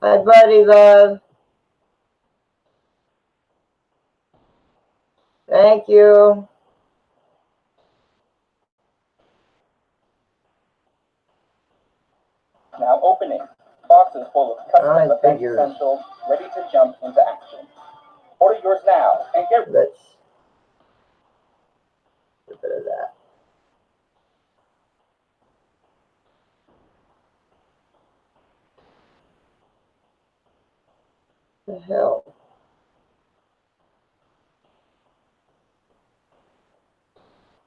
Hi, buddy, love. Thank you. Now opening. Boxes full of custom event essentials ready to jump into action. Order yours now and get... Let's get rid of that. The hell?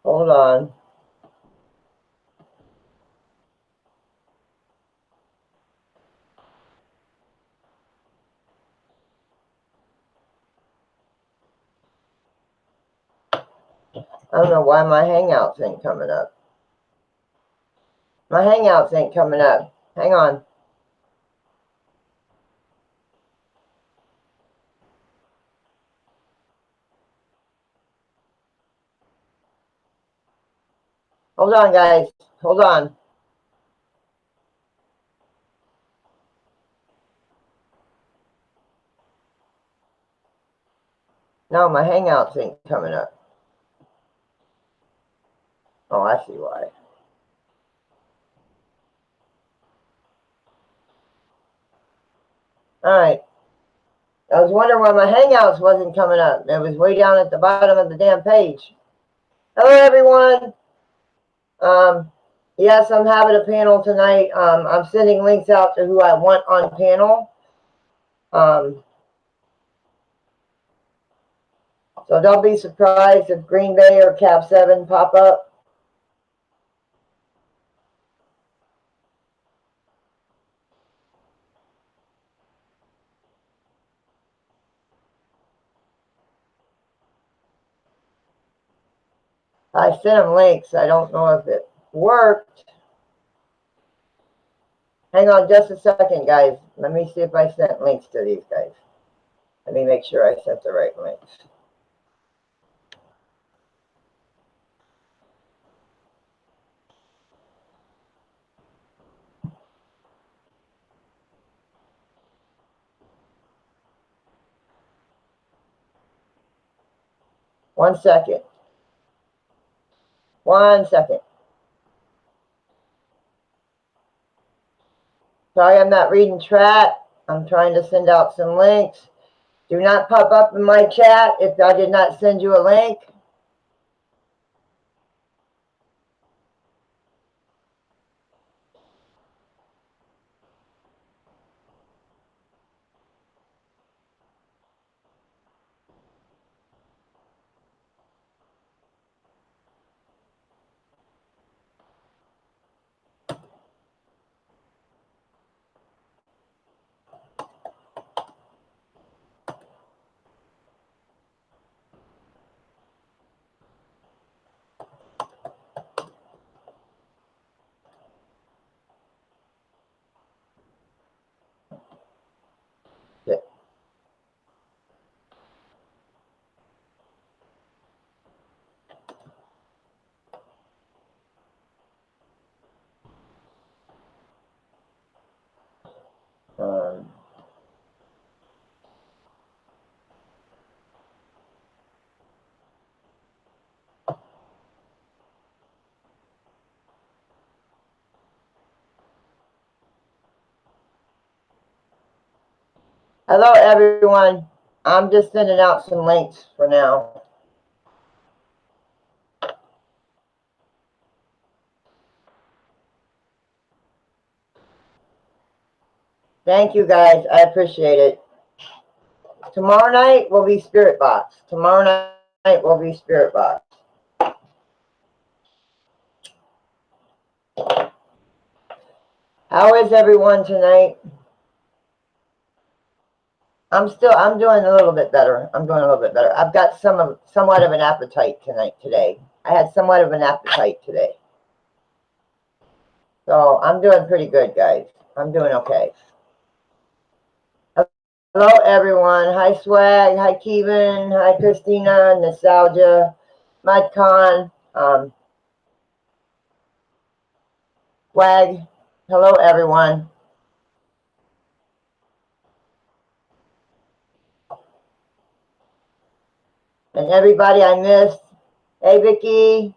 Hold on. I don't know why my Hangouts ain't coming up. My Hangouts ain't coming up. Hang on. Hold on, guys. Hold on. No, my Hangouts ain't coming up. Oh, I see why. All right. I was wondering why my Hangouts wasn't coming up. It was way down at the bottom of the damn page. Hello, everyone. Yes, I'm having a panel tonight. I'm sending links out to who I want on panel. So don't be surprised if Green Bay or Cap 7 pop up. I sent them links. I don't know if it worked. Hang on just a second, guys. Let me see if I sent links to these guys. Let me make sure I sent the right links. One second. One second. Sorry, I'm not reading chat. I'm trying to send out some links. Do not pop up in my chat if I did not send you a link. Hello, everyone. I'm just sending out some links for now. Thank you, guys. I appreciate it. Tomorrow night will be Spirit Box. Tomorrow night will be Spirit Box. How is everyone tonight? I'm doing a little bit better. I'm doing a little bit better. I've got somewhat of an appetite today. I had somewhat of an appetite today. So I'm doing pretty good, guys. I'm doing okay. Hello, everyone. Hi, Swag. Hi, Kevin. Hi, Christina. Nostalgia. Mudcon. Swag. Hello, everyone. And everybody I missed. Hey, Vicky.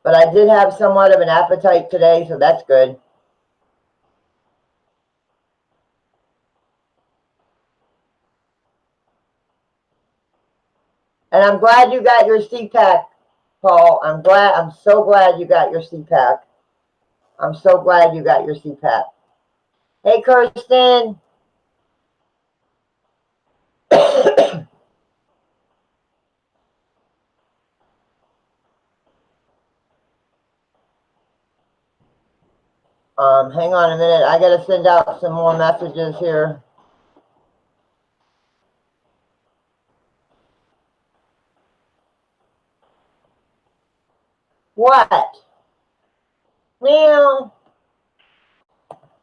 But I did have somewhat of an appetite today, so that's good. And I'm glad you got your CPAC, Paul. I'm so glad you got your CPAC. I'm so glad you got your CPAC. Hey, Kirsten. Hang on a minute. I got to send out some more messages here. What? Meow.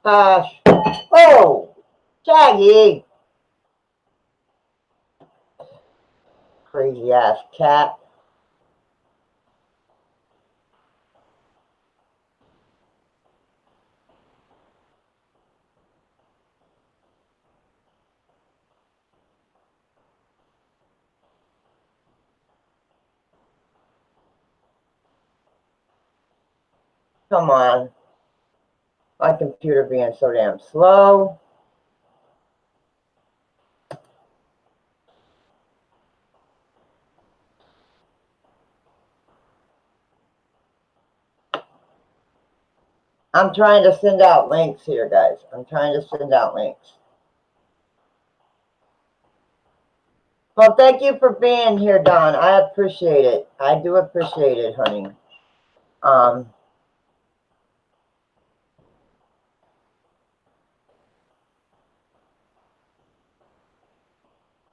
Hush. Oh, Shaggy. Crazy ass cat. Come on. My computer being so damn slow. I'm trying to send out links here, guys. I'm trying to send out links. Well, thank you for being here, Don. I appreciate it. I do appreciate it, honey.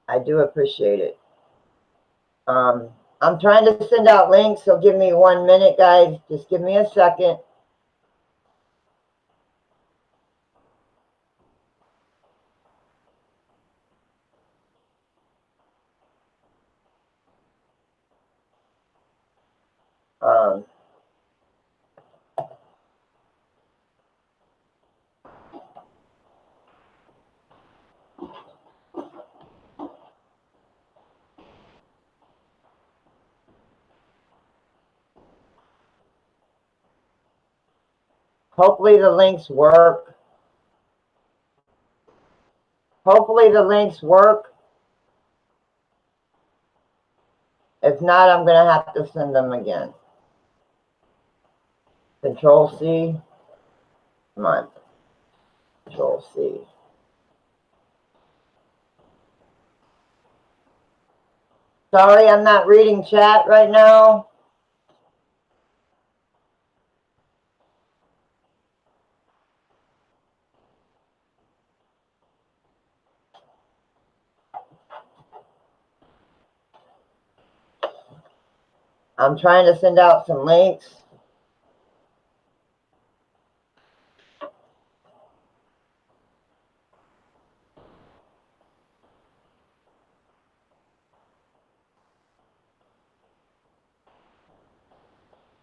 I do appreciate it. I'm trying to send out links, so give me 1 minute, guys. Just give me a second. Hopefully the links work. Hopefully the links work. If not, I'm going to have to send them again. Control C. Come on. Control C. Sorry, I'm not reading chat right now. I'm trying to send out some links.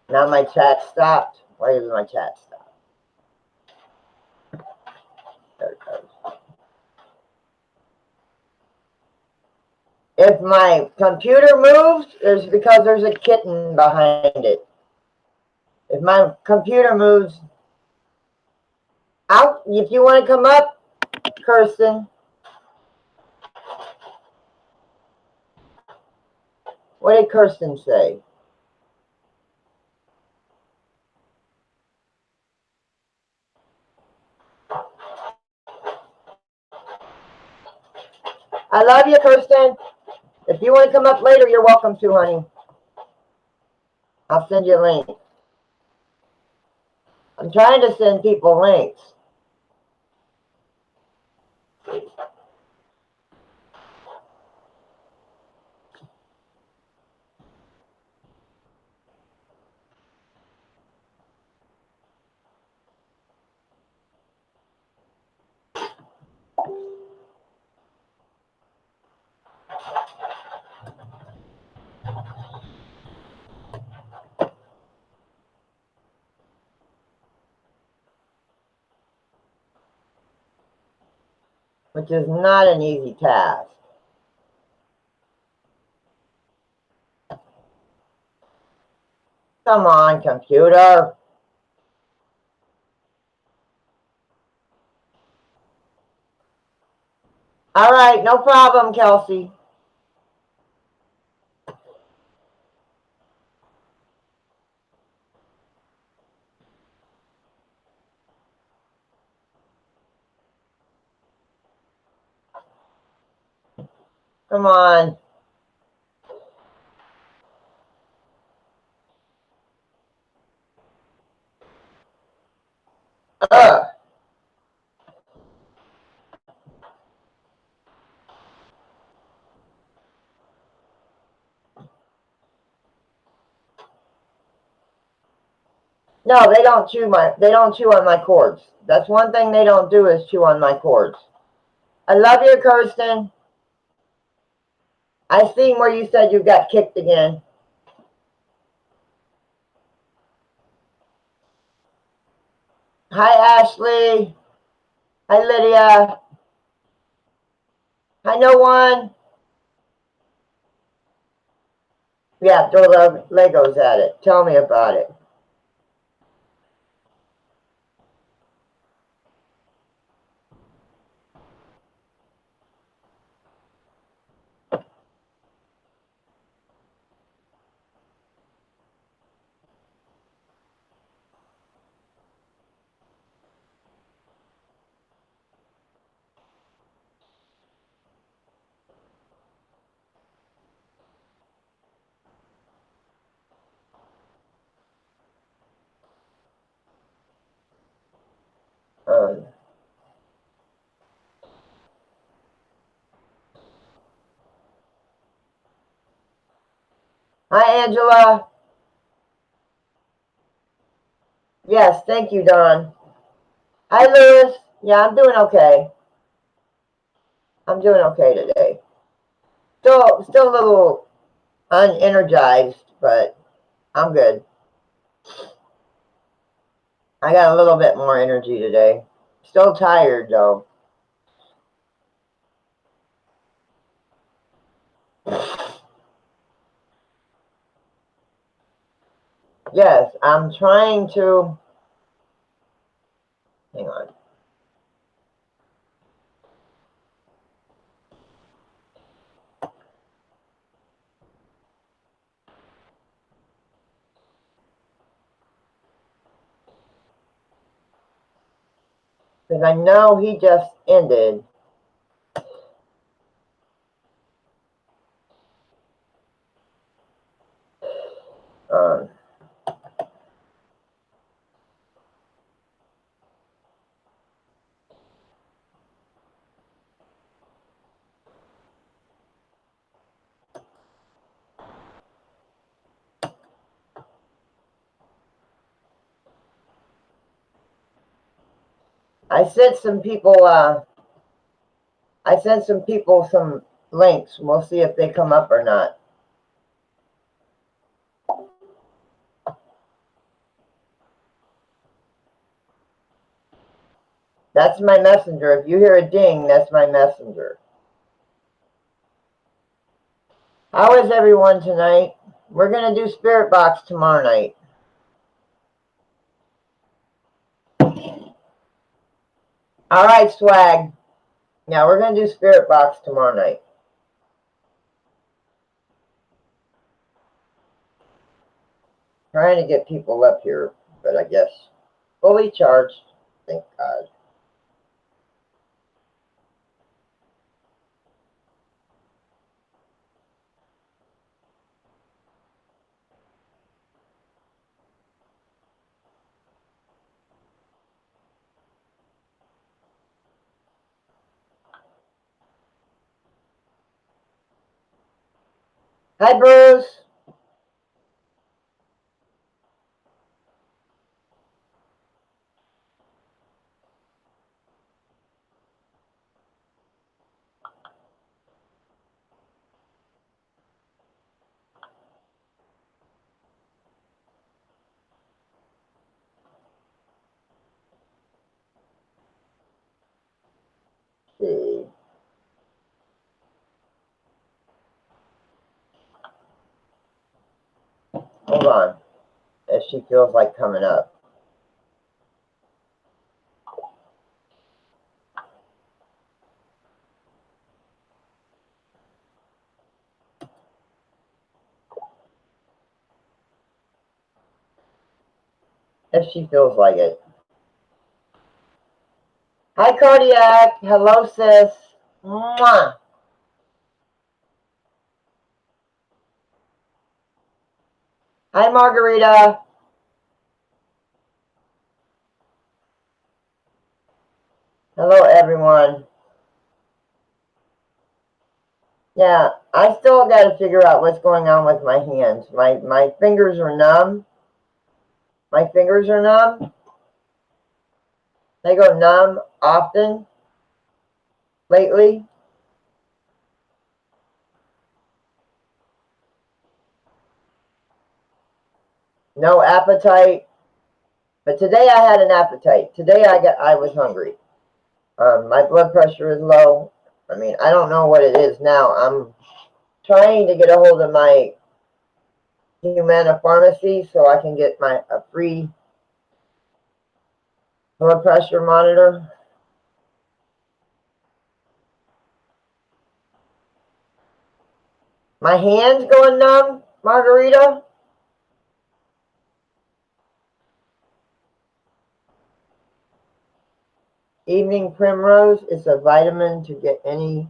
Now my chat stopped. Why is my chat stopped? There it goes. If my computer moves, it's because there's a kitten behind it. If my computer moves out, if you want to come up, Kirsten. What did Kirsten say? I love you, Kirsten. If you want to come up later, you're welcome to, honey. I'll send you a link. I'm trying to send people links. which is not an easy task. Come on, computer. All right, no problem, Kelsey. Come on. Ugh. No, they don't chew on my cords. That's one thing they don't do is chew on my cords. I love you, Kirsten. I seen where you said you got kicked again. Hi, Ashley. Hi, Lydia. Hi, no one. Yeah, throw the Legos at it. Tell me about it. Hi, Angela. Yes, thank you, Don. Hi, Lewis. Yeah, I'm doing okay. I'm doing okay today. Still a little unenergized, but I'm good. I got a little bit more energy today. Still tired, though. Yes, I'm trying to... Hang on. Because I know he just ended. I sent some people some links. We'll see if they come up or not. That's my messenger. If you hear a ding, that's my messenger. How is everyone tonight? We're going to do Spirit Box tomorrow night. All right, swag. Yeah, we're going to do Spirit Box tomorrow night. Trying to get people up here, but I guess fully charged. Thank God. Hi, Bruce. Let's see. Hold on. If she feels like coming up. If she feels like it. Hi, Cardiac. Hello, sis. Mwah. Hi, Margarita. Hello, everyone. Yeah, I still got to figure out what's going on with my hands. My fingers are numb. My fingers are numb. They go numb often lately. No appetite. But today I had an appetite. Today I was hungry. My blood pressure is low. I mean, I don't know what it is now. I'm trying to get a hold of my Humana pharmacy so I can get a free blood pressure monitor. My hands going numb, Margarita. Evening Primrose is a vitamin to get any.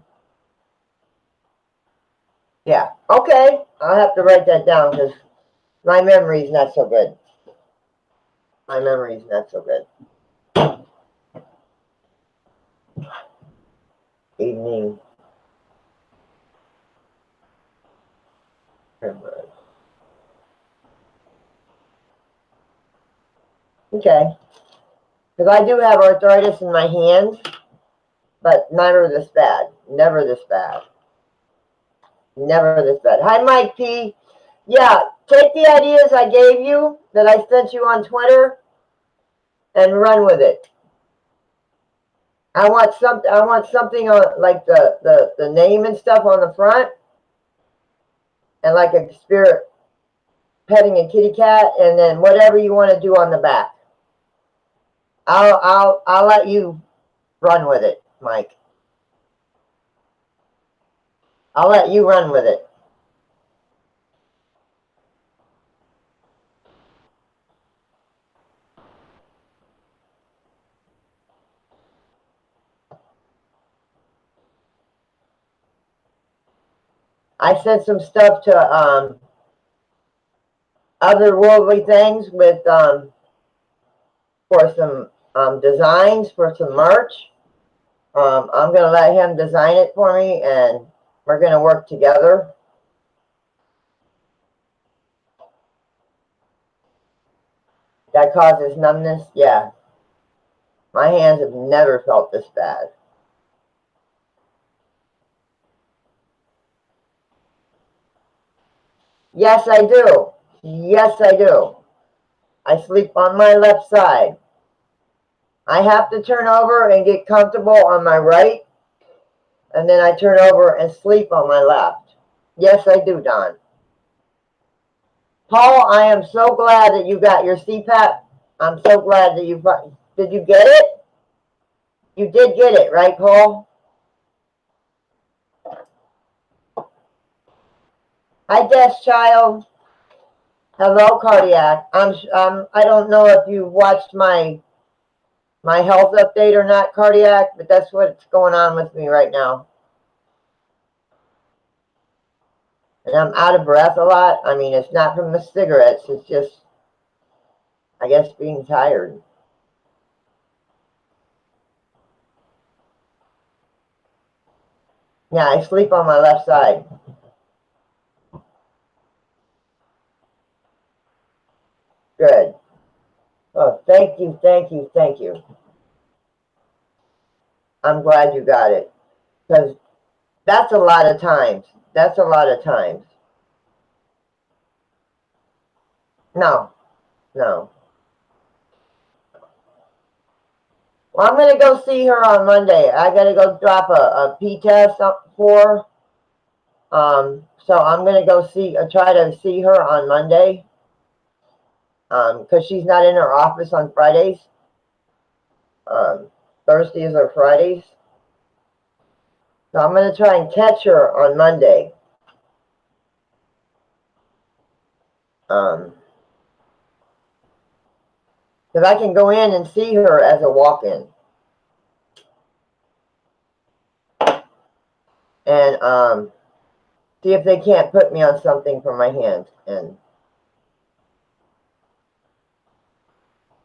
Yeah, okay. I'll have to write that down because my memory's not so good. My memory's not so good. Evening Primrose. Okay. Because I do have arthritis in my hands, but never this bad. Never this bad. Never this bad. Hi, Mike P. Yeah, take the ideas I gave you that I sent you on Twitter and run with it. I want something on like the name and stuff on the front, and like a spirit petting a kitty cat, and then whatever you want to do on the back. I'll let you run with it, Mike. I'll let you run with it. I sent some stuff to otherworldly things with for some designs for some merch. I'm gonna let him design it for me, and we're gonna work together. That causes numbness. Yeah, my hands have never felt this bad. Yes, I do. Yes, I do. I sleep on my left side. I have to turn over and get comfortable on my right, and then I turn over and sleep on my left. Yes, I do, Don. Paul, I am so glad that you got your CPAP. I'm so glad that you did you get it? You did get it, right, Paul? Hi, Death Child. Hello, Cardiac. I don't know if you watched my health update or not, Cardiac, but that's what's going on with me right now. And I'm out of breath a lot. I mean, it's not from the cigarettes. It's just, I guess, being tired. Yeah, I sleep on my left side. Good. Oh, thank you, thank you, thank you. I'm glad you got it. Because that's a lot of times. That's a lot of times. No, no. Well, I'm going to go see her on Monday. I got to go drop a P-test for. So I'm going to go try to see her on Monday. because she's not in her office on Fridays. Thursdays or Fridays. So I'm going to try and catch her on Monday. Because I can go in and see her as a walk-in. And see if they can't put me on something for my hand. And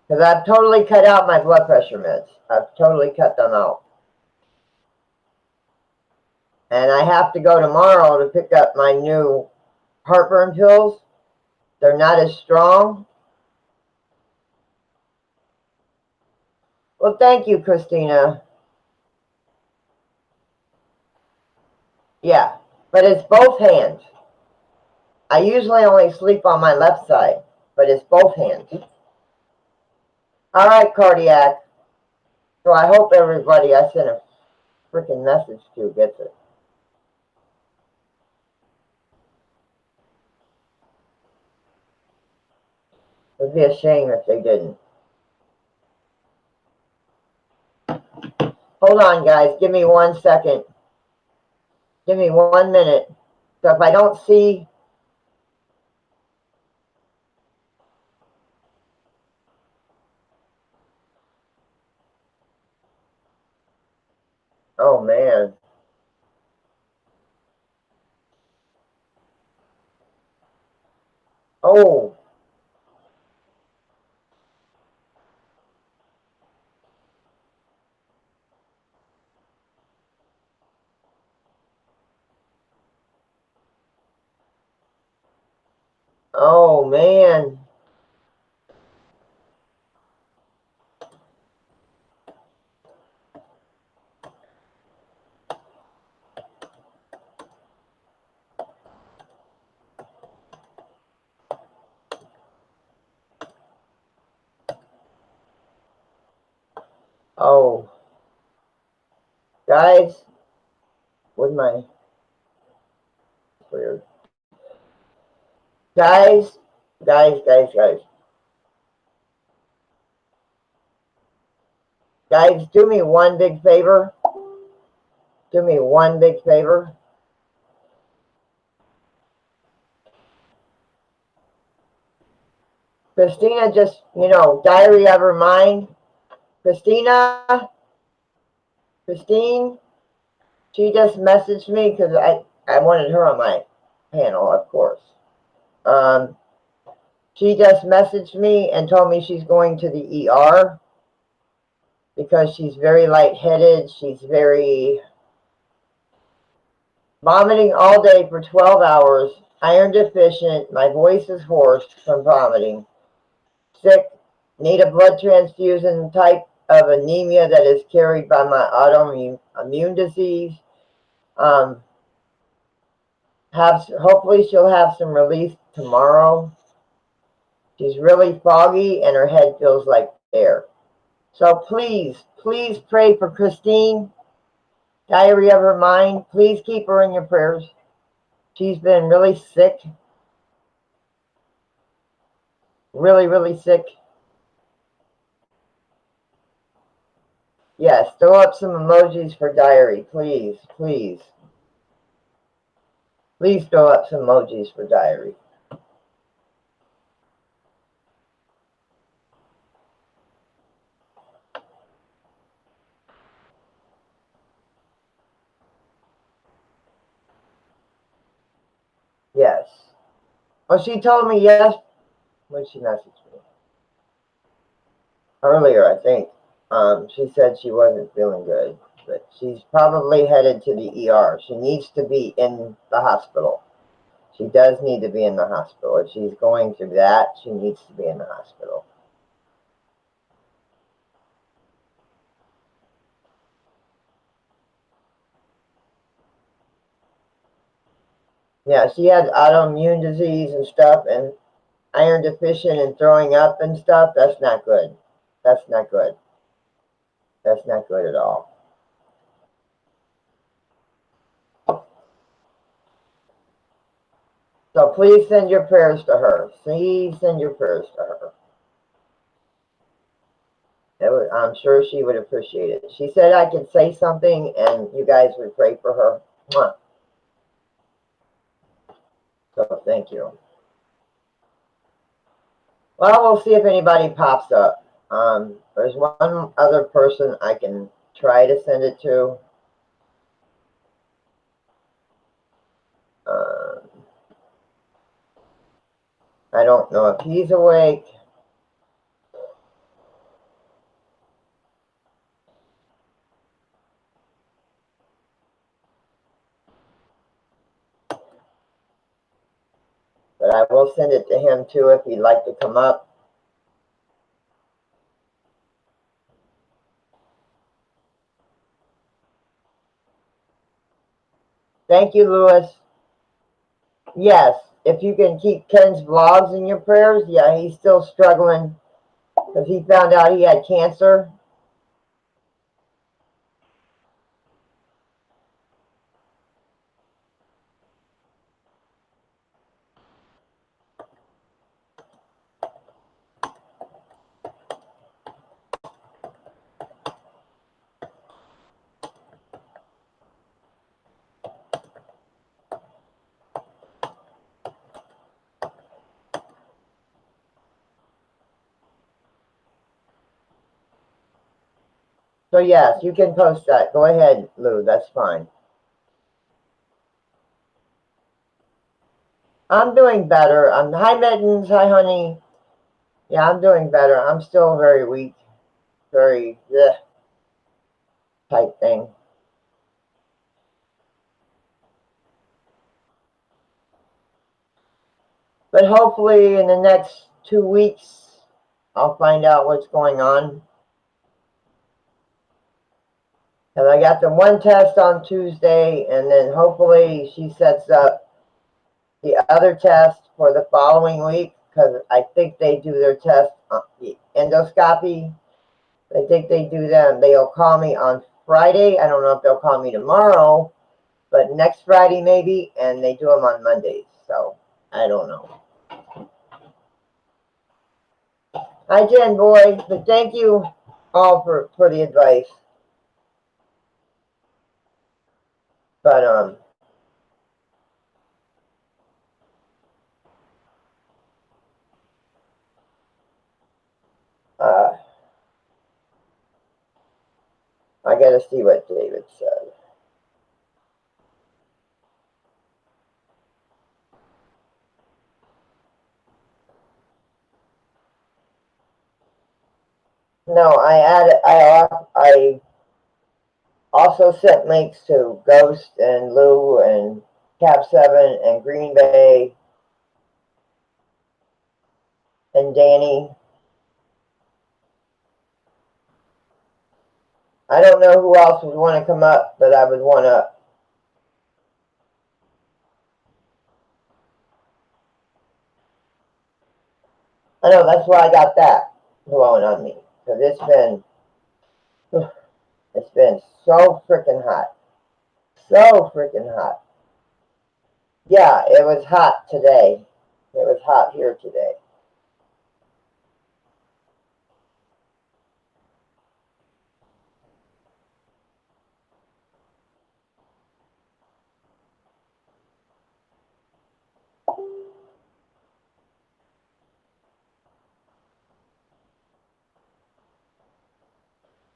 because I've totally cut out my blood pressure meds. I've totally cut them out. And I have to go tomorrow to pick up my new heartburn pills. They're not as strong. Well, thank you, Christina. Yeah, but it's both hands. I usually only sleep on my left side, but it's both hands. All right, cardiac. So I hope everybody I sent a freaking message to gets it. It'd be a shame if they didn't. Hold on, guys. Give me 1 second. Give me 1 minute. So if I don't see... Oh, man. Oh. Oh, man. Oh. Guys. With my... Weird. Guys. Guys. Guys, do me one big favor. Do me one big favor. Christina just, diary of her mind. Christine, she just messaged me because I wanted her on my panel, of course. She just messaged me and told me she's going to the ER because she's very lightheaded. She's very vomiting all day for 12 hours, iron deficient. My voice is hoarse from vomiting. Sick, need a blood transfusion, type of anemia that is carried by my autoimmune disease. Hopefully she'll have some relief tomorrow. She's really foggy and her head feels like air. So please pray for Christine. Diary of her mind. Please keep her in your prayers. She's been really sick. Really sick. Yes, throw up some emojis for diary, please. Please throw up some emojis for diary. Yes. Well, she told me yes. When she messaged me? Earlier, I think. She said she wasn't feeling good. But she's probably headed to the ER. She needs to be in the hospital. She does need to be in the hospital. If she's going through that, she needs to be in the hospital. Yeah, she had autoimmune disease and stuff, and iron deficient and throwing up and stuff. That's not good. That's not good. That's not good at all. So please send your prayers to her. Please send your prayers to her. I'm sure she would appreciate it. She said I could say something and you guys would pray for her. Mwah. So thank you. Well, we'll see if anybody pops up. There's one other person I can try to send it to. I don't know if he's awake. But I will send it to him too if he'd like to come up. Thank you, Louis. Yes, if you can keep Ken's vlogs in your prayers. Yeah, he's still struggling because he found out he had cancer. So yes, you can post that. Go ahead, Lou. That's fine. I'm doing better. Hi, Mittens. Hi, honey. Yeah, I'm doing better. I'm still very weak. Very type thing. But hopefully in the next 2 weeks, I'll find out what's going on. And I got the one test on Tuesday, and then hopefully she sets up the other test for the following week, because I think they do their test, the endoscopy. I think they do them. They'll call me on Friday. I don't know if they'll call me tomorrow, but next Friday maybe, and they do them on Mondays. So I don't know. Hi, Jen boy. But thank you all for the advice. But I got to see what David said. No, I also sent links to Ghost and Lou and Cap 7 and Green Bay and Danny. I don't know who else would want to come up, but I would want to. I know, that's why I got that blowing on me. Because it's been so freaking hot. So freaking hot. Yeah, it was hot today. It was hot here today.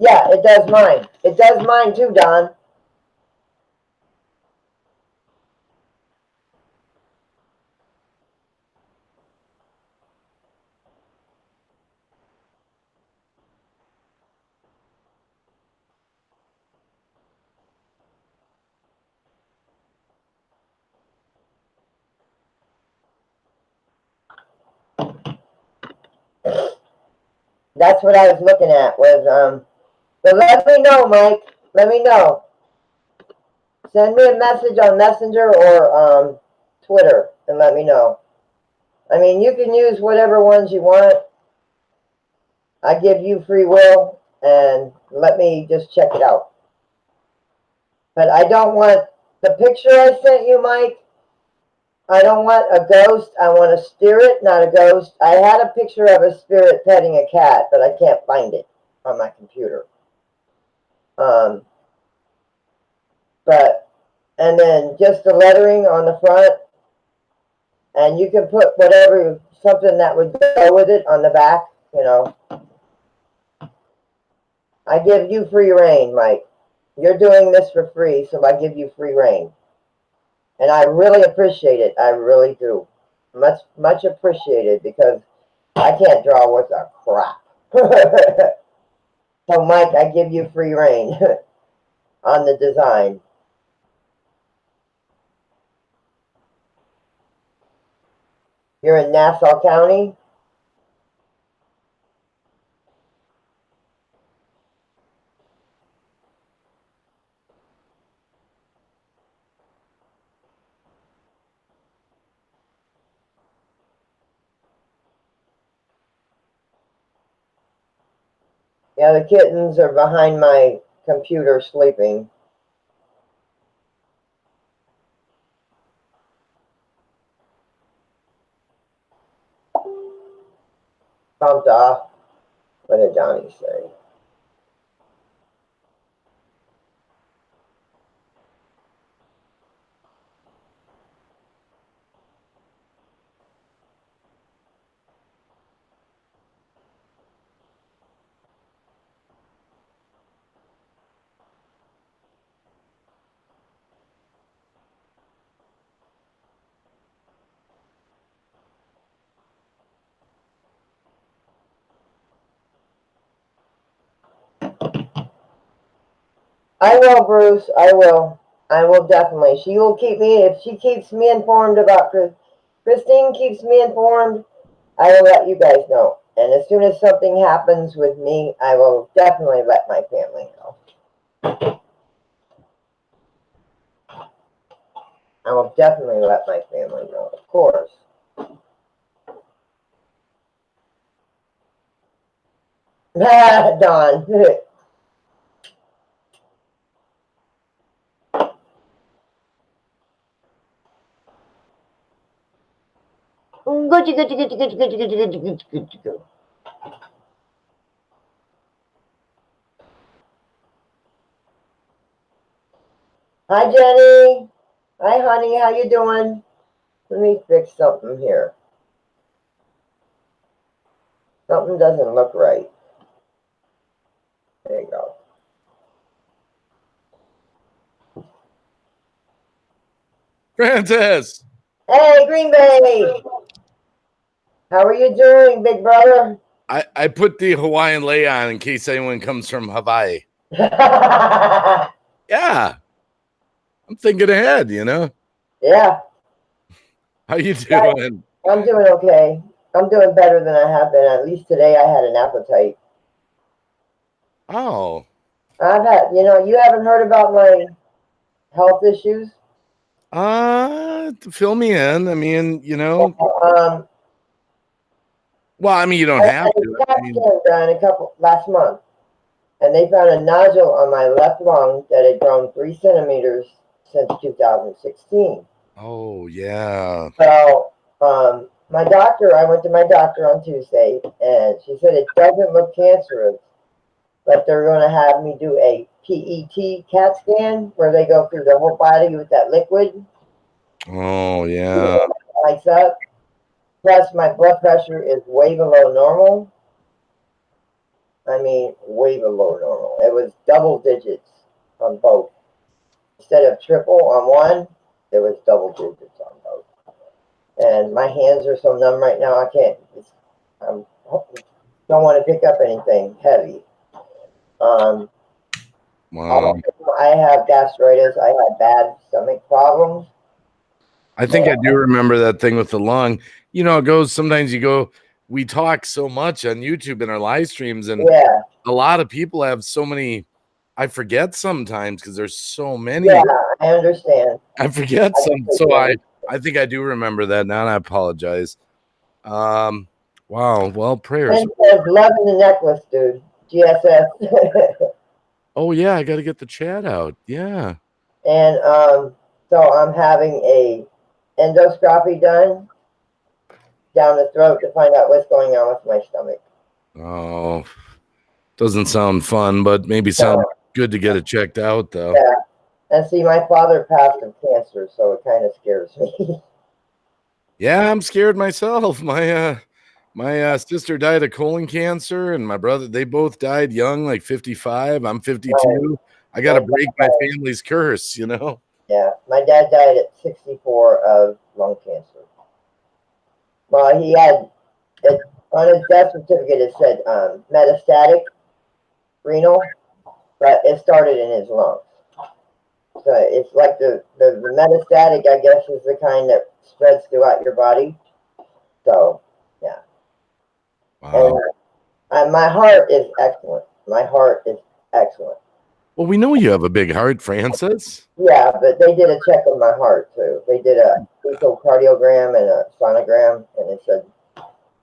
Yeah, it does mine. It does mine too, Don. That's what I was looking at was but let me know, Mike. Let me know. Send me a message on Messenger or Twitter and let me know. I mean, you can use whatever ones you want. I give you free will and let me just check it out. But I don't want the picture I sent you, Mike. I don't want a ghost. I want a spirit, not a ghost. I had a picture of a spirit petting a cat, but I can't find it on my computer. And then just the lettering on the front, and you can put whatever, something that would go with it on the back, you know. I give you free reign, Mike. You're doing this for free, so I give you free reign. And I really appreciate it. I really do. Much, much appreciated, because I can't draw worth a crap. So, Mike, I give you free reign on the design. You're in Nassau County? Yeah, the kittens are behind my computer sleeping. Bumped off. What did Donnie say? I will, Bruce. I will. I will definitely. She will keep me, if she keeps me informed about Christine keeps me informed, I will let you guys know. And as soon as something happens with me, I will definitely let my family know. I will definitely let my family know, of course. Dawn. Go. Hi, Jenny. Hi, honey. How you doing? Let me fix something here. Something doesn't look right. There you go. Francis. Hey, Green Bay. How are you doing, big brother? I put the Hawaiian lei on in case anyone comes from Hawaii. Yeah. I'm thinking ahead, you know. How you doing? I'm doing okay. I'm doing better than I have been. At least today I had an appetite. Oh. I've had, you haven't heard about my health issues? Fill me in. I mean, well, I mean, you don't I have had to. a CAT scan done last month, and they found a nodule on my left lung that had grown 3 centimeters since 2016. Oh, yeah. So, I went to my doctor on Tuesday, and she said it doesn't look cancerous, but they're going to have me do a PET CAT scan where they go through the whole body with that liquid. Oh, yeah. Lights up. Plus, my blood pressure is way below normal. I mean, way below normal. It was double digits on both. Instead of triple on one, it was double digits on both. And my hands are so numb right now, I can't. I don't want to pick up anything heavy. Wow. I have gastritis. I had bad stomach problems. I think I do remember that thing with the lung. You know, it goes, sometimes we talk so much on YouTube in our live streams, and a lot of people have so many, I forget sometimes because there's so many. Yeah, I understand. I forget some. So I think I do remember that now, and I apologize. Wow. Well, prayers. And says, loving the necklace, dude. GSS. Oh yeah, I got to get the chat out. Yeah. And so I'm having endoscopy done down the throat to find out what's going on with my stomach. Oh, doesn't sound fun, but maybe sound good to get it checked out, though. Yeah. And see, my father passed of cancer, so it kind of scares me. Yeah, I'm scared myself. My sister died of colon cancer, and my brother, they both died young, like 55. I'm 52. Right. I got to break my family's curse, you know? Yeah, my dad died at 64 of lung cancer. Well, he had, on his death certificate, it said metastatic renal, but it started in his lungs. So it's like the metastatic, I guess, is the kind that spreads throughout your body. So, yeah. Wow. And my heart is excellent. My heart is excellent. Well, we know you have a big heart, Francis. Yeah, but they did a check on my heart, too. They did a echocardiogram and a sonogram, and it said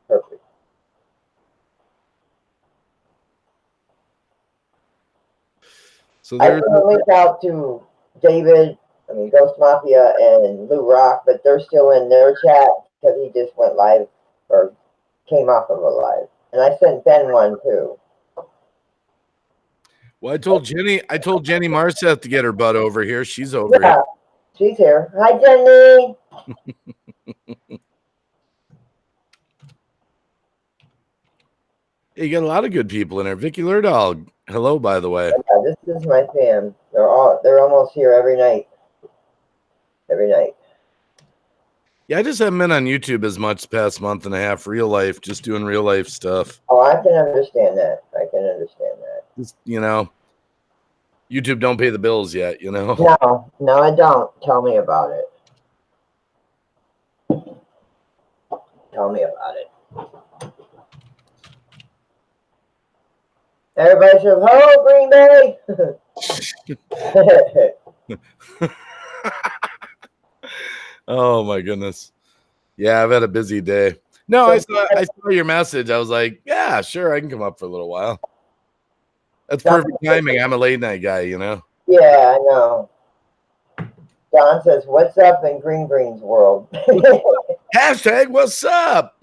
perfect. So I put a link out to David, Ghost Mafia and Lou Rock, but they're still in their chat because he just went live or came off of a live. And I sent Ben one too. Well, I told Jenny Marseth to get her butt over here. She's over here. She's here. Hi, Jenny. Hey, you got a lot of good people in there. Vicky Lerdahl, hello, by the way. Yeah, this is my fam. They're almost here every night. Every night. Yeah, I just haven't been on YouTube as much the past month and a half. Real life, just doing real life stuff. Oh, I can understand that. I can understand that. Just, you know, YouTube don't pay the bills yet, you know? No, I don't. Tell me about it. Tell me about it. Everybody says, "Hello, Green Bay." Oh my goodness. Yeah, I've had a busy day. No, I saw your message. I was like, yeah, sure, I can come up for a little while. That's perfect timing. I'm a late night guy, you know? Yeah, I know. Don says, "What's up in Green's world?" Hashtag what's up?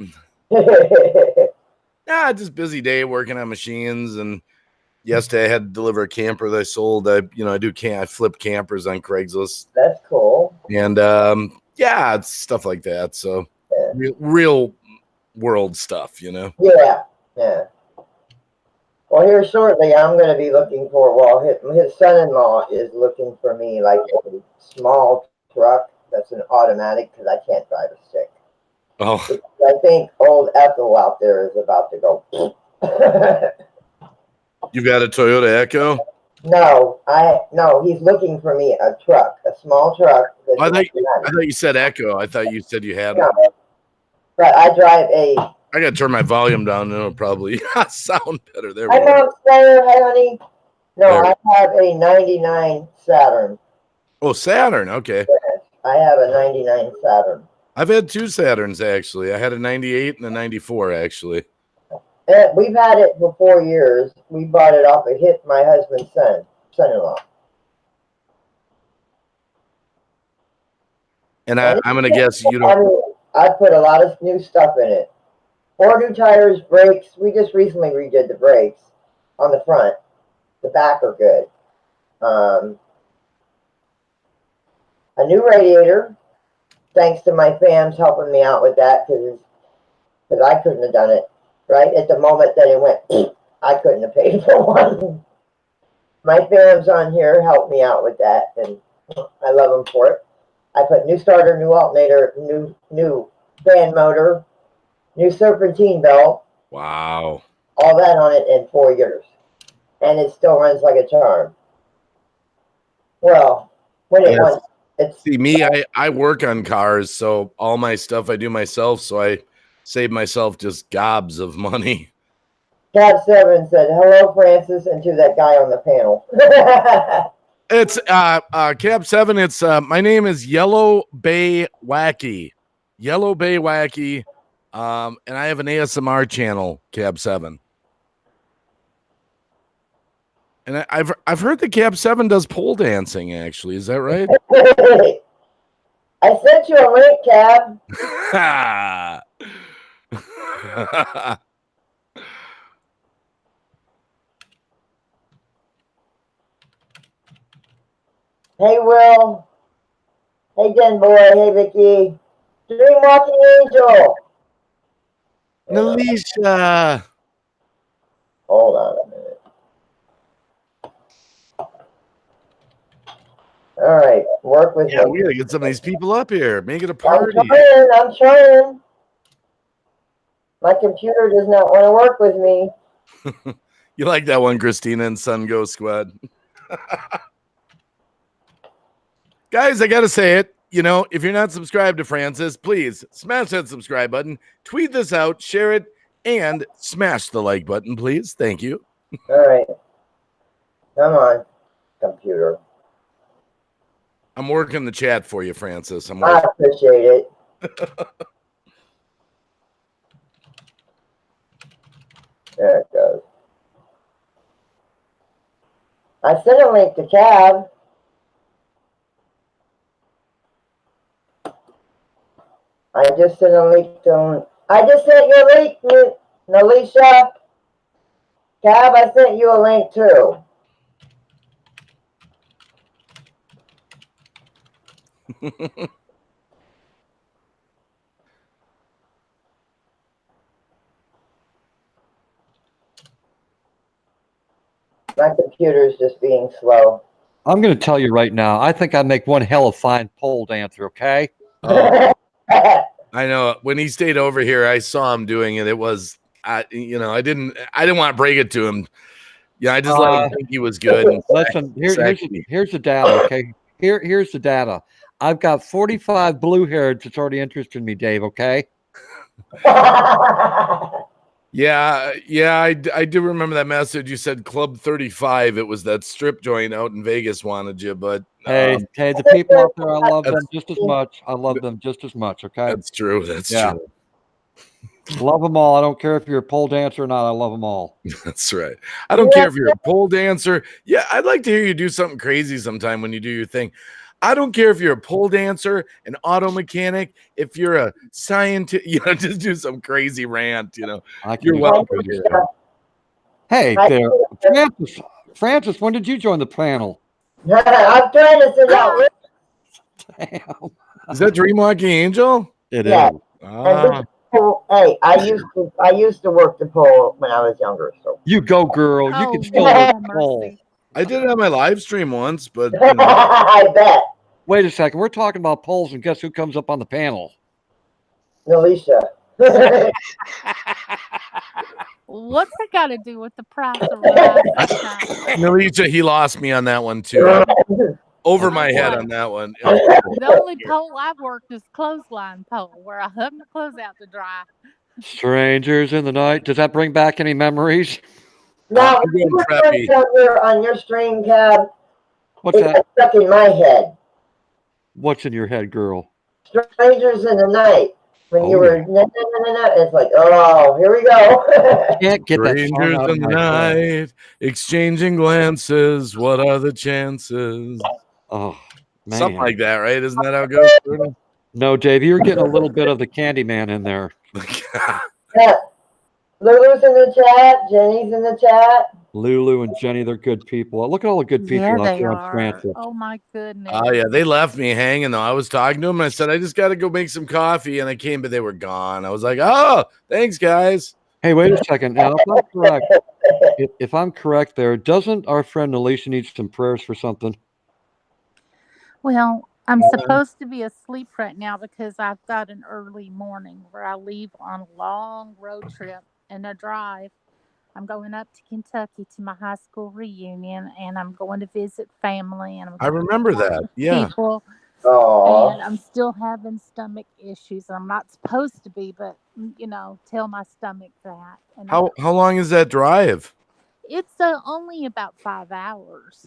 Yeah, just busy day working on machines. And yesterday I had to deliver a camper that I sold. I flip campers on Craigslist. That's cool. And yeah, it's stuff like that. So real world stuff, you know? Yeah. Well, here shortly, I'm going to be looking for, his son-in-law is looking for me like a small truck that's an automatic because I can't drive a stick. Oh. I think old Ethel out there is about to go. You got a Toyota Echo? No, he's looking for me a truck, a small truck. I thought you said Echo. I thought you said you had one. But I drive I got to turn my volume down and it'll probably sound better. There we go. Hi, honey. No, there. I have a 99 Saturn. Oh, Saturn. Okay. Yes, I have a 99 Saturn. I've had two Saturns, actually. I had a 98 and a 94, actually. We've had it for 4 years. We bought it off my husband's son-in-law. And I'm going to guess you don't... I put a lot of new stuff in it. 4 new tires, brakes. We just recently redid the brakes on the front. The back are good. A new radiator. Thanks to my fams helping me out with that because I couldn't have done it. Right at the moment that it went, I couldn't have paid for one. My fams on here helped me out with that, and I love them for it. I put new starter, new alternator, new fan motor, new serpentine belt. Wow. All that on it in 4 years. And it still runs like a charm. Well, when it runs, see, me, I work on cars, so all my stuff I do myself, so I save myself just gobs of money. Cab 7 said, "Hello, Francis," and to that guy on the panel. It's Cab 7. It's my name is Yellow Bay Wacky. Yellow Bay Wacky. And I have an ASMR channel, Cab 7. And I've heard that Cab 7 does pole dancing, actually. Is that right? I sent you a link, Cab. Hey, Will. Hey, Den Boy. Hey, Vicky. Dream Walking Angel. Nalisha. Hold on a minute. All right, work with Yeah, me. we gotta get some of these people up here. Make it a party. I'm trying. My computer does not want to work with me. You like that one, Christina and Sun Go Squad. Guys, I gotta say it. You know, if you're not subscribed to Francis, please smash that subscribe button, tweet this out, share it, and smash the like button, please. Thank you. All right. Come on, computer. I'm working the chat for you, Francis. I appreciate it. There it goes. I sent a link to Cab. I just sent a link to. I just sent you a link, Nalisha. Cab, I sent you a link too. My computer's just being slow. I'm going to tell you right now. I think I make one hell of a fine pole dancer. Okay. I know. When he stayed over here, I saw him doing it. It was, I didn't want to break it to him. Yeah, I just let him think he was good. And listen, here's the data. Okay, here's the data. I've got 45 blue hairs that's already interested in me, Dave. Okay. Yeah, I do remember that message. You said Club 35. It was that strip joint out in Vegas wanted you, but hey, the people out there, I love them just as much. I love them just as much. Okay, that's true. That's true. Love them all. I don't care if you're a pole dancer or not. I love them all. That's right. I don't care if you're a pole dancer. Yeah, I'd like to hear you do something crazy sometime when you do your thing. I don't care if you're a pole dancer, an auto mechanic, if you're a scientist, just do some crazy rant, You're welcome here. Hey there, Francis, when did you join the panel? I'm trying to send out. Damn. Is that Dreamwalking Angel? It is. Hey, I used to work the pole when I was younger. So you go, girl. You can still work the pole. I did it on my live stream once, but I bet. Wait a second. We're talking about poles, and guess who comes up on the panel? Nalisha. What's that got to do with the price of rice? Nalisha, he lost me on that one too. Over my head on that one. The only pole I've worked is clothesline pole, where I hung the clothes out to dry. Strangers in the night. Does that bring back any memories? Now, on your string, Cab. What's that? Stuck in my head. What's in your head, girl? Strangers in the night. When you were, it's like, oh, here we go. Can't get that Strangers in the night, exchanging glances. What are the chances? Oh, man. Something like that, right? Isn't that how it goes? No, Dave, you're getting a little bit of the Candyman in there. Yeah. Lulu's in the chat. Jenny's in the chat. Lulu and Jenny, they're good people. Look at all the good people out there on Francis. Oh, my goodness. Oh, yeah. They left me hanging, though. I was talking to them, and I said, I just got to go make some coffee. And I came, but they were gone. I was like, oh, thanks, guys. Hey, wait a second. Now, if I'm correct there, doesn't our friend Alicia need some prayers for something? Well, I'm supposed to be asleep right now because I've got an early morning where I leave on a long road trip and a drive. I'm going up to Kentucky to my high school reunion, and I'm going to visit family. And I remember that. Yeah. People. And I'm still having stomach issues. I'm not supposed to be, but tell my stomach that. And how long is that drive? It's only about 5 hours.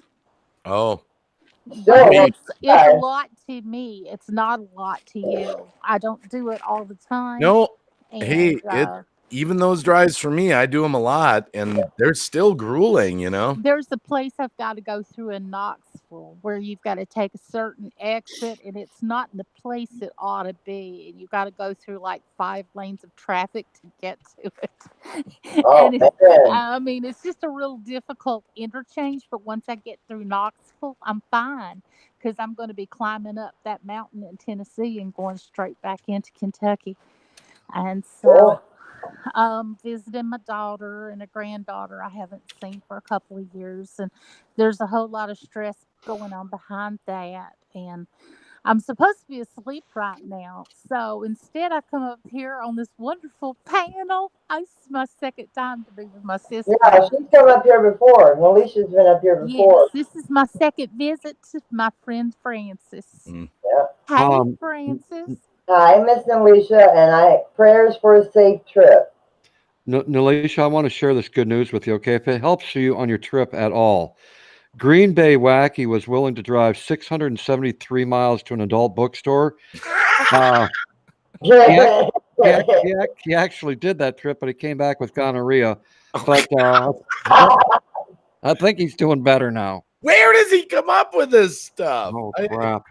Oh. It's a lot to me. It's not a lot to you. I don't do it all the time. No. And, hey, even those drives for me, I do them a lot, and they're still grueling. There's a place I've got to go through in Knoxville where you've got to take a certain exit, and it's not in the place it ought to be, and you've got to go through like 5 lanes of traffic to get to it. Oh, And man. I mean, it's just a real difficult interchange. But once I get through Knoxville, I'm fine because I'm going to be climbing up that mountain in Tennessee and going straight back into Kentucky. And so visiting my daughter and a granddaughter I haven't seen for a couple of years, and there's a whole lot of stress going on behind that. And I'm supposed to be asleep right now, so instead I come up here on this wonderful panel. This is my second time to be with my sister. Yeah, she's come up here before. Alicia's been up here before. Yes, this is my second visit to my friend Francis. Yeah. Hey, Francis. Hi, Miss Alicia, and prayers for a safe trip. Nalisha, I want to share this good news with you, okay? If it helps you on your trip at all. Green Bay Wacky was willing to drive 673 miles to an adult bookstore. He actually did that trip, but he came back with gonorrhea. But I think he's doing better now. Where does he come up with this stuff? Oh, crap.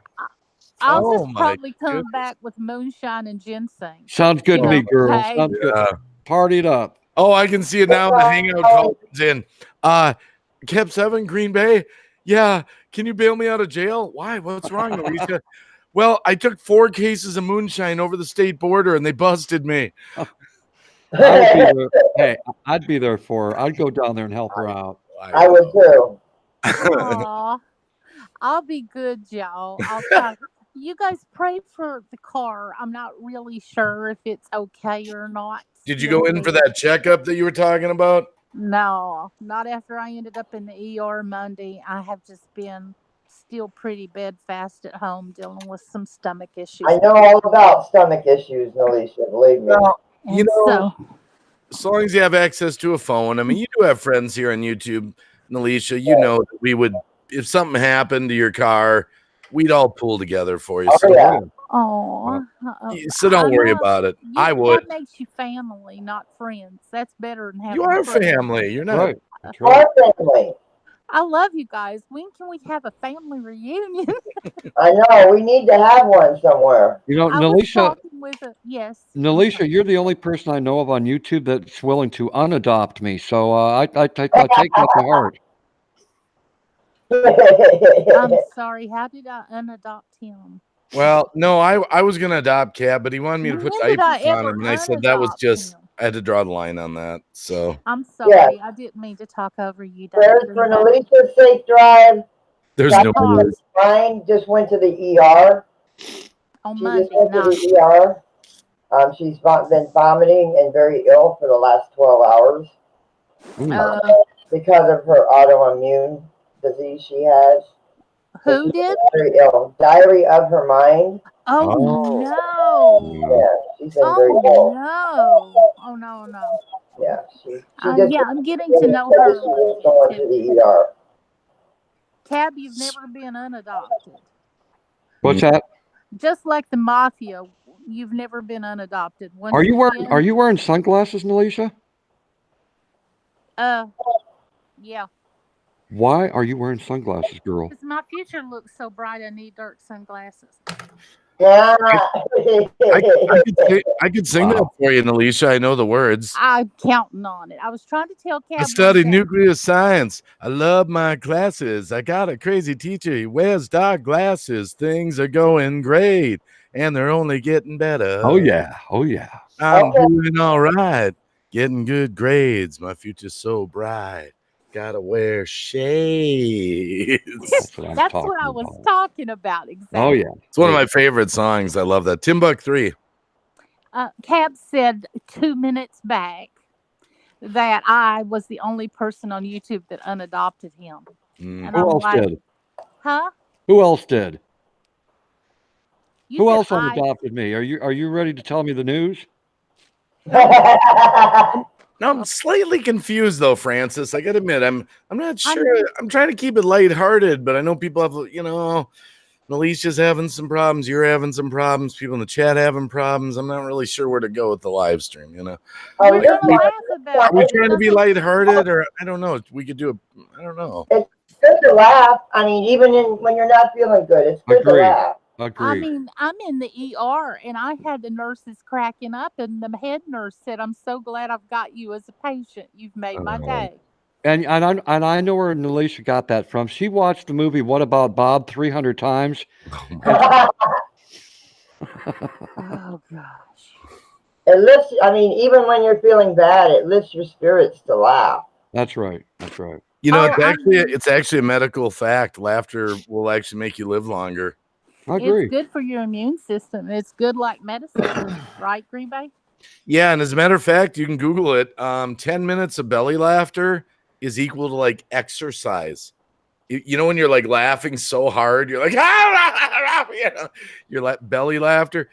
I'll just probably come back with moonshine and ginseng. Sounds good to me, girl. Okay. Sounds good. Partied up. Oh, I can see it now. The hangout call comes in. Kept 7, Green Bay. Yeah. Can you bail me out of jail? Why? What's wrong, Alicia? Well, I took 4 cases of moonshine over the state border and they busted me. I'd be there for her. I'd go down there and help her out. I would too. Aw, I'll be good, y'all. I'll try. You guys pray for the car. I'm not really sure if it's okay or not. Did you go in for that checkup that you were talking about? No, not after I ended up in the ER Monday. I have just been still pretty bedfast at home dealing with some stomach issues. I know all about stomach issues, Alicia, believe me. Well, as long as you have access to a phone. I mean, you do have friends here on YouTube, Alicia. You know that we would, if something happened to your car, we'd all pull together for you. So don't worry about it. I would. That makes you family, not friends. That's better than having. You are friends. family. You're not. Right. Our family. I love you guys. When can we have a family reunion? I know. We need to have one somewhere. You know, Nalisha, yes. Nalisha, you're the only person I know of on YouTube that's willing to unadopt me. So I take that to heart. I'm sorry. How did I unadopt him? Well, no, I was gonna adopt Cab, but he wanted me to put diapers on him, and I said that was just I had to draw the line on that. So I'm sorry, I didn't mean to talk over you. Prayers for an Alicia safe drive. There's no worries. Mine just went to the ER. On she Monday just went night. to the ER. She's been vomiting and very ill for the last 12 hours because of her autoimmune disease she has. Who did? Very ill. Diary of her mind. Oh no! Yeah, she's been very ill. No! Oh no! Yeah, she I'm getting to know her. She was going to the ER. Cab, you've never been unadopted. What's that? Just like the mafia, you've never been unadopted. Are you wearing sunglasses, Nalisha? Yeah. Why are you wearing sunglasses, girl? Because my future looks so bright, I need dark sunglasses. Yeah. I could sing that for you, Alicia. I know the words. I'm counting on it. I was trying to tell Cab. I studied nuclear science. I love my classes. I got a crazy teacher. He wears dark glasses. Things are going great, and they're only getting better. Oh yeah. I'm doing all right. Getting good grades. My future's so bright. Gotta wear shades. That's what I was talking about. Exactly. Oh yeah. It's one of my favorite songs. I love that. Timbuk 3. Cab said 2 minutes back that I was the only person on YouTube that unadopted him. And Who else did? Huh? Who else did? Who else unadopted me? Are you ready to tell me the news? No, I'm slightly confused though, Francis. I gotta admit, I'm not sure. I'm trying to keep it lighthearted, but I know people have, Alicia's having some problems. You're having some problems. People in the chat having problems. I'm not really sure where to go with the live stream. You know, We're gonna laugh about are we it. trying to be lighthearted, or I don't know? We could do it. I don't know. It's good to laugh. I mean, even when you're not feeling good, it's good to laugh. I mean, I'm in the ER and I had the nurses cracking up, and the head nurse said, "I'm so glad I've got you as a patient. You've made my day." And I know where Alicia got that from. She watched the movie What About Bob 300 times. Oh gosh. It lifts. I mean, even when you're feeling bad, it lifts your spirits to laugh. That's right. That's right. You know, it's actually a medical fact. Laughter will actually make you live longer. I agree. It's good for your immune system. It's good like medicine, right, Green Bay? Yeah, and as a matter of fact, you can Google it. 10 minutes of belly laughter is equal to like exercise. You know, when you're like laughing so hard, you're like, you know, your belly laughter.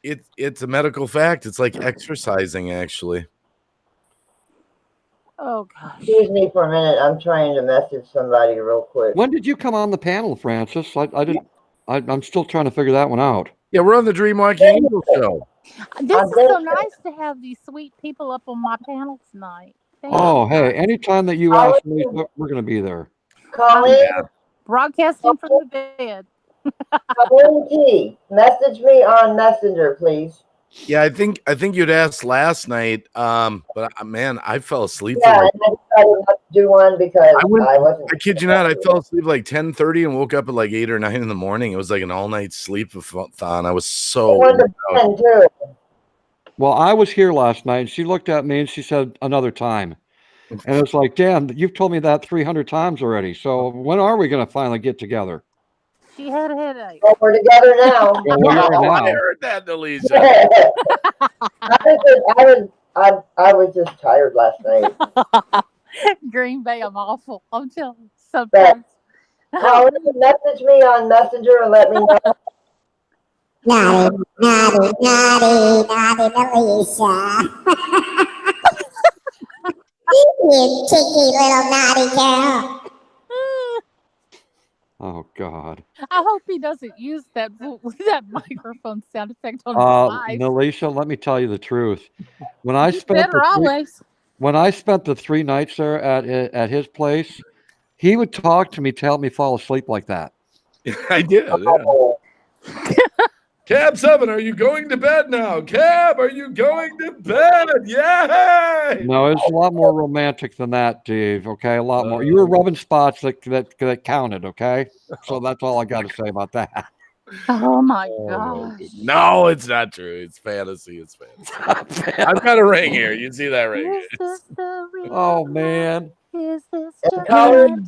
It's a medical fact. It's like exercising, actually. Oh gosh. Excuse me for a minute. I'm trying to message somebody real quick. When did you come on the panel, Francis? I'm still trying to figure that one out. Yeah, we're on the Dreamwalking Angel show. This is so nice to have these sweet people up on my panel tonight. Hey, anytime that you ask me, we're going to be there. Colleen, broadcasting from the bed. Colleen T, message me on Messenger, please. Yeah, I think you'd asked last night, but man, I fell asleep. Yeah, I decided not to do one because I wasn't. I kid you not, I fell asleep like 10:30 and woke up at like 8 or 9 in the morning. It was like an all-night sleep-a-thon. I was so. Well, I was here last night, and she looked at me and she said, "Another time." And it's like, Dan, you've told me that 300 times already. So when are we going to finally get together? She had a headache. Well, we're together now. Well, we are now. I heard that, Alicia. I was just tired last night. Green Bay, I'm awful. I'm telling you, sometimes. Colleen, message me on Messenger and let me know. Naughty Alicia. You cheeky little naughty girl. Oh God. I hope he doesn't use that microphone sound effect on his live. Alicia, let me tell you the truth. When I spent the 3 nights there at his place, he would talk to me to help me fall asleep like that. I did. Yeah. Cab 7, are you going to bed now? Cab, are you going to bed? Yay! No, it's a lot more romantic than that, Dave. Okay, a lot more. You were rubbing spots that counted. Okay, so that's all I got to say about that. Oh my gosh! No, it's not true. It's fantasy. It's fantasy. I've got a ring here. You see that ring? Oh man! Is this Colleen,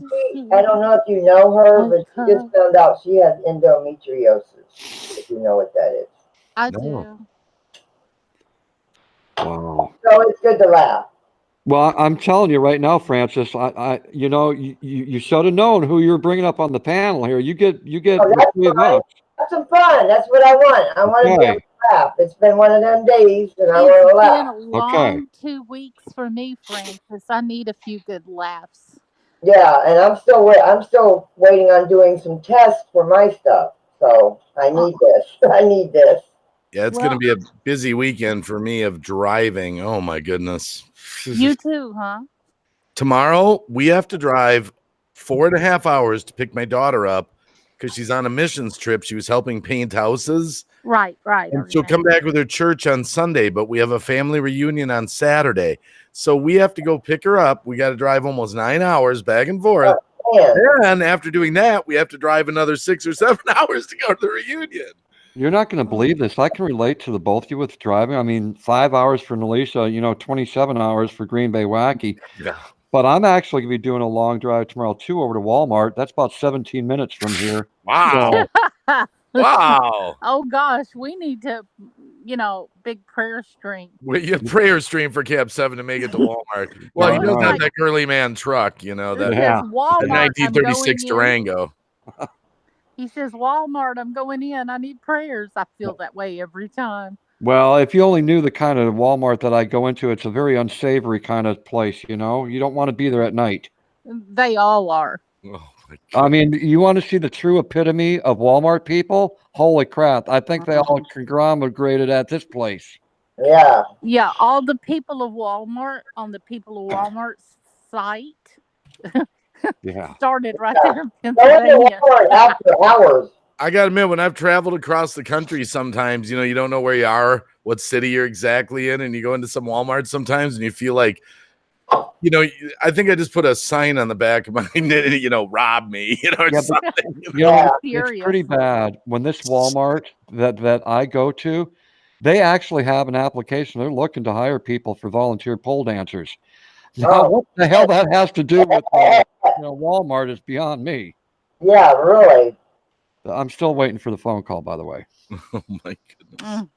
I don't know if you know her, but she just found out she has endometriosis. If you know what that is. I do. Wow. So it's good to laugh. Well, I'm telling you right now, Francis. You should have known who you're bringing up on the panel here. You get the 3 of us. Have some fun. That's what I want. I want to be able to laugh. It's been one of them days, and I want to laugh. It's been a long 2 weeks for me, Francis. I need a few good laughs. Yeah, and I'm still waiting on doing some tests for my stuff. So I need this. I need this. Yeah, it's going to be a busy weekend for me of driving. Oh my goodness. You too, huh? Tomorrow we have to drive 4.5 hours to pick my daughter up because she's on a missions trip. She was helping paint houses. Right. And she'll come back with her church on Sunday, but we have a family reunion on Saturday. So we have to go pick her up. We got to drive almost 9 hours back and forth. And after doing that, we have to drive another 6 or 7 hours to go to the reunion. You're not going to believe this. I can relate to the both of you with driving. I mean, 5 hours for Alicia, 27 hours for Green Bay Wacky. Yeah. But I'm actually going to be doing a long drive tomorrow, too, over to Walmart. That's about 17 minutes from here. Wow. Wow. Oh, gosh. We need to, big prayer stream. Prayer stream for Cab 7 to make it to Walmart. Well, he does have that girly man truck, that Walmart, 1936 Durango. He says, Walmart, I'm going in. I need prayers. I feel that way every time. Well, if you only knew the kind of Walmart that I go into, it's a very unsavory kind of place, You don't want to be there at night. They all are. Oh, I mean, you want to see the true epitome of Walmart people? Holy crap. I think they all conglomerated at this place. Yeah. Yeah, all the people of Walmart on the people of Walmart's site Yeah. started right Yeah. there in Go into Pennsylvania. Walmart after hours. I gotta admit, when I've traveled across the country, sometimes you don't know where you are, what city you're exactly in, and you go into some Walmart sometimes, and you feel like, I think I just put a sign on the back of my, rob me, or Yeah, something. It's pretty bad. When this Walmart that I go to, they actually have an application. They're looking to hire people for volunteer pole dancers. Now, what the hell that has to do with Walmart is beyond me. Yeah, really. I'm still waiting for the phone call, by the way. Oh my goodness.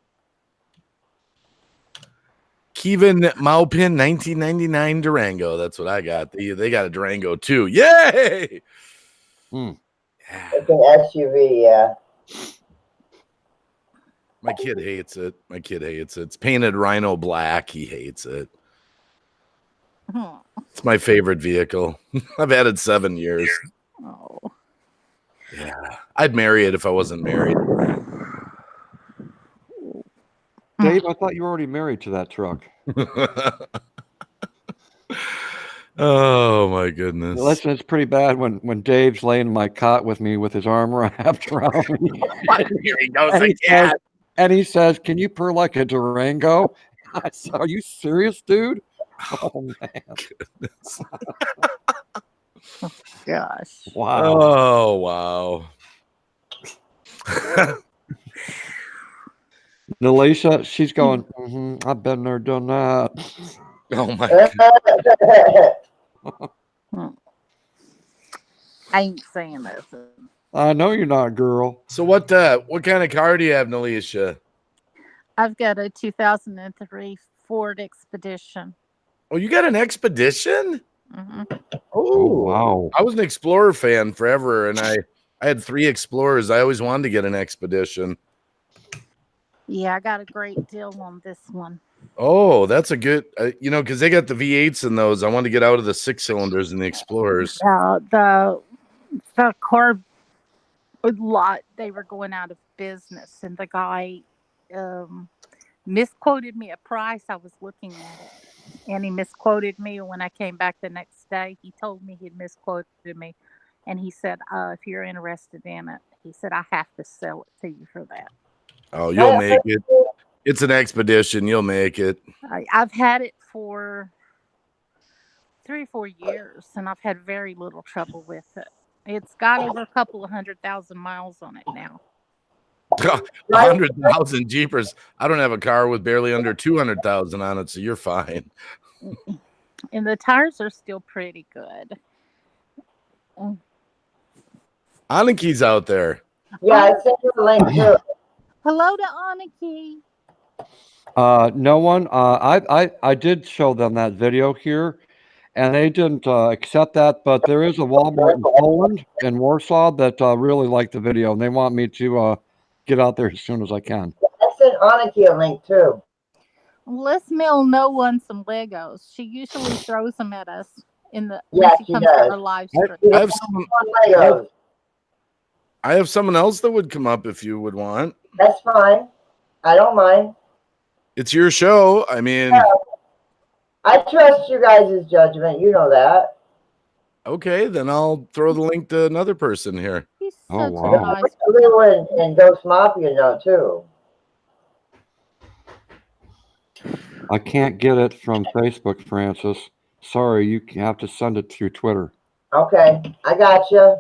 Kevin Maupin, 1999 Durango. That's what I got. They got a Durango too. Yay! Yeah. It's an SUV, yeah. My kid hates it. It's painted rhino black. He hates it. It's my favorite vehicle. I've had it 7 years. Oh. Yeah. I'd marry it if I wasn't married. Dave, I thought you were already married to that truck. Oh my goodness. Listen, it's pretty bad when Dave's laying in my cot with me with his arm wrapped around me. Here he goes again. And he says, "Can you purr like a Durango?" I said, "Are you serious, dude?" Oh man. Goodness. Gosh. Wow. Oh wow. Nalisha, she's going, I've been there, done that. Oh my God. I ain't saying this. I know you're not, girl. So what kind of car do you have, Nalisha? I've got a 2003 Ford Expedition. Oh, you got an Expedition? Mm-hmm. Oh wow. I was an Explorer fan forever, and I had 3 Explorers. I always wanted to get an Expedition. Yeah, I got a great deal on this one. Oh, that's a good, because they got the V8s in those. I want to get out of the 6 cylinders in the Explorers. The car lot, they were going out of business, and the guy misquoted me a price. I was looking at it, and he misquoted me. When I came back the next day, he told me he'd misquoted me, and he said, if you're interested in it, he said, I have to sell it to you for that. Oh, you'll make it. It's an Expedition. You'll make it. I've had it for 3 or 4 years, and I've had very little trouble with it. It's got over a couple of 100,000 miles on it now. 100,000 jeepers. I don't have a car with barely under 200,000 on it, so you're fine. And the tires are still pretty good. Aniki's out there. Yeah, I sent you a link too. Hello to Aniki. No one. I did show them that video here, and they didn't accept that. But there is a Walmart in Poland, in Warsaw, that really liked the video, and they want me to get out there as soon as I can. I sent Aniki a link too. Let's mail no one some Legos. She usually throws them at us when she comes does. to our live stream. I have someone else that would come up if you would want. That's fine. I don't mind. It's your show. I mean, I trust you guys' judgment. You know that. Okay, then I'll throw the link to another person here. He's Oh, such wow. a nice Lou and Ghost Mafia know too. I can't get it from Facebook, Francis. Sorry, you have to send it through Twitter. Okay, I got you.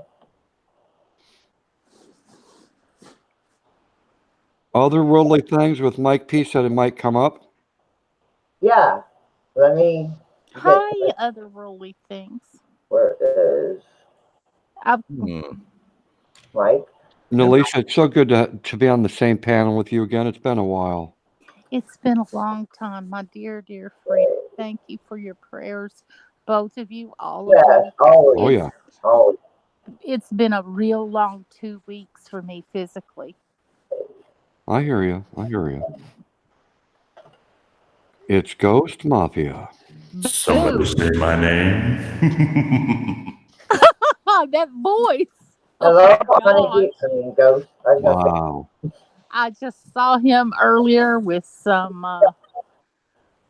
Otherworldly things with Mike P said it might come up. Yeah, let me. Hi, otherworldly things. Where is Mike? Nalisha, it's so good to be on the same panel with you again. It's been a while. It's been a long time, my dear, dear friend. Thank you for your prayers, both of you, all of you. Always. Oh, yeah. Always. It's been a real long 2 weeks for me physically. I hear you. I hear you. It's Ghost Mafia. Somebody say my name. God, that voice. Hello, Oh my Aniki. gosh. I mean, Ghost. Wow. I just saw him earlier with some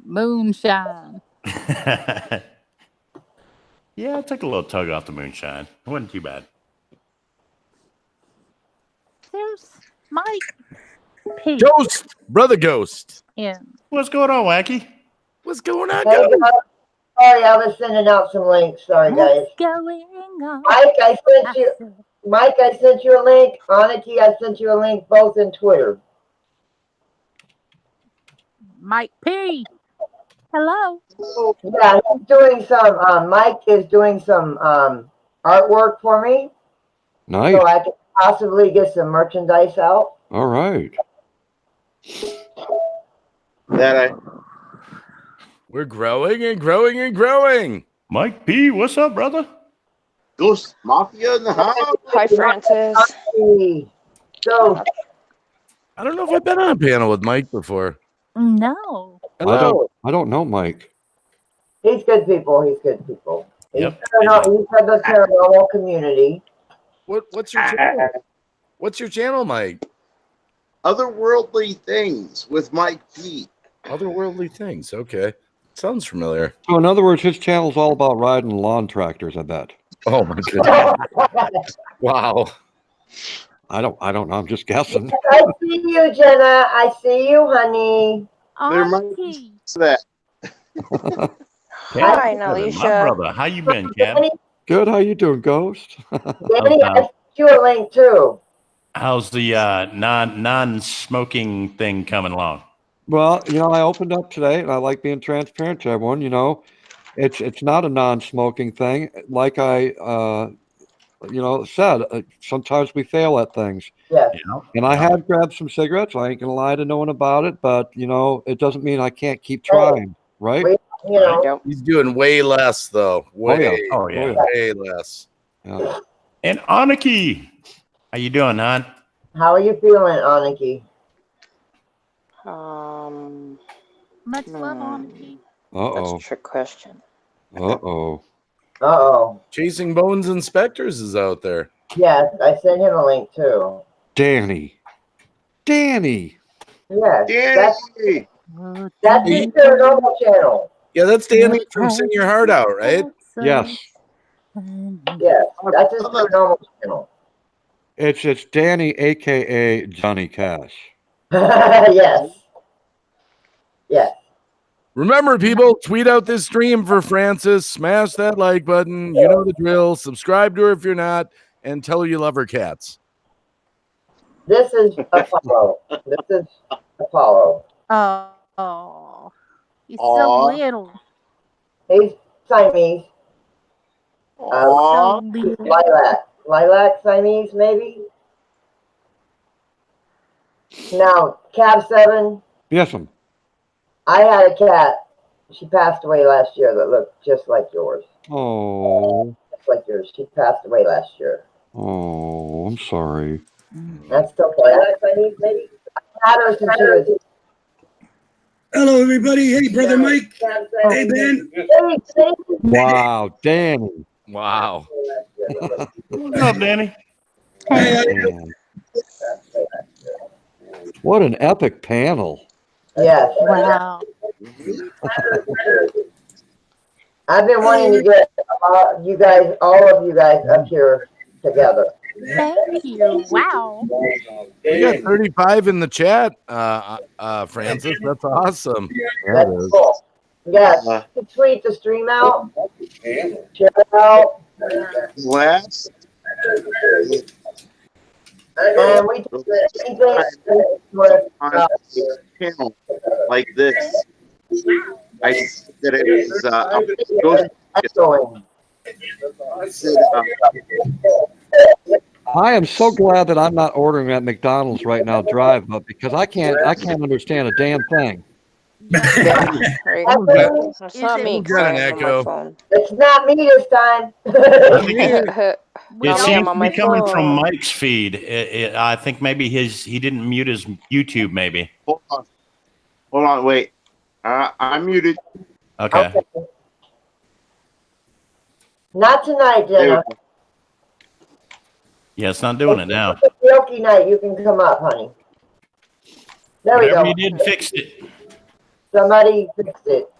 moonshine. Yeah, I took a little tug off the moonshine. It wasn't too bad. There's Mike P. Ghost, brother Ghost. in. What's going on, Wacky? What's going on, Hey, Ghost? guys. Sorry, I was sending out some links. Sorry, guys. What's going on? Mike, I sent I you. said, Mike, I sent you a link. Aniki, I sent you a link both in Twitter. Mike P. Hello. Yeah, he's doing some. Mike is doing some artwork for me, Nice. so I can possibly get some merchandise out. All right. We're growing and growing and growing. Mike P, what's up, brother? Ghost Mafia in the house. Hi, Francis. So I don't know if I've been on a panel with Mike before. No. Hello. I don't know Mike. he's good people. He's good people. He's Yep. he's from the paranormal community. What's your channel? What's your channel, Mike? Otherworldly Things with Mike P. Otherworldly Things. Okay. Sounds familiar. So in other words, his channel's all about riding lawn tractors, I bet. Oh my goodness. Wow. I don't know. I'm just guessing. I see you, Jenna. I see you, honey. There might Auntie. that. Hi, My Nalisha. brother. How you been, Cam? Danny, Good. How you doing, Ghost? Danny, I sent you a link too. How's the non-smoking thing coming along? Well, I opened up today, and I like being transparent to everyone. It's not a non-smoking thing. Like I said, sometimes we fail at things. Yes. And I have grabbed some cigarettes. I ain't gonna lie to no one about it, but it doesn't mean I can't keep trying, right? Yep. He's doing way less though. Way, Oh yeah. way less. Yeah. And Aniki, how you doing, hon? How are you feeling, Aniki? Much love, Auntie. That's a Uh-oh. trick question. Uh-oh. Uh-oh. Chasing Bones Inspectors is out there. Yes, I sent him a link too. Danny. Yes. Danny. That's his paranormal channel. Yeah, that's Danny from Sing Your Heart Out, right? Yes. Yes, that's his paranormal channel. It's Danny, aka Johnny Cash. Yes. Yes. Remember, people, tweet out this stream for Francis. Smash that like button. You know the drill. Subscribe to her if you're not, and tell her you love her cats. This is Apollo. This is Apollo. Oh. He's so Aw. little. He's Siamese. Aw. So little. Lilac Siamese, maybe? Now, Cab 7, Yes, ma'am. I had a cat. She passed away last year that looked just like yours. Oh. Just like yours. She passed away last year. Oh, I'm sorry. That's okay. Lilac Siamese, maybe? I had her since she was... Hello, everybody. Hey, Brother Mike. Hey, Ben. Hey, Wow, Danny. Wow. What's up, Danny? Hey, Man. What an epic panel. yes. Wow. I've been wanting to get all of you guys up here together. Thank you. Wow. We got 35 in the chat, Francis. That's awesome. That's cool. Yes. Tweet the stream out. Share it out. Last. And we do anything with On a channel like this. I said that it was Ghost. going. I said, I am so glad that I'm not ordering at McDonald's right now, drive up, because I can't understand a damn thing. Right. That's It's not me Got because I an am on echo. my phone. It's not me this time. We It all- seems to on be my coming from phone. Mike's feed. I think maybe he didn't mute his YouTube. Maybe. hold on, wait. I'm muted. Okay. Not tonight, There we Jenna. go. Yeah, it's not doing it now. Karaoke night, you can come up, honey. There we Whatever go. you did, fixed it. Somebody fixed it.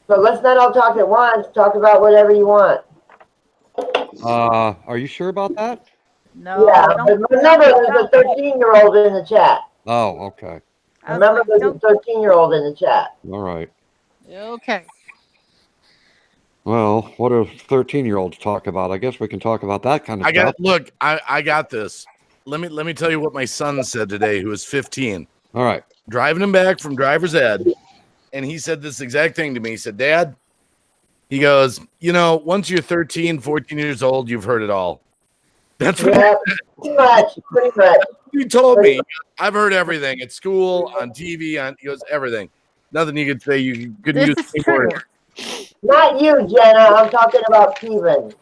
So let's not all talk at once. Talk about whatever you want. Are you sure about that? No. Yeah, but remember, there's a 13-year-old in the chat. Oh, okay. Remember, there's a 13-year-old in the chat. All right. Okay. Well, what do 13-year-olds talk about? I guess we can talk about that kind of stuff. I got this. Let me tell you what my son said today, who is 15. All right. Driving him back from driver's ed, and he said this exact thing to me. He said, Dad, he goes, once you're 13, 14 years old, you've heard it all. That's what pretty much. He told me. I've heard everything at school, on TV, he goes, everything. Nothing you could say you couldn't use anymore. Not you, Jenna. I'm talking about Steven.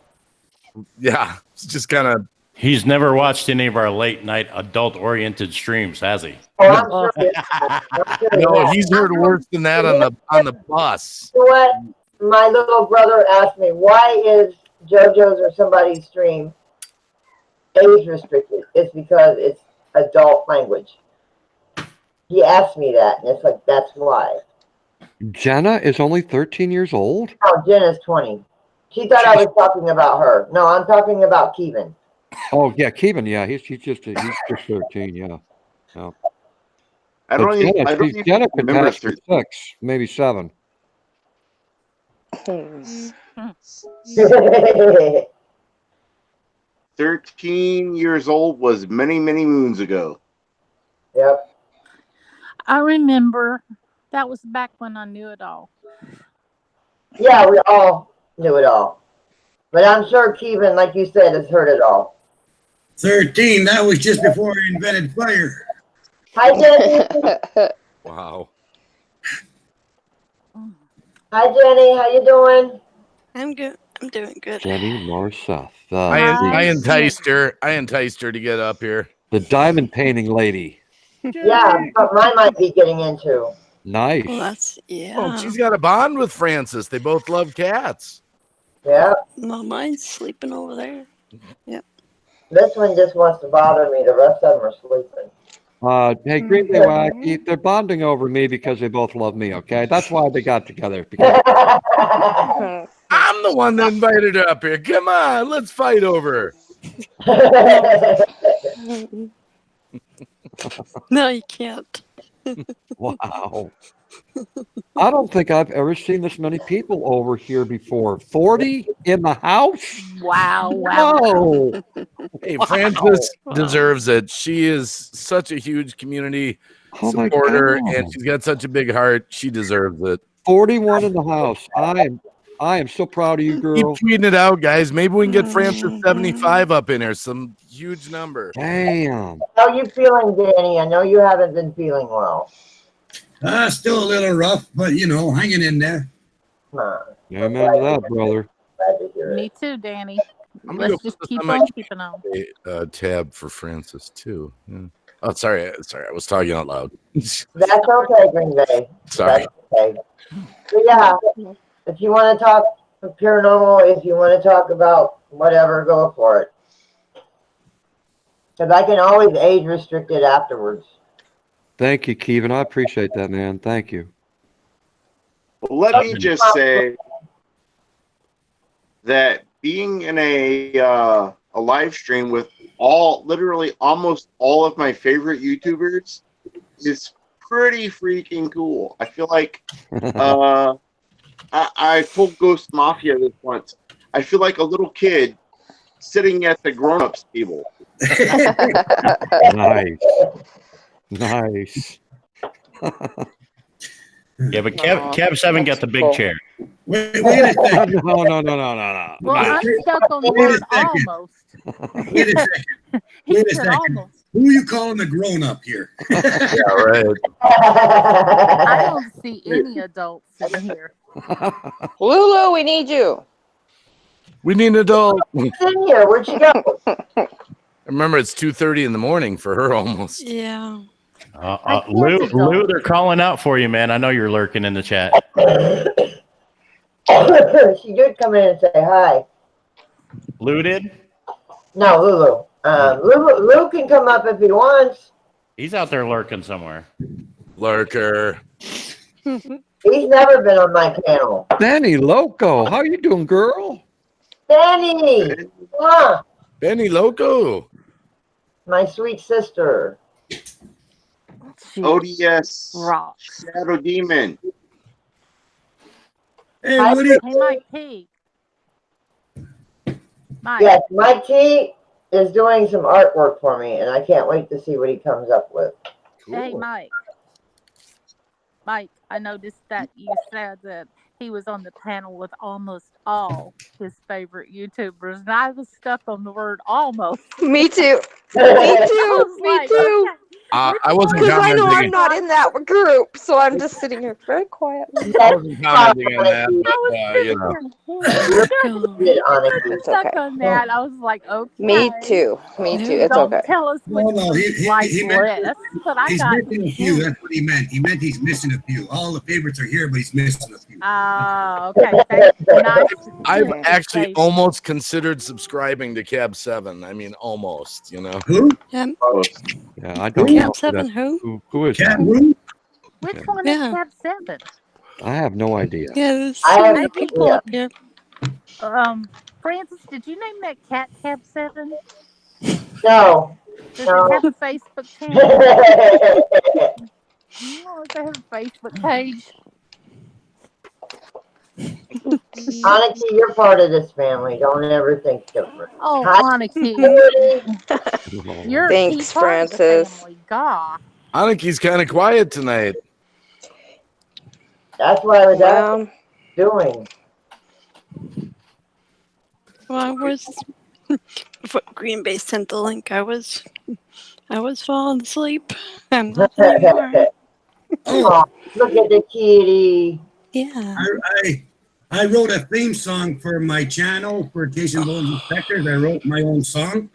Yeah, it's just kind of. He's never watched any of our late night adult oriented streams, has he? Oh, I'm sure. No, he's heard worse than that on the bus. You know what? My little brother asked me, why is JoJo's or somebody's stream age restricted? It's because it's adult language. He asked me that, and it's like, that's why. Jenna is only 13 years old? No, Jenna's 20. She thought I was talking about her. No, I'm talking about Kevin. Oh, yeah, Kevin, yeah. He's just 13, yeah. Yeah. I don't even Jenna could remember pass for 6, maybe 7. 13 years old was many, many moons ago. Yep. I remember that was back when I knew it all. Yeah, we all knew it all. But I'm sure Kevin, like you said, has heard it all. 13, that was just before I invented fire. Hi, Jenny. Wow. Hi, Jenny. How you doing? I'm good. I'm doing good. Jenny Marseth. I enticed her. I enticed her to get up here. The diamond painting lady. Yeah, but mine might be getting into. Nice. Well, that's, yeah. Oh, she's got a bond with Francis. They both love cats. Yeah. Well, mine's sleeping over there. Yep. This one just wants to bother me. The rest of them are sleeping. Hey, Green Bay Wacky, they're bonding over me because they both love me, okay? That's why they got together. Because I'm the one that invited her up here. Come on, let's fight over her. No, you can't. Wow. I don't think I've ever seen this many people over here before. 40 in the house? Wow. Wow. Hey, Francis deserves it. She is such a huge community supporter, and she's got such a big heart. She deserves it. 41 in the house. I am so proud of you, girl. Keep tweeting it out, guys. Maybe we can get Francis 75 up in here. Some huge number. Damn. How you feeling, Danny? I know you haven't been feeling well. Still a little rough, but hanging in there. Yeah, man, that brother. Me too, Danny. Let's just keep on keeping on. A tab for Francis too. Yeah. Oh, sorry. I was talking out loud. That's okay, Green Bay. Sorry. That's okay. So yeah, if you want to talk paranormal, if you want to talk about whatever, go for it. Because I can always age restrict it afterwards. Thank you, Kevin. I appreciate that, man. Thank you. Well, let me just say that being in a live stream with literally almost all of my favorite YouTubers is pretty freaking cool. I feel like I told Ghost Mafia this once. I feel like a little kid sitting at the grown-ups table. Nice. Yeah, but Kev's haven't got the big chair. Wait a second. No. Well, I'm stuck on the word almost. Wait a second. Wait a second. Almost. Who are you calling the grown-up here? Yeah, right. I don't see any adults in here. Lulu, we need you. We need an adult. In here, where'd you go? Remember, it's 2:30 in the morning for her almost. Yeah. Lou, they're calling out for you, man. I know you're lurking in the chat. She did come in and say hi. Lou did? No, Lulu. Lulu can come up if he wants. He's out there lurking somewhere. Lurker. He's never been on my panel. Benny Loco, how you doing, girl? Benny! Mwah! Benny Loco. My sweet sister. ODS Rocks. Shadow Demon. Hey, Woody. Hey, Mike P. Mike. Yes, Mike T is doing some artwork for me, and I can't wait to see what he comes up with. Hey, Mike. Mike, I noticed that you said that he was on the panel with almost all his favorite YouTubers, and I was stuck on the word almost. Me too. Me I too. was Me like, too. okay, I wasn't Because I know I'm commenting. not in that group, so I'm just sitting here very quietly. I wasn't commenting on that, but you know. It's stuck okay. on that. I was like, okay. Me too. Me too. It's Don't okay. tell us which No, he meant list, but I he's got missing a few. That's what he meant. He meant he's missing a few. All the favorites are here, but he's missing a few. okay. Nice. I've actually almost considered subscribing to Cab 7. I mean, almost, you know. Who? Yeah. Yeah, I don't know. Cab 7 Who is Cab that? Who? Which one is Yeah. Cab 7? I have no idea. Yeah, there's I so have many no people idea. up here. Francis, did you name that cat Cab 7? No. Does No. it have a Facebook channel? No, does it have a Facebook page? Aniki, you're part of this family. Don't ever think different. Oh, Hi, Aniki. Woody. You're a Thanks, key part of the Francis. family. God. Aniki's kind of quiet tonight. That's what I was Well, doing. Well, I was before Green Bay sent the link. I was falling asleep. I'm not anymore. Oh, look at the kitty. Yeah. I wrote a theme song for my channel for Jason Bones Inspectors. I wrote my own song.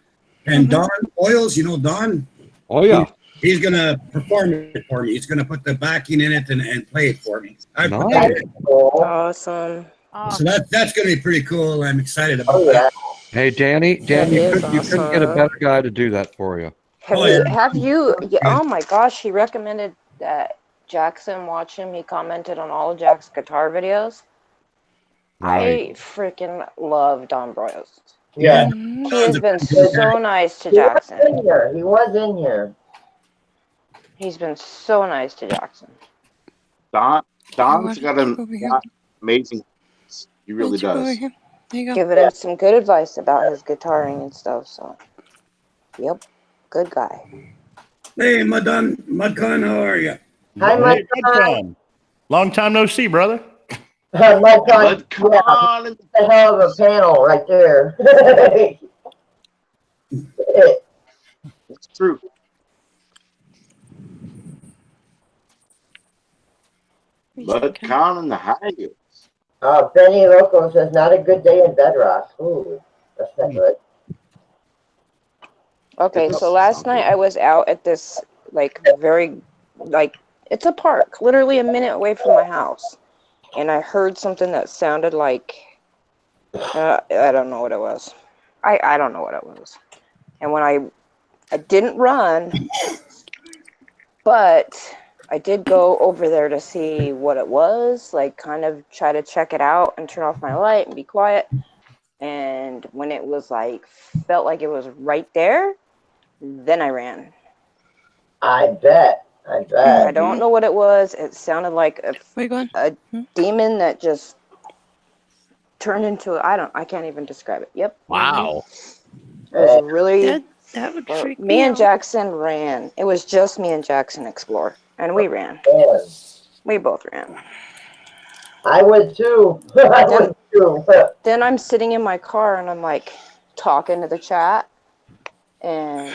And Don Oils, you know Don? Oh, yeah. He's going to perform it for me. He's going to put the backing in it and play it for me. I put Nice. that in. awesome. So that's going to be pretty cool. I'm excited about Oh, yeah. that. Hey, Danny, That you is couldn't get a awesome. better guy to do that for you. Have you? Yeah, oh my gosh, he recommended that Jackson watch him. He commented on all of Jack's guitar videos. Right. I freaking love Don Broyles. Yeah. He has been so nice to Jackson. He was in here. He's been so nice to Jackson. Don's got an amazing. He really does. There you go. Giving him some good advice about his guitaring and stuff. So, yep, good guy. Hey, Mudcon, how are you? Hi, Hey, Mudcon. Long time no see, brother. Mudcon. Yeah, that's a hell of a panel right there. It's true. Mudcon and the Highlands. Benny Loco says, not a good day in Bedrock. Ooh, that's not good. Okay, so last night I was out at this it's a park, literally a minute away from my house, and I heard something that sounded like I don't know what it was. I don't know what it was. And when I didn't run, but I did go over there to see what it was, like kind of try to check it out and turn off my light and be quiet. And when it was felt like it was right there, then I ran. I bet. I don't know what it was. It sounded like a demon that just turned into I can't even describe it. Yep. Wow. It was really that would freak me me and out. Jackson ran. It was just me and Jackson explore, and we ran. We both ran. I would too. I would too. Then I'm sitting in my car and I'm talking to the chat, and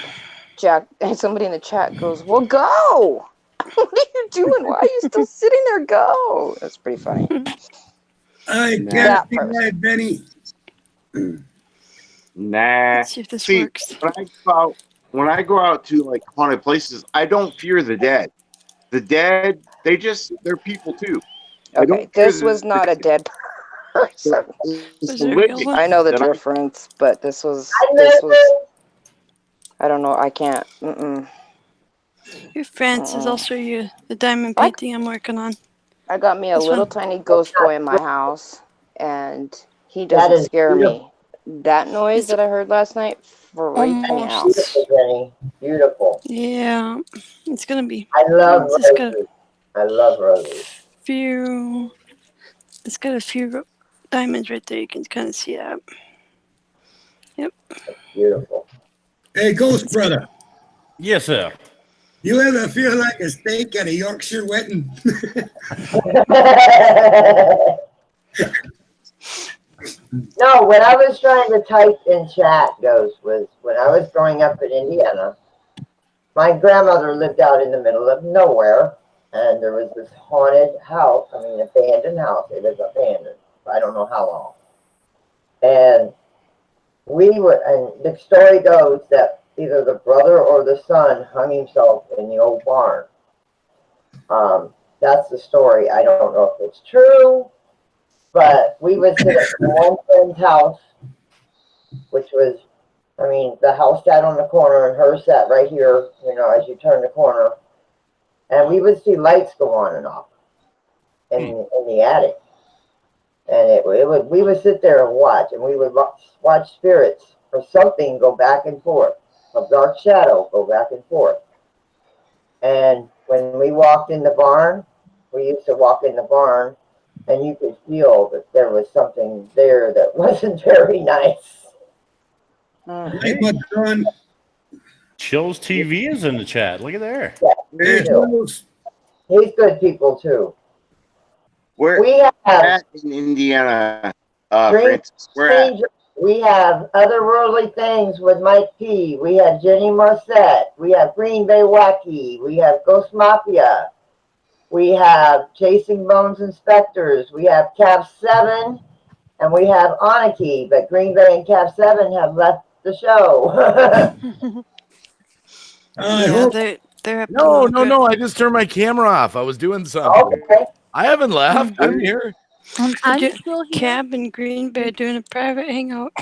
somebody in the chat goes, "Well, go! What are you doing? Why are you still sitting there? Go!" That's pretty funny. I can't be right, Benny. Nah. Let's see if this works. When I go out to haunted places, I don't fear the dead. The dead, they're people too. Okay, this was not a dead Was there a real one? I know the difference, but this was. I don't know. I can't. Your France is also the diamond painting I'm working on. I got me a This little one. tiny ghost boy in my house, and he doesn't scare me. That noise that I heard last night freaked me out. Beautiful, Jenny. Beautiful. Yeah, it's gonna be. I love It's got roses. I love roses. It's got a few diamonds right there. You can kind of see that. Yep. Beautiful. Hey, Ghost Brother. Yes, sir. You ever feel like a steak at a Yorkshire wedding? No, what I was trying to type in chat, Ghost, was when I was growing up in Indiana, my grandmother lived out in the middle of nowhere, and there was this haunted house, abandoned house. It was abandoned. I don't know how long. And and the story goes that either the brother or the son hung himself in the old barn. That's the story. I don't know if it's true, but we would sit at one friend's house, which was, the house sat on the corner and hers sat right here, as you turn the corner. And we would see lights go on and off in the attic. And we would sit there and watch, and we would watch spirits or something go back and forth, a dark shadow go back and forth. And when we walked in the barn, we used to walk in the barn, and you could feel that there was something there that wasn't very nice. Chil's TV is in the chat. Look at there. Yeah, he's good people too. We have in Indiana, Francis. We have Otherworldly Things with Mike P. We have Jenny Marcette. We have Green Bay Wacky. We have Ghost Mafia. We have Chasing Bones Inspectors. We have Cap 7. And we have Anarchy. But Green Bay and Cap 7 have left the show. They're up No. I just turned my camera off. I was doing something. Okay. I haven't left. I'm here. I'm still here. Cab and Green Bay doing a private hangout.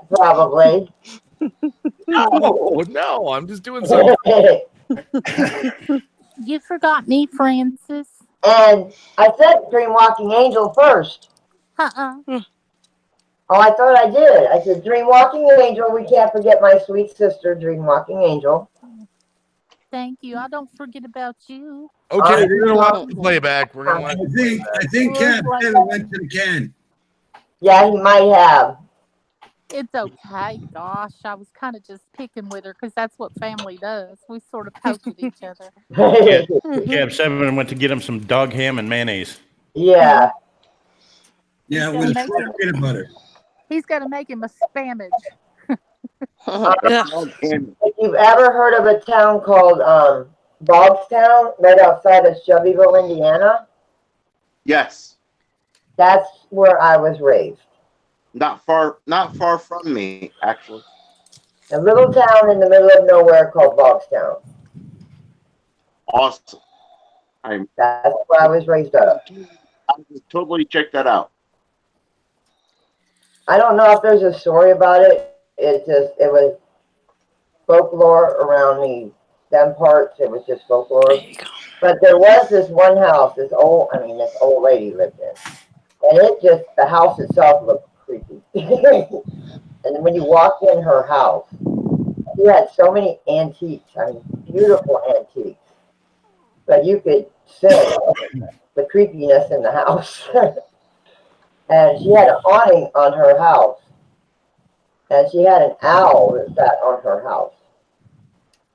Probably. No. I'm just doing something. You forgot me, Francis. And I said Dream Walking Angel first. Oh, I thought I did. I said Dream Walking Angel. We can't forget my sweet sister, Dream Walking Angel. Thank you. I don't forget about you. Okay, we're gonna watch the playback. We're gonna watch. I think Cap went to the can. Yeah, he might have. It's okay. Gosh, I was kind of just picking with her because that's what family does. We sort of poke at each other. Cab 7 went to get him some dog ham and mayonnaise. Yeah. Yeah, with peanut butter. He's got to make him a Spanish. If you've ever heard of a town called Bogstown, right outside of Shelbyville, Indiana? Yes. That's where I was raised. Not far from me, actually. A little town in the middle of nowhere called Bogstown. Awesome. That's where I was raised up. I would totally check that out. I don't know if there's a story about it. It was folklore around them parts. It was just folklore. But there was this one house, this old lady lived in. And the house itself looked creepy. And when you walked in her house, she had so many antiques, beautiful antiques. But you could sense the creepiness in the house. And she had an awning on her house. And she had an owl that sat on her house.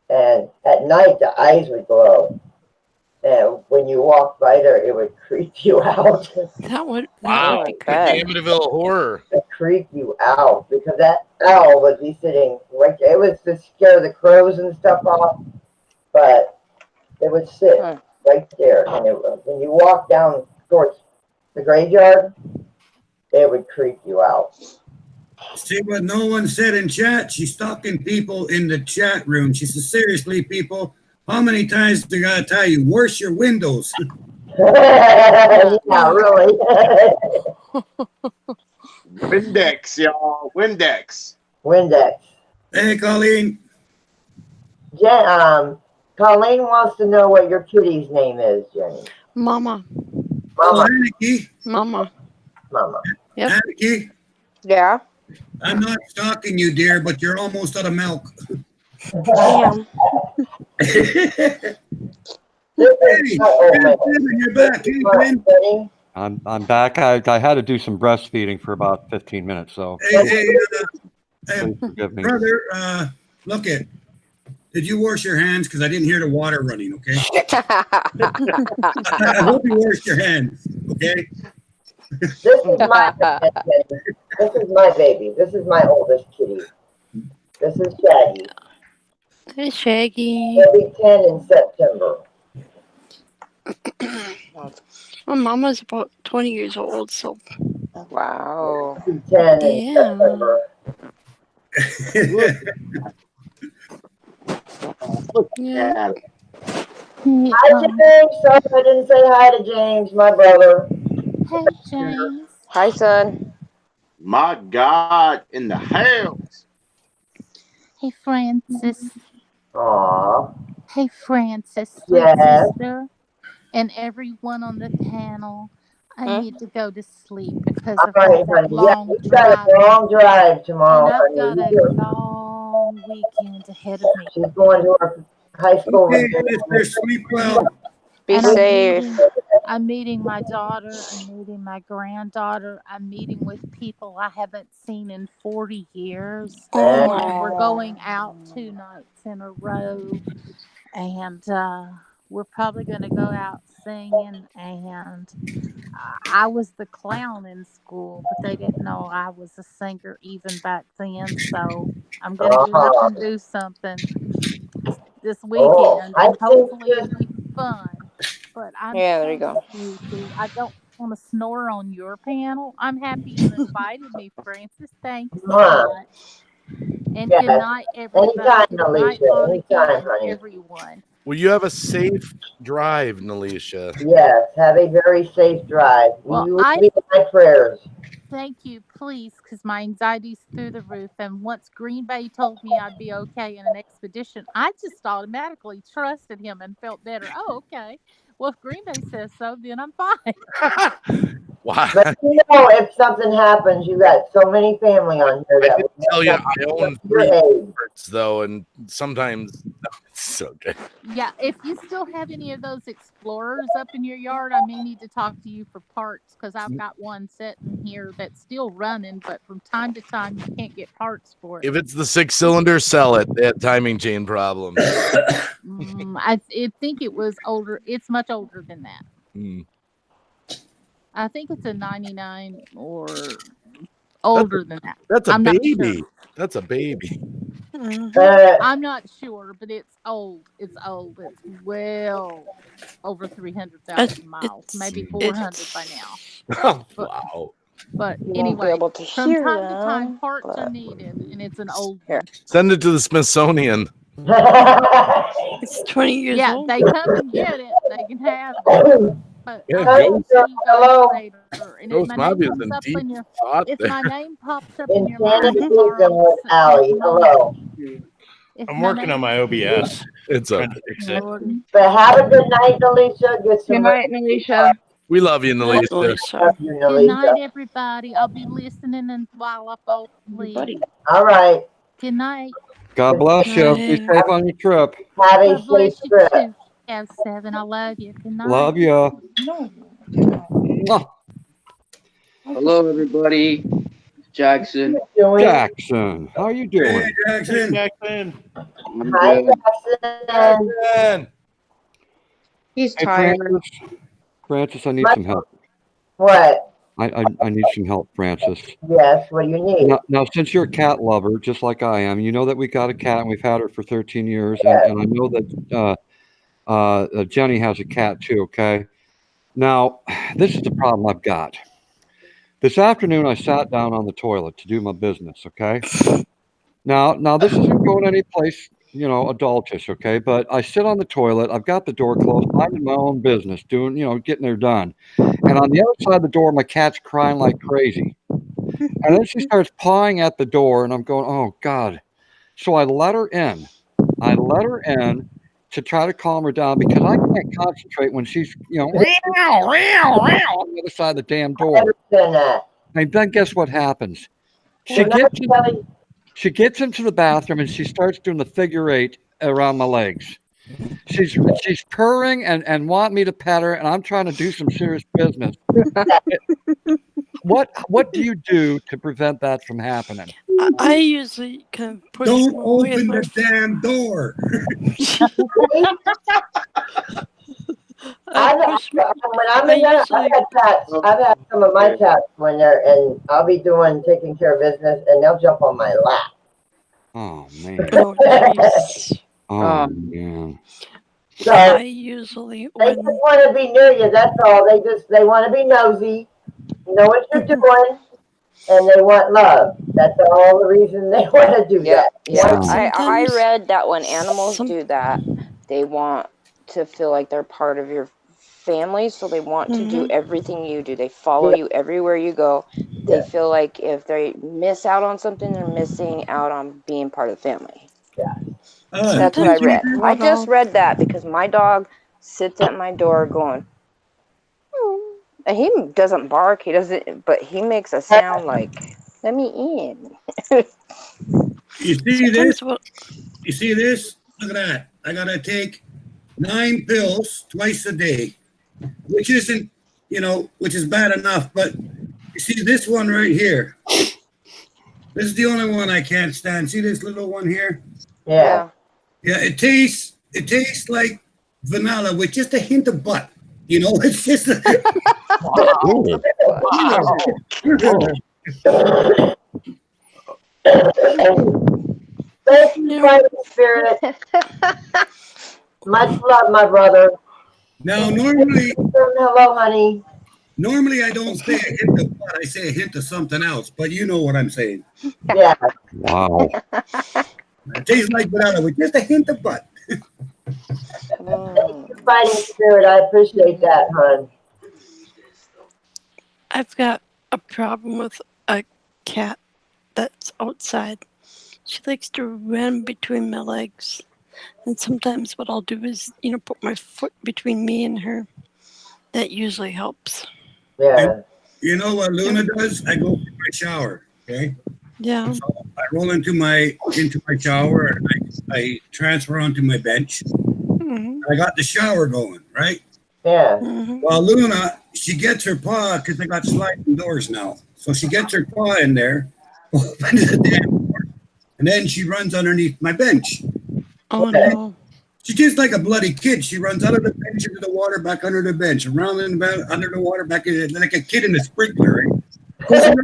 And at night, the eyes would glow. And when you walked by there, it would creep you out. That would be great. Amityville horror. It creep you out because that owl would be sitting right there. It was to scare the crows and stuff off, but it would sit right there. And when you walk down towards the graveyard, it would creep you out. See what no one said in chat? She's stalking people in the chat room. She says, seriously, people, how many times do I gotta tell you, wash your windows? Yeah, really. Windex, y'all. Windex. Windex. Hey, Colleen. Colleen wants to know what your kitty's name is, Jenny. Mama. Oh, Mama. Anarchy. Mama. Mama. Yep. Anarchy. Yeah. I'm not stalking you, dear, but you're almost out of milk. Damn. Hey, Oh, you're back. Hey, Quinn. I'm back. I had to do some breastfeeding for about 15 minutes, so Hey, please forgive me. brother, look it. Did you wash your hands? Because I didn't hear the water running, okay? I hope you washed your hands, okay? This is my this is my baby. This is my oldest kitty. This is Shaggy. Hey, Shaggy. He'll be 10 in September. My mama's about 20 years old, so. Wow. He'll be 10 in September. Yeah. Hi, James. Sorry I didn't say hi to James, my brother. Hey, James. Hi, son. My God, in the house. Hey, Francis. Aww. Hey, Francis, sweet Yes. sister, and everyone on the panel. I need to go to sleep because All I've got right, that honey. Yeah, long you got drive. a long drive tomorrow, And I've honey. got You a do. long weekend ahead of me. She's going to her high school. Okay, Mr. Sleep well. Be And safe. I'm meeting my daughter. I'm meeting my granddaughter. I'm meeting with people I haven't seen in 40 years. Oh. And we're going out 2 nights in a row. And we're probably going to go out singing. And I was the clown in school, but they didn't know I was a singer even back then. So I'm going to get up and do something this weekend, and hopefully it'll be fun. But I'm there you go. sleepy. I don't want to snore on your panel. I'm happy you invited me, Francis. Thanks so much. And good night, everybody. Anytime, Good night, Alicia. Monica, Anytime, and honey. everyone. Will you have a safe drive, Nalisha? Yes, have a very safe drive. Well, You will be my prayers. Thank you, please, because my anxiety's through the roof. And once Green Bay told me I'd be okay in an expedition, I just automatically trusted him and felt better. Oh, okay. Well, if Green Bay says so, then I'm fine. Wow. But if something happens, you got so many family on here that I did tell you I own 3 birds, though, and sometimes it's okay. Yeah, if you still have any of those Explorers up in your yard, I may need to talk to you for parts because I've got one sitting here that's still running, but from time to time you can't get parts for it. If it's the 6-cylinder, sell it. They had timing chain problems. I think it was older. It's much older than that. I think it's a 99 or older than that. That's a I'm baby. Not sure. That's a baby. I'm not sure, but it's old. It's old. It's well over 300,000 miles, maybe 400 by now. Wow. But You won't be anyway, able to from hear time to time, them, parts are but- needed, and it's an old one. Send it to the Smithsonian. It's 20 years old. Yeah, they come and get it. They can have it. But Yeah, I'll see you guys hello. later. And Ghost if my name Mafia is comes in up deep in your, thought if there. my name pops up in your Enchanted mind Wisdom tomorrow, with Allie. Hello. I'm working on my OBS. It's trying okay. to fix it. But have a good night, Alicia. Get some Good night, Alicia. We love you, Nalisha. Love you, Good night, Nalisha. everybody. I'll be listening and while I fall asleep. All right. Good night. God bless you. Be safe on your trip. Have a God bless safe you trip. too. Have 7. I love you. Good night. Love you. Hello, everybody. Jackson. Jackson, how are you doing? Hey, Jackson. Jackson. I'm Hi, good. Jackson. He's Hey, tired. Francis, I need some help. What? I need some help, Francis. Yes, what do you need? Now, since you're a cat lover, just like I am, you know that we got a cat and we've had her for 13 years, and I know that Jenny has a cat too. Okay. Now, this is the problem I've got. This afternoon, I sat down on the toilet to do my business. Okay. Now, this isn't going any place adultish, okay? But I sit on the toilet. I've got the door closed, minding my own business, doing, getting her done. And on the other side of the door, my cat's crying like crazy. And then she starts pawing at the door, and I'm going, oh, God. So I let her in. To try to calm her down because I can't concentrate when she's, on the other side of the damn door. I understand that. And then guess what happens? She gets into the bathroom and she starts doing the figure 8 around my legs. She's purring and want me to pet her, and I'm trying to do some serious business. What do you do to prevent that from happening? I usually kind of push Don't them away open with the damn door. When I'm in there, I've had cats. I've had some of my cats when they're and I'll be taking care of business, and they'll jump on my lap. Oh man. Oh jeez. Oh man. So I usually they just want to be near you. That's all. They want to be nosy, know what you're doing, and they want love. That's all the reason they want to do that. Yeah, I read that when animals do that, they want to feel like they're part of your family, so they want to do everything you do. They follow you everywhere you go. They feel like if they miss out on something, they're missing out on being part of the family. Yeah. That's what I read. I just read that because my dog sits at my door going, and he doesn't bark, but he makes a sound like, let me in. You see this? You see this? Look at that. I gotta take 9 pills twice a day, which isn't, which is bad enough. But you see this one right here? This is the only one I can't stand. See this little one here? Yeah. Yeah, it tastes like vanilla with just a hint of butt. It's just Thank you, Fighting Spirit. Much love, my brother. Now, normally, hello, honey. Normally, I don't say a hint of butt. I say a hint of something else. But you know what I'm saying. Yeah. Wow. It tastes like vanilla with just a hint of butt. Thank you, Fighting Spirit. I appreciate that, hon. I've got a problem with a cat that's outside. She likes to run between my legs. And sometimes what I'll do is, put my foot between me and her. That usually helps. Yeah. And you know what Luna does? I go for my shower. Okay. Yeah. So I roll into my shower and I transfer onto my bench. I got the shower going, right? Yeah. Well, Luna, she gets her paw because I got sliding doors now. So she gets her paw in there, opens the damn door, and then she runs underneath my bench. Oh no. She's just like a bloody kid. She runs out of the bench into the water, back under the bench, around and about under the water, back in, like a kid in a sprinkler. Right?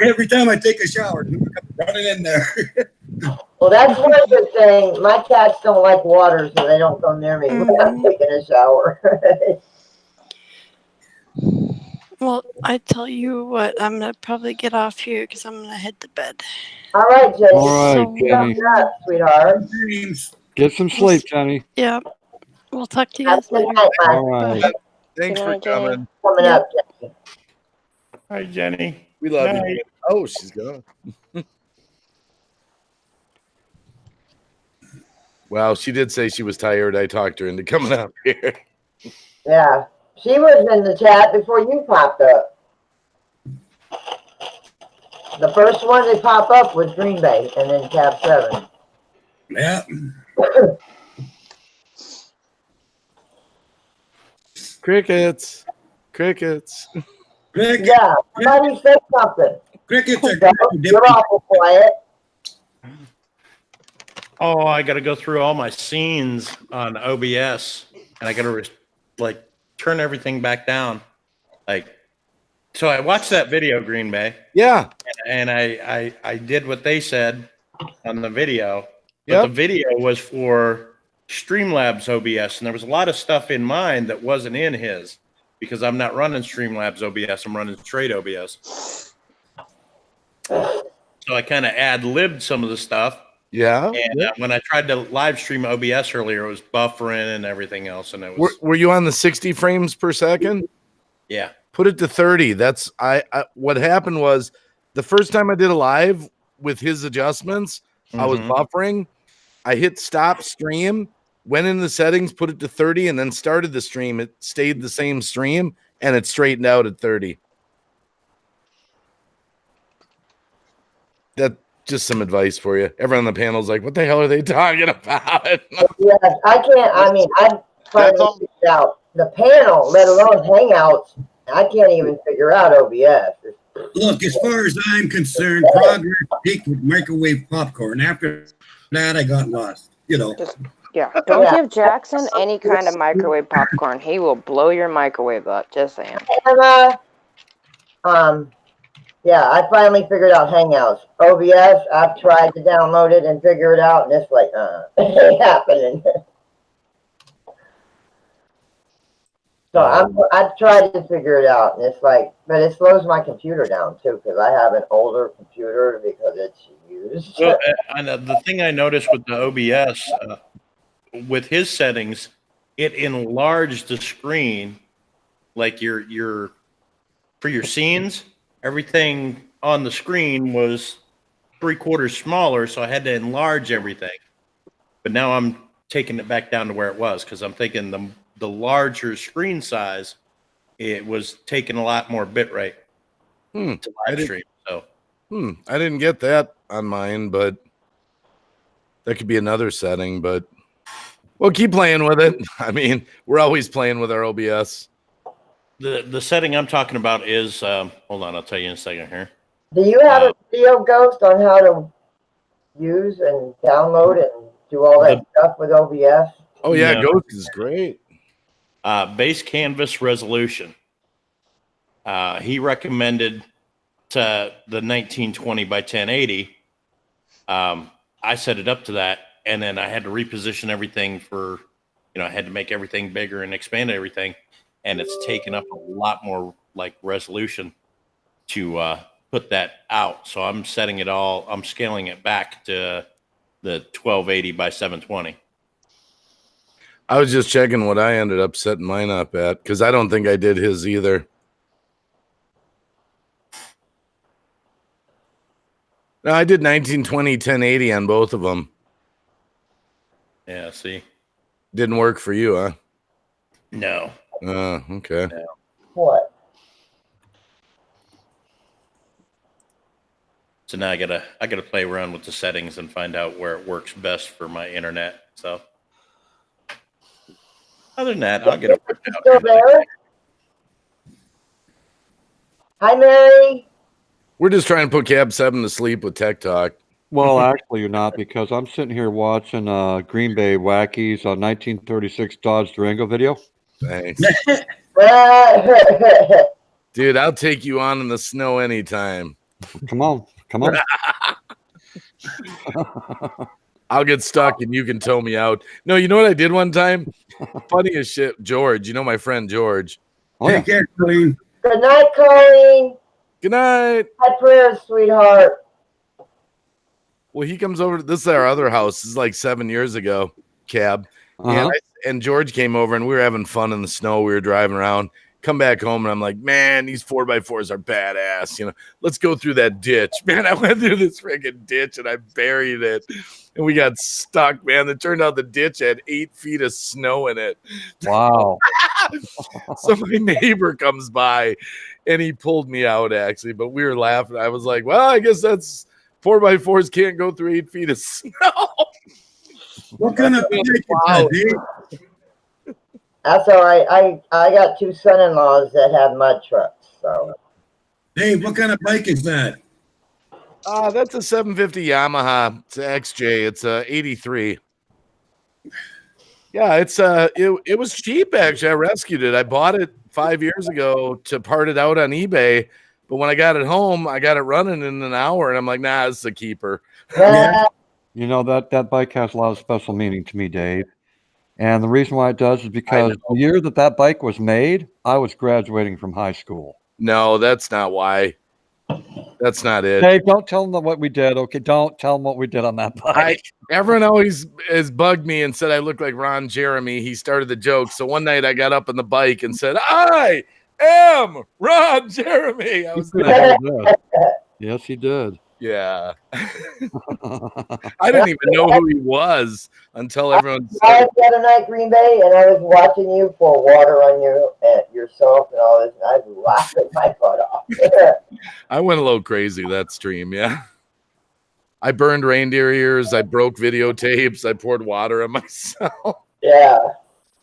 Every time I take a shower, Luna comes running in there. Well, that's one good thing. My cats don't like water, so they don't come near me when I'm taking a shower. Well, I tell you what, I'm going to probably get off here because I'm going to head to bed. All right, Jenny. All right, Jenny. Up, sweetheart. Get some sleep, Jenny. Yeah. We'll talk to you guys later. All right. Thanks for coming. Coming up, Jenny. Hi, Jenny. We love Night. you. Oh, she's gone. Well, she did say she was tired. I talked her into coming up here. Yeah. She was in the chat before you popped up. The first one that popped up was Green Bay and then Tab 7. Yeah. Crickets. Crickets. Crickets. Yeah. Somebody say something. Crickets are You're awful quiet. Oh, I got to go through all my scenes on OBS, and I got to turn everything back down. So I watched that video, Green Bay. Yeah. And I did what they said on the video. But the video was for Streamlabs OBS, and there was a lot of stuff in mine that wasn't in his because I'm not running Streamlabs OBS. I'm running Trade OBS. Well, that's one good thing. My cats don't like water, so they don't come near me when I'm taking a shower. So I watched that video, Green Bay. And I did what they said on the video. But the video was for Streamlabs OBS, and there was a lot of stuff in mine that wasn't in his because I'm not running Streamlabs OBS. I'm running Trade OBS. So I kind of ad-libbed some of the stuff. Yeah. And when I tried to live stream OBS earlier, it was buffering and everything else. And it was. Were you on the 60 frames per second? Yeah. Put it to 30. That's I what happened was the first time I did a live with his adjustments, I was buffering. I hit stop stream, went in the settings, put it to 30, and then started the stream. It stayed the same stream and it straightened out at 30. That just some advice for you. Everyone on the panel's like, what the hell are they talking about? Yes, I can't. I mean, I finally figured out the panel, let alone Hangouts. I can't even figure out OBS. Look, as far as I'm concerned, progress peaked with microwave popcorn. After that, I got lost. You know. Don't give Jackson any kind of microwave popcorn. He will blow your microwave up. Just saying. Yeah, I finally figured out Hangouts. OBS, I've tried to download it and figure it out, and it's like, it ain't happening. So I've tried to figure it out, and it's like, but it slows my computer down too, because I have an older computer because it's used. Well, and the thing I noticed with the OBS, with his settings, it enlarged the screen, like your for your scenes. Everything on the screen was 3/4 smaller, so I had to enlarge everything. But now I'm taking it back down to where it was because I'm thinking the larger screen size, it was taking a lot more bitrate to live stream. So I didn't get that on mine, but that could be another setting. But we'll keep playing with it. I mean, we're always playing with our OBS. The setting I'm talking about is hold on, I'll tell you in a second here. Do you have a video, Ghost, on how to use and download and do all that stuff with OBS? Oh yeah, Ghost is great. Base canvas resolution. He recommended the 1920 by 1080. I set it up to that, and then I had to reposition everything for, I had to make everything bigger and expand everything. And it's taken up a lot more like resolution to put that out. So I'm setting it all, I'm scaling it back to the 1280 by 720. I was just checking what I ended up setting mine up at because I don't think I did his either. No, I did 1920 1080 on both of them. Yeah, see. Didn't work for you, huh? No. Okay. No. What? So now I gotta play around with the settings and find out where it works best for my internet. So other than that, I'll get it worked out. Still there? Hi, Mary. We're just trying to put Cab 7 to sleep with Tech Talk. Well, actually, you're not, because I'm sitting here watching Green Bay Wackies 1936 Dodge Durango video. Thanks. Dude, I'll take you on in the snow anytime. Come on. I'll get stuck and you can tow me out. No, you know what I did one time? Funny as shit. George, you know my friend George. Take care, Colleen. Good night, Colleen. Good night. My prayers, sweetheart. Well, he comes over. This is our other house. This is like 7 years ago, Cab. And George came over and we were having fun in the snow. We were driving around. Come back home and I'm like, man, these 4x4s are badass. Let's go through that ditch. Man, I went through this freaking ditch and I buried it. And we got stuck, man. It turned out the ditch had 8 feet of snow in it. Wow. So my neighbor comes by and he pulled me out, actually. But we were laughing. I was like, well, I guess that's 4x4s can't go through 8 feet of snow. What kind of That's all right. I got 2 son-in-laws that have mud trucks. So, Dave, what kind of bike is that? That's a 750 Yamaha. It's an XJ. It's a 83. Yeah, it's it was cheap actually. I rescued it. I bought it 5 years ago to part it out on eBay. But when I got it home, I got it running in an hour, and I'm like, nah, this is a keeper. Yeah. You know, that bike has a lot of special meaning to me, Dave. And the reason why it does is because the year that bike was made, I was graduating from high school. No, that's not why. That's not it. Dave, don't tell them what we did. Okay, don't tell them what we did on that bike. Everyone always has bugged me and said I look like Ron Jeremy. He started the joke. So one night I got up on the bike and said, "I am Ron Jeremy." I was Yes, he did. Yeah. I didn't even know who he was until everyone I said. was the other night, Green Bay, and I was watching you pour water on yourself and all this, and I was laughing my butt off. I went a little crazy that stream. Yeah. I burned reindeer ears. I broke videotapes. I poured water on myself. Yeah.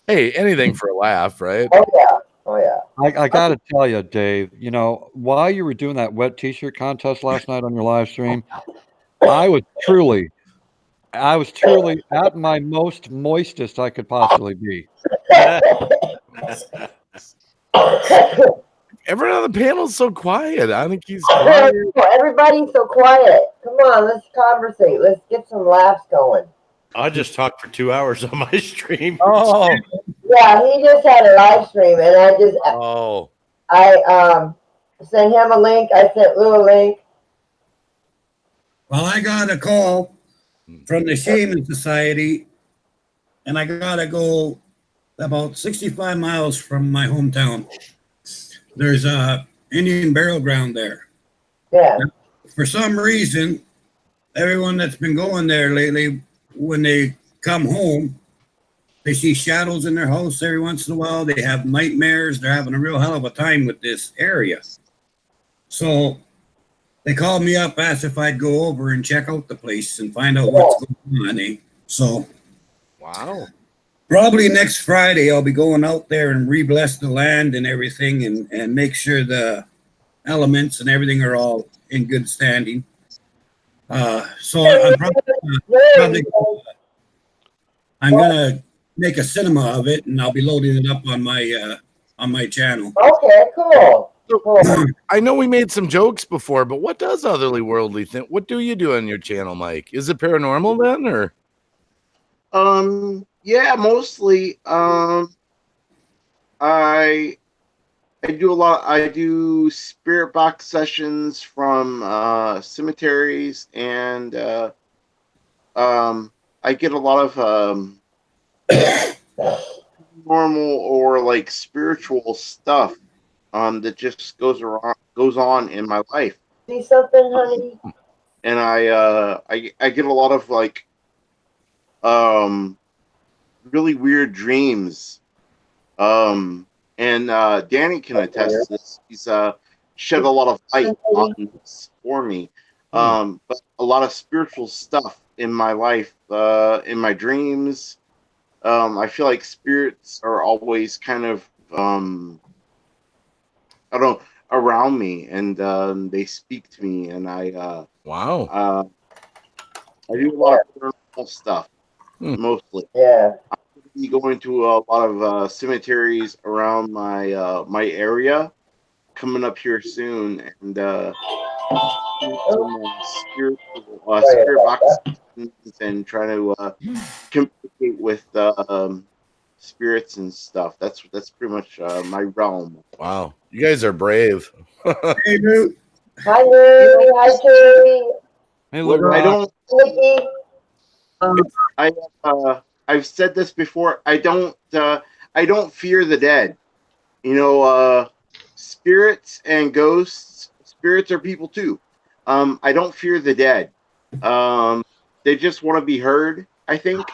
Hey, anything for a laugh, right? Oh, yeah. Oh, yeah. I got to tell you, Dave, you know, while you were doing that wet t-shirt contest last night on your live stream, I was truly at my most moistest I could possibly be. Everyone on the panel is so quiet. I think he's quiet. Everybody's so quiet. Come on, let's conversate. Let's get some laughs going. I just talked for 2 hours on my stream. Oh. Yeah, he just had a live stream, and I sent him a link. I sent Lou a link. Well, I got a call from the Shaman Society, and I gotta go about 65 miles from my hometown. There's a Indian burial ground there. Yeah. For some reason, everyone that's been going there lately, when they come home, they see shadows in their house every once in a while. They have nightmares. They're having a real hell of a time with this area. So they called me up, asked if I'd go over and check out the place and find out what's going on. So, wow. Probably next Friday, I'll be going out there and re-bless the land and everything and make sure the elements and everything are all in good standing. So I'm gonna make a cinema of it, and I'll be loading it up on my channel. Okay, cool. I know we made some jokes before, but what does Otherly Worldly think? What do you do on your channel, Mike? Is it paranormal then, or? Yeah, mostly. I do a lot. I do spirit box sessions from cemeteries, and I get a lot of normal or like spiritual stuff that just goes on in my life. See something, honey? And I get a lot of like really weird dreams. And Danny can attest to this. He's shed a lot of light on this for me. But a lot of spiritual stuff in my life, in my dreams. I feel like spirits are always kind of I don't know, around me, and they speak to me, and I I do a lot of paranormal stuff mostly. Yeah. I'm going to a lot of cemeteries around my my area coming up here soon, and some spirit boxes and trying to communicate with spirits and stuff. That's pretty much my realm. Wow, you guys are brave. Hey, Lou. Hi, Lou. Hi, Terry. Hey, Lou. I don't. Nikki. I've said this before. I don't fear the dead. You know, spirits and ghosts. Spirits are people too. I don't fear the dead. They just want to be heard, I think.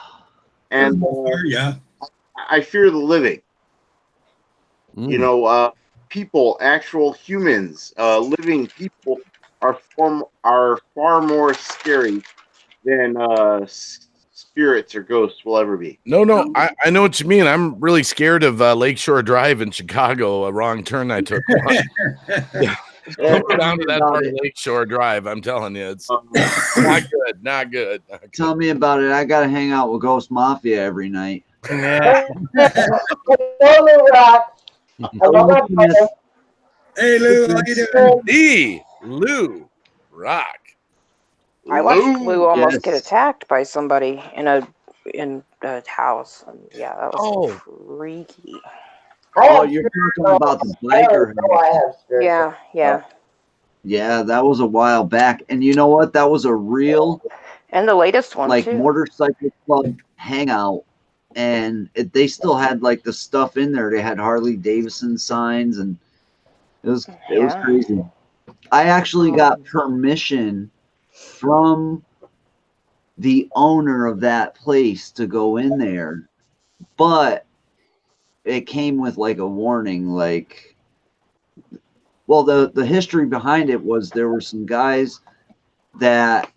And yeah, I fear the living. You know, people, actual humans, living people are far more scary than spirits or ghosts will ever be. No, I know what you mean. I'm really scared of Lakeshore Drive in Chicago, a wrong turn I took. Yeah. Don't go down to that part of Lakeshore Drive. I'm telling you, it's not good. Not good. Tell me about it. I gotta hang out with Ghost Mafia every night. Hey, Lou, how you doing? The Lou Rock. I watched Lou almost get attacked by somebody in a house. And yeah, that was freaky. Oh, you're talking about the biker. Yeah. Yeah, that was a while back. And you know what? That was a real and the latest one like too. motorcycle club hangout. And they still had like the stuff in there. They had Harley Davidson signs, and it was crazy. I actually got permission from the owner of that place to go in there, but it came with like a warning, like, well, the history behind it was there were some guys that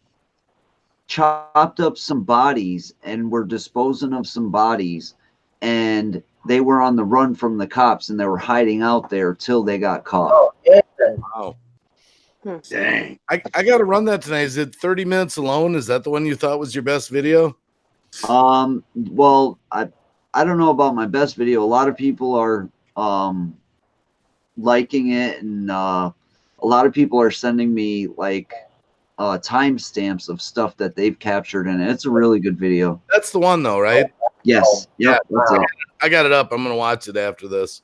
chopped up some bodies and were disposing of some bodies, and they were on the run from the cops, and they were hiding out there till they got caught. Oh, yeah. Wow. Dang. I got to run that tonight. Is it 30 minutes alone? Is that the one you thought was your best video? Well, I don't know about my best video. A lot of people are liking it, and a lot of people are sending me like timestamps of stuff that they've captured in it. It's a really good video. That's the one though, right? Yes. Yep. Yeah, That's it. I got it up. I'm gonna watch it after this.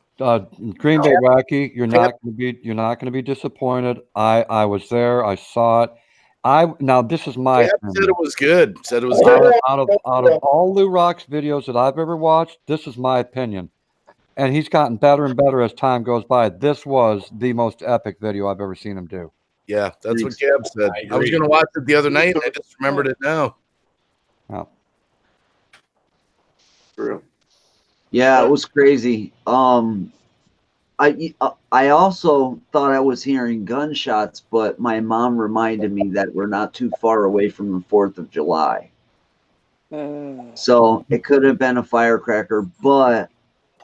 Green Bay Wacky, you're not going to be disappointed. I was there. I saw it. Now this is my Said it was good. Said it was out good. of all Lou Rock's videos that I've ever watched. This is my opinion, and he's gotten better and better as time goes by. This was the most epic video I've ever seen him do. Yeah, that's what Gab said. I was gonna watch it the other night, and I just remembered it now. Yeah. True. Yeah, it was crazy. I also thought I was hearing gunshots, but my mom reminded me that we're not too far away from the 4th of July. So it could have been a firecracker, but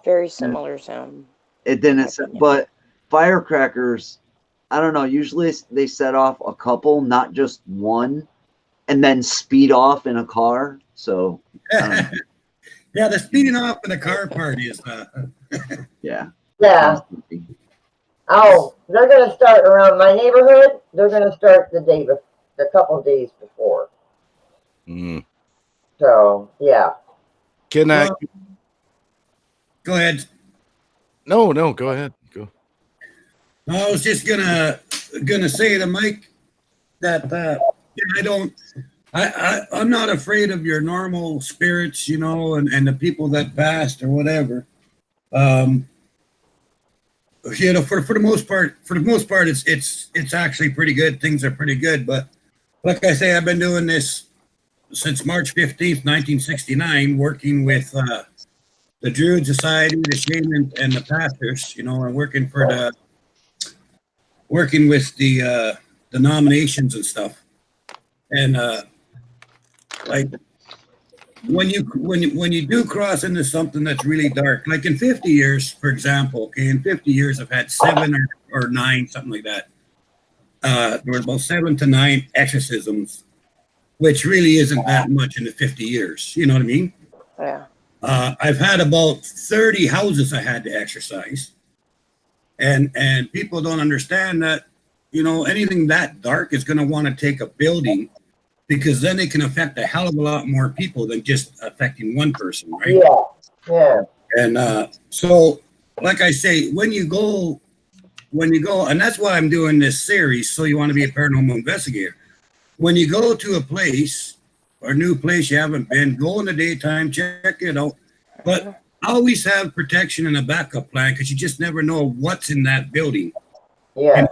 very similar sound. It didn't. But firecrackers, I don't know. Usually they set off a couple, not just one, and then speed off in a car. So yeah, the speeding off in a car party is yeah. Yeah. Oh, they're going to start around my neighborhood. They're going to start a couple of days before. So, yeah. Can I? Go ahead. No, go ahead. Go. I was just gonna say to Mike that I'm not afraid of your normal spirits, and the people that passed or whatever. For the most part, it's actually pretty good. Things are pretty good, but like I say, I've been doing this since March 15th, 1969, working with the Druid Society, the shaman, and the pastors. And working with the denominations and stuff. And like when you do cross into something that's really dark, like in 50 years, for example, okay, in 50 years I've had 7 or 9, something like that. There were about 7 to 9 exorcisms, which really isn't that much in the 50 years. You know what I mean? Yeah. I've had about 30 houses I had to exorcise. And people don't understand that, anything that dark is going to want to take a building, because then it can affect a hell of a lot more people than just affecting one person, right? Yeah. And so, like I say, when you go, and that's why I'm doing this series, So You Want to Be a Paranormal Investigator. When you go to a place, or a new place you haven't been, go in the daytime, check it out. But always have protection and a backup plan, because you just never know what's in that building. Yeah. And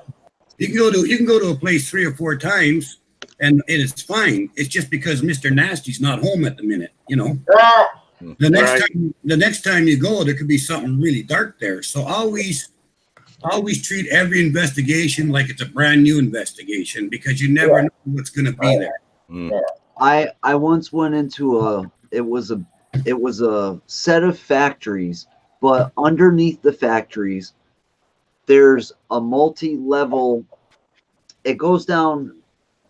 you can go to a place 3 or 4 times, and it's fine. It's just because Mr. Nasty's not home at the minute, The next time you go, there could be something really dark there. So always treat every investigation like it's a brand new investigation, because you never know what's going to be there. I once went into it was a set of factories, but underneath the factories there's a multi-level, it goes down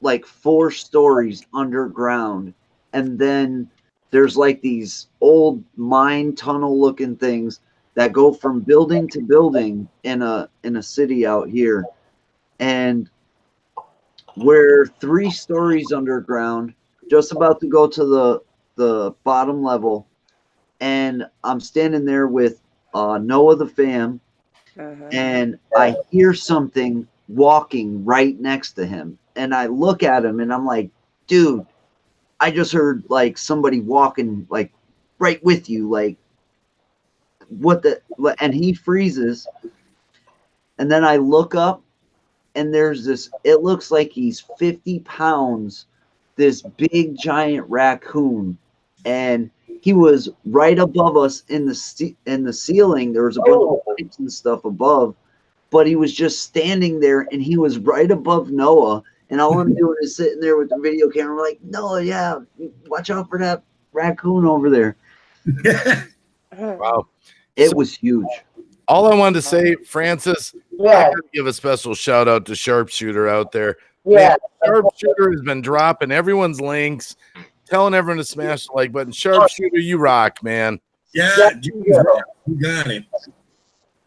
like 4 stories underground, and then there's like these old mine tunnel looking things that go from building to building in a city out here, and we're 3 stories underground, just about to go to the bottom level, and I'm standing there with Noah the fam, and I hear something walking right next to him. And I look at him and I'm like, dude, I just heard like somebody walking like right with you. Like, what the? And he freezes. And then I look up and there's this, it looks like he's 50 pounds, this big giant raccoon. And he was right above us in the ceiling. There was a bunch of lights and stuff above, but he was just standing there and he was right above Noah. And all I'm doing is sitting there with the video camera, like, Noah, yeah, watch out for that raccoon over there. Wow. It was huge. All I wanted to say, Francis, I gotta give a special shout out to Sharpshooter out there. Yeah. Man, Sharpshooter has been dropping everyone's links, telling everyone to smash the like button. Sharpshooter, you rock, man. Yeah, you got it.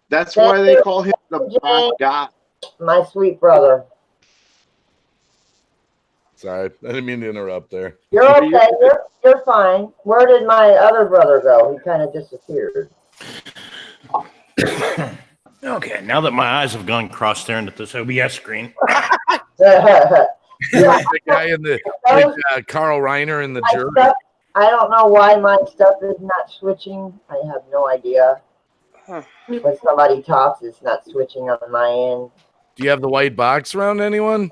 That's why they call him the Black God. My sweet brother. Sorry, I didn't mean to interrupt there. You're okay. You're fine. Where did my other brother go? He kind of disappeared. Okay, now that my eyes have gone cross staring at this OBS screen. The guy in the Carl Reiner in the jerk. I don't know why my stuff is not switching. I have no idea. When somebody talks, it's not switching on my end. Do you have the white box around anyone?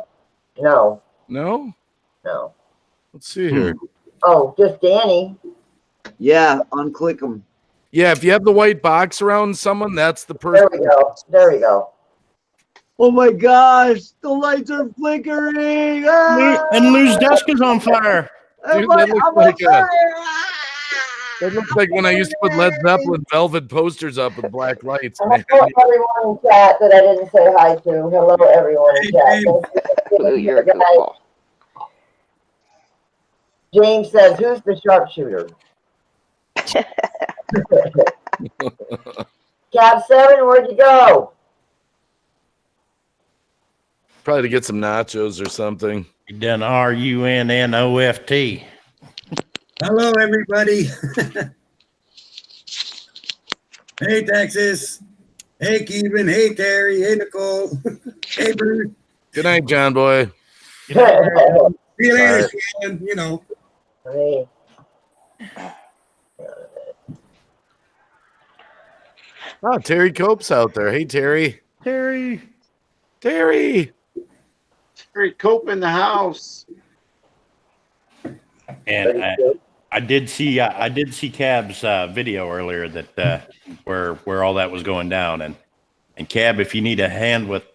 No. No? No. Let's see here. Oh, just Danny. Yeah, unclick them. Yeah, if you have the white box around someone, that's the person. There we go. There we go. Oh my gosh, the lights are flickering. And Lou's desk is on fire. Dude, that looks like when I used to put Led Zeppelin velvet posters up with black lights. Man. Hello, everyone in chat that I didn't say hi to. Hello, everyone in chat. You're a good ball. James says, who's the sharpshooter? Cab 7, where'd you go? Probably to get some nachos or something. You done RUNNOFT. Hello, everybody. Hey, Texas. Hey, Kevin. Hey, Terry. Hey, Nicole. Hey, Bruce. Good night, John boy. See you later, Shannon. You know. Hey. Oh, Terry Cope's out there. Hey, Terry. Terry. Terry Cope in the house. And I did see Cab's video earlier that where all that was going down, and Cab, if you need a hand with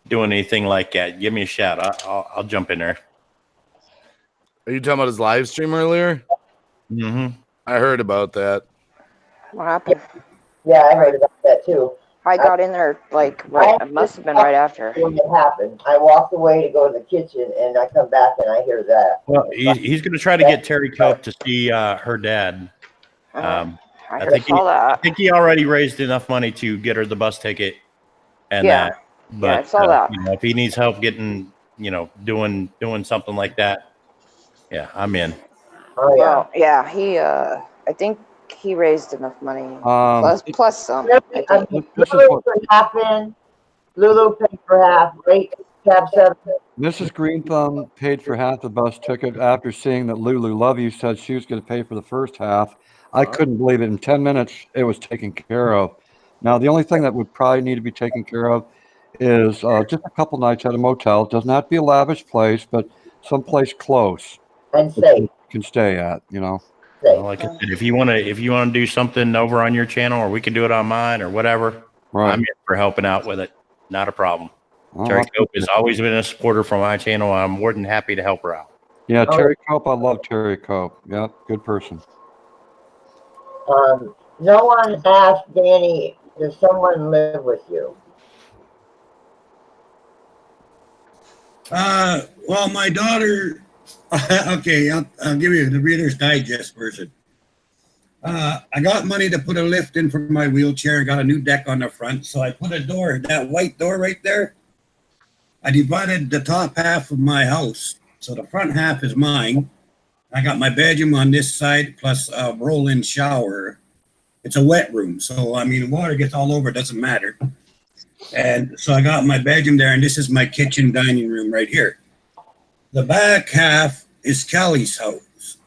doing anything like that, give me a shout. I'll jump in there. Are you talking about his live stream earlier? Mm-hmm. I heard about that. What happened? Yeah, I heard about that too. I got in there it must have been right after. When it happened, I walked away to go to the kitchen, and I come back and I hear that. Well, he's going to try to get Terry Cope to see her dad. I think he already raised enough money to get her the bus ticket. And yeah, but I saw that. If he needs help getting, doing something like that, yeah, I'm in. Oh yeah. Well, yeah, he I think he raised enough money plus some. Lulu for half in. Lulu paid for half, right? Cab 7. Mrs. Green Thumb paid for half the bus ticket after seeing that Lulu Love You said she was going to pay for the first half. I couldn't believe it. In 10 minutes, it was taken care of. Now, the only thing that would probably need to be taken care of is just a couple nights at a motel. It does not have to be a lavish place, but someplace close. And safe. You can stay at, Well, like I said, if you want to do something over on your channel, or we can do it on mine, or whatever, Right. I'm here for helping out with it. Not a problem. Oh, Terry Cope has always been a supporter for my channel. I'm more than happy to help her out. Yeah, Terry Cope. I love Terry Cope. Yeah, good person. No one asked Danny, does someone live with you? Well, my daughter. Okay, I'll give you the Reader's Digest version. I got money to put a lift in for my wheelchair. Got a new deck on the front, so I put a door, that white door right there. I divided the top half of my house, so the front half is mine. I got my bedroom on this side, plus a roll-in shower. It's a wet room, so I mean, water gets all over. It doesn't matter. And so I got my bedroom there, and this is my kitchen dining room right here. The back half is Callie's house.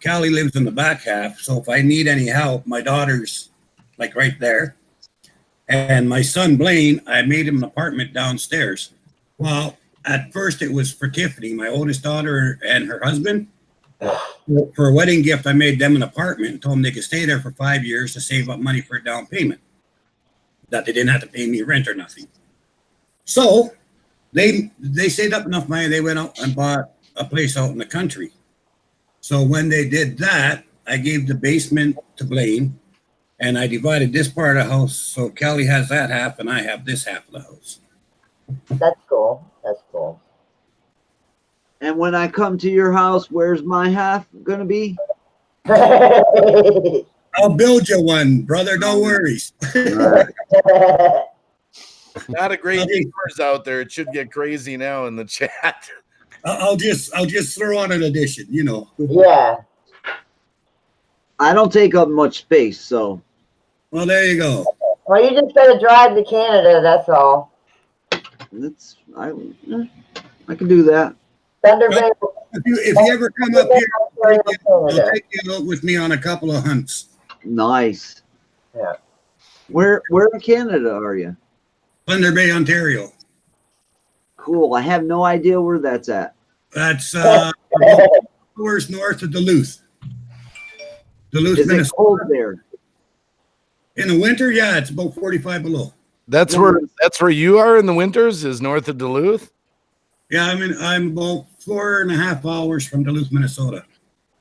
Callie lives in the back half, so if I need any help, my daughter's like right there. And my son Blaine, I made him an apartment downstairs. Well, at first it was for Tiffany, my oldest daughter, and her husband. For a wedding gift, I made them an apartment and told them they could stay there for 5 years to save up money for a down payment. That they didn't have to pay me rent or nothing. So they saved up enough money, they went out and bought a place out in the country. So when they did that, I gave the basement to Blaine, and I divided this part of the house. So Kelly has that half, and I have this half of the house. That's cool. That's cool. And when I come to your house, where's my half gonna be? I'll build you one, brother. No worries. Not a great numbers out there. It should get crazy now in the chat. I'll just throw on an addition, you know. Yeah. I don't take up much space, so. Well, there you go. Well, you just gotta drive to Canada. That's all. I can do that. Thunder Bay. If you ever come up here, I'll take you out with me on a couple of hunts. Nice. Yeah. Where in Canada are you? Thunder Bay, Ontario. Cool. I have no idea where that's at. That's hours north of Duluth. Duluth, Is it Minnesota. cold there? In the winter, yeah, it's about 45 below. That's where you are in the winters, is north of Duluth? Yeah, I'm about 4.5 hours from Duluth, Minnesota.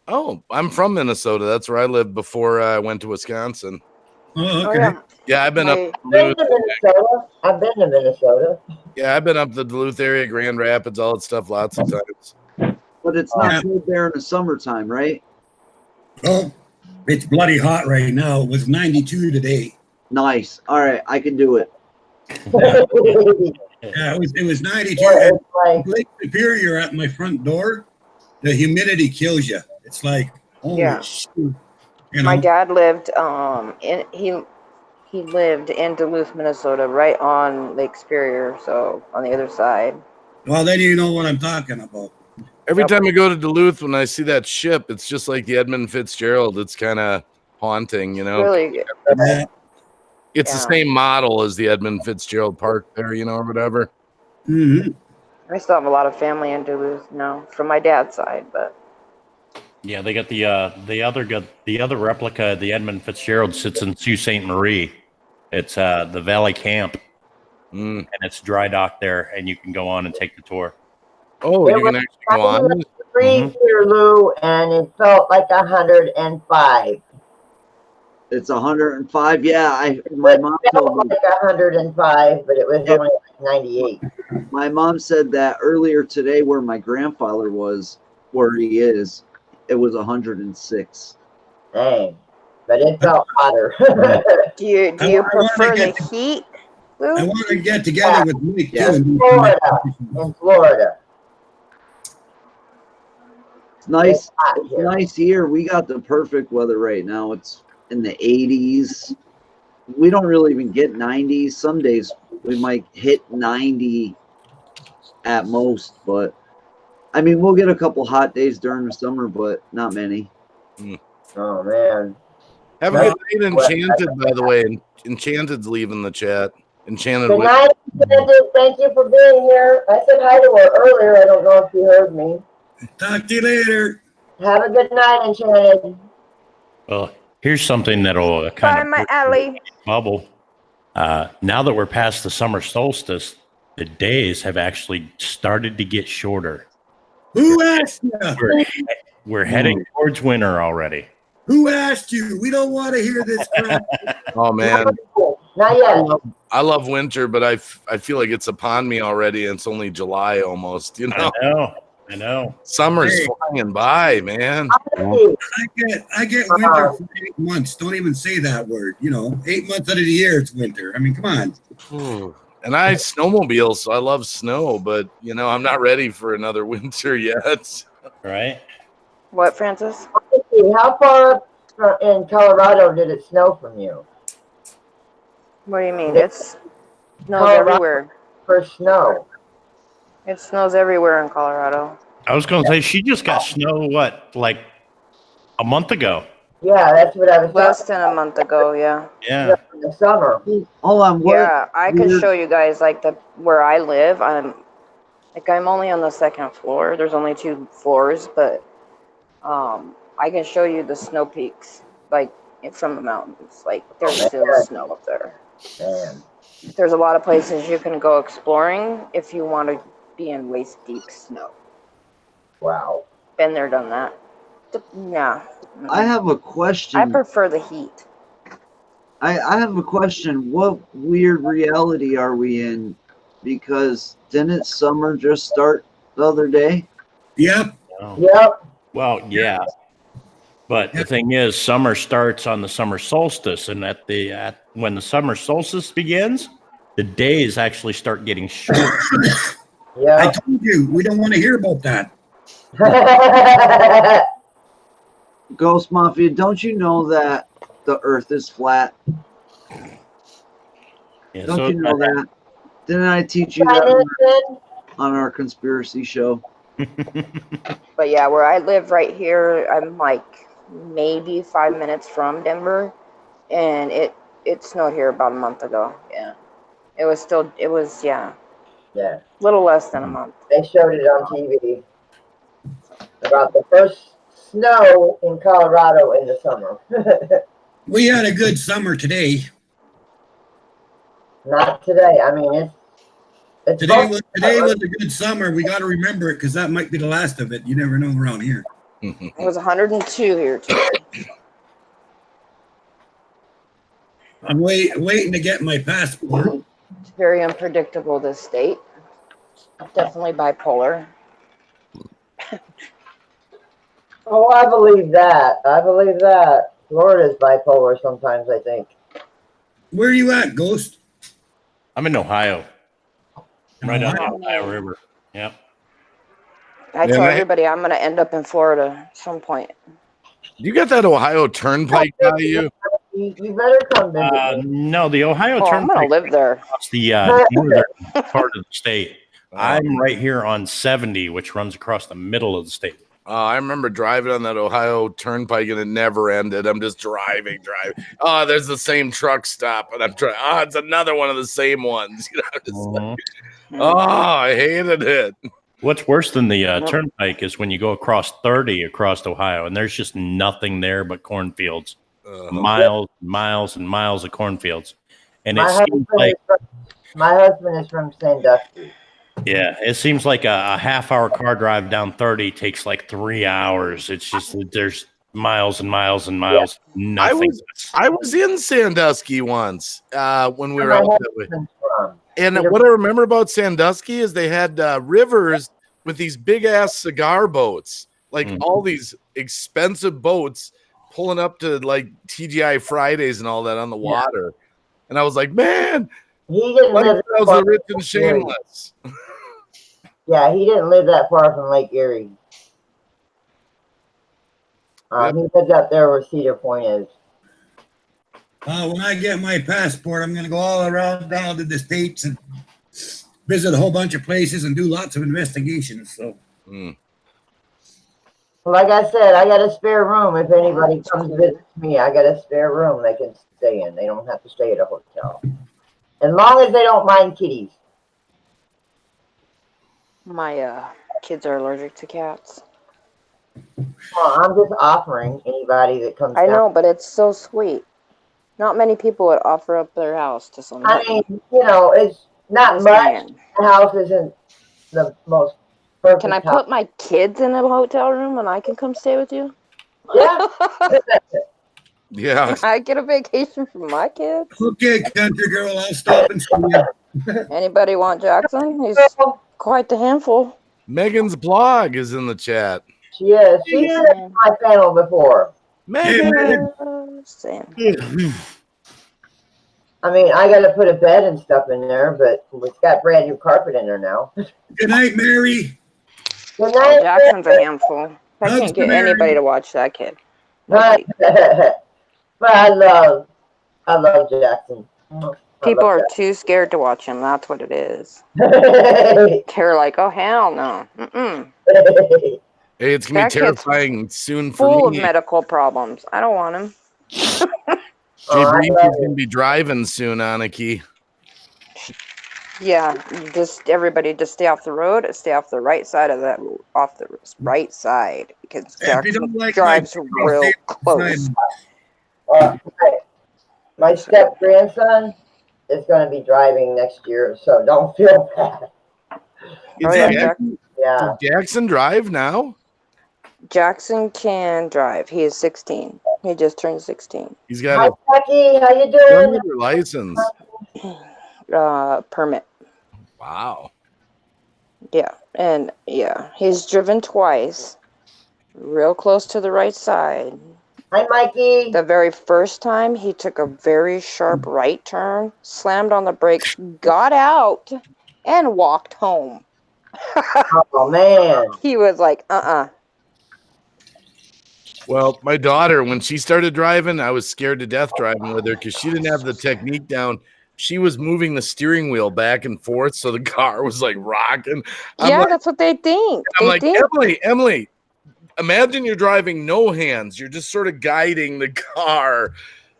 Oh, I'm from Minnesota. That's where I lived before I went to Wisconsin. Oh, okay. Yeah, I've been up to I've Duluth. been to Minnesota. I've been to Minnesota. Yeah, I've been up the Duluth area, Grand Rapids, all that stuff lots of times. But it's not cold there in the summertime, right? Oh, it's bloody hot right now. It was 92 today. Nice. All right, I can do it. Yeah, it was 92. And Lake Superior at my front door, the humidity kills you. It's like, holy shoot. You know? My dad lived he lived in Duluth, Minnesota, right on Lake Superior, so on the other side. Well, then you know what I'm talking about. Every time I go to Duluth, when I see that ship, it's just like the Edmund Fitzgerald. It's kind of haunting, you know. Really good. Yeah. It's the same model as the Edmund Fitzgerald Park there, you know, or whatever. Mm-hmm. I still have a lot of family in Duluth now, from my dad's side, but Yeah, they got the other replica. The Edmund Fitzgerald sits in Sault Ste. Marie. It's the Valley Camp, and it's dry dock there, and you can go on and take the tour. Oh, you can actually go on. Here, Lou, and it felt like 105. It's 105. Yeah, my mom told me. Like 105, but it was only like 98. My mom said that earlier today, where my grandfather was, where he is, it was 106. Dang, but it felt hotter. do you prefer the heat, Lou? I want to get together with Mike too. In Florida. It's nice. It's nice here. We got the perfect weather right now. It's in the 80s. We don't really even get 90s. Some days we might hit 90 at most, but I mean, we'll get a couple hot days during the summer, but not many. Oh man. Have a good night, Enchanted, by the way. Enchanted's leaving the chat. Enchanted. Good night, Enchanted. Thank you for being here. I said hi to her earlier. I don't know if you heard me. Talk to you later. Have a good night, Enchanted. Well, here's something that'll kind of my alley. bubble. Now that we're past the summer solstice, the days have actually started to get shorter. Who asked you? We're heading towards winter already. Who asked you? We don't want to hear this crap. Oh man, not yet. I love winter, but I feel like it's upon me already, and it's only July almost. You know. I know. Summer's flying by, man. I get winter for 8 months. Don't even say that word. You know, 8 months out of the year it's winter. I mean, come on. And I snowmobile, so I love snow, but you know, I'm not ready for another winter yet. Right? What, Francis? How far up in Colorado did it snow from you? What do you mean? It's Snows everywhere. For snow. It snows everywhere in Colorado. I was going to say she just got snow. What, like a month ago? Yeah, that's what I was. Less than a month ago. Yeah. Yeah. In the summer. Hold on. What? Yeah, I could show you guys like where I live. I'm only on the second floor. There's only 2 floors, but I can show you the snow peaks like from the mountains. Like there's still snow up there. Man. There's a lot of places you can go exploring if you want to be in waist deep snow. Wow. Been there, done that. Yeah. I have a question. I prefer the heat. I have a question. What weird reality are we in? Because didn't summer just start the other day? Yep. Oh. Yep. Well, yeah. But the thing is, summer starts on the summer solstice, and when the summer solstice begins, the days actually start getting shorter. Yeah. I told you we don't want to hear about that. Ghost Mafia, don't you know that the Earth is flat? Yeah, don't so you know that? Didn't I teach you that on our conspiracy show? But yeah, where I live right here, I'm like maybe 5 minutes from Denver, and it snowed here about a month ago. Yeah, it was yeah, Yeah. a little less than a month. They showed it on TV about the first snow in Colorado in the summer. We had a good summer today. Not today. I mean, it's today was a good summer. We got to remember it because that might be the last of it. You never know around here. It was 102 here today. I'm waiting to get my passport. It's very unpredictable, this state. Definitely bipolar. Oh, I believe that. Florida's bipolar sometimes, I think. Where are you at, Ghost? I'm in Ohio. Right on the Ohio River. Yep. I tell everybody I'm going to end up in Florida at some point. You got that Ohio Turnpike by you? You better come visit me. No, the Ohio I'm Turnpike going to live there. across the northern part of the state. I'm right here on 70, which runs across the middle of the state. I remember driving on that Ohio Turnpike and it never ended. I'm just driving. Oh, there's the same truck stop, and I'm trying. Oh, it's another one of the same ones. You know, just like, oh, I hated it. What's worse than the turnpike is when you go across 30 across Ohio, and there's just nothing there but cornfields, miles and miles of cornfields, and it seems like my husband is from Sandusky. Yeah, it seems like a half-hour car drive down 30 takes like 3 hours. It's just there's miles and miles and miles. Yeah. Nothing. I was in Sandusky once when we were out that way. And what I remember about Sandusky is they had rivers with these big-ass cigar boats, like all these expensive boats pulling up to like TGI Fridays and all that on the water. And I was like, man, he didn't live I was rich and shameless. Yeah, he didn't live that far from Lake Erie. He lives up there where Cedar Point is. When I get my passport, I'm going to go all around down to the States and visit a whole bunch of places and do lots of investigations. So, like I said, I got a spare room. If anybody comes to visit me, I got a spare room they can stay in. They don't have to stay at a hotel. As long as they don't mind kitties. My kids are allergic to cats. Well, I'm just offering anybody that comes I down. know, but it's so sweet. Not many people would offer up their house to somebody. I mean, you know, it's not much. The house isn't the most perfect. Can I put my kids in a hotel room and I can come stay with you? Yeah. Yeah. I get a vacation for my kids. Okay, country girl, I'll stop and see you. Anybody want Jackson? He's quite the handful. Megan's blog is in the chat. She is. She's been on my panel before. Megan. I mean, I got to put a bed and stuff in there, but it's got brand new carpet in there now. Good night, Mary. Good night. Jackson's a handful. I can't get anybody to watch that kid. But I love Jackson. People are too scared to watch him. That's what it is. They're like, oh, hell no. Mm-mm. Hey, it's gonna be terrifying soon for full me. of medical problems. I don't want him. Jay Breezy's gonna be driving soon, Aniki. Yeah, everybody just stay off the road. Stay off the right side of the right side, because Jackson drives real close. My step grandson is going to be driving next year, so don't feel bad. Did Jackson drive now? Jackson can drive. He is 16. He just turned 16. He's got Hi, Becky. How you doing? a license. Permit. Wow. Yeah, and he's driven twice, real close to the right side. Hi, Mikey. The very first time, he took a very sharp right turn, slammed on the brakes, got out, and walked home. Oh, man. He was like, Well, my daughter, when she started driving, I was scared to death driving with her because she didn't have the technique down. She was moving the steering wheel back and forth, so the car was like rocking. That's what they think. I'm like, Emily, imagine you're driving no hands. You're just sort of guiding the car.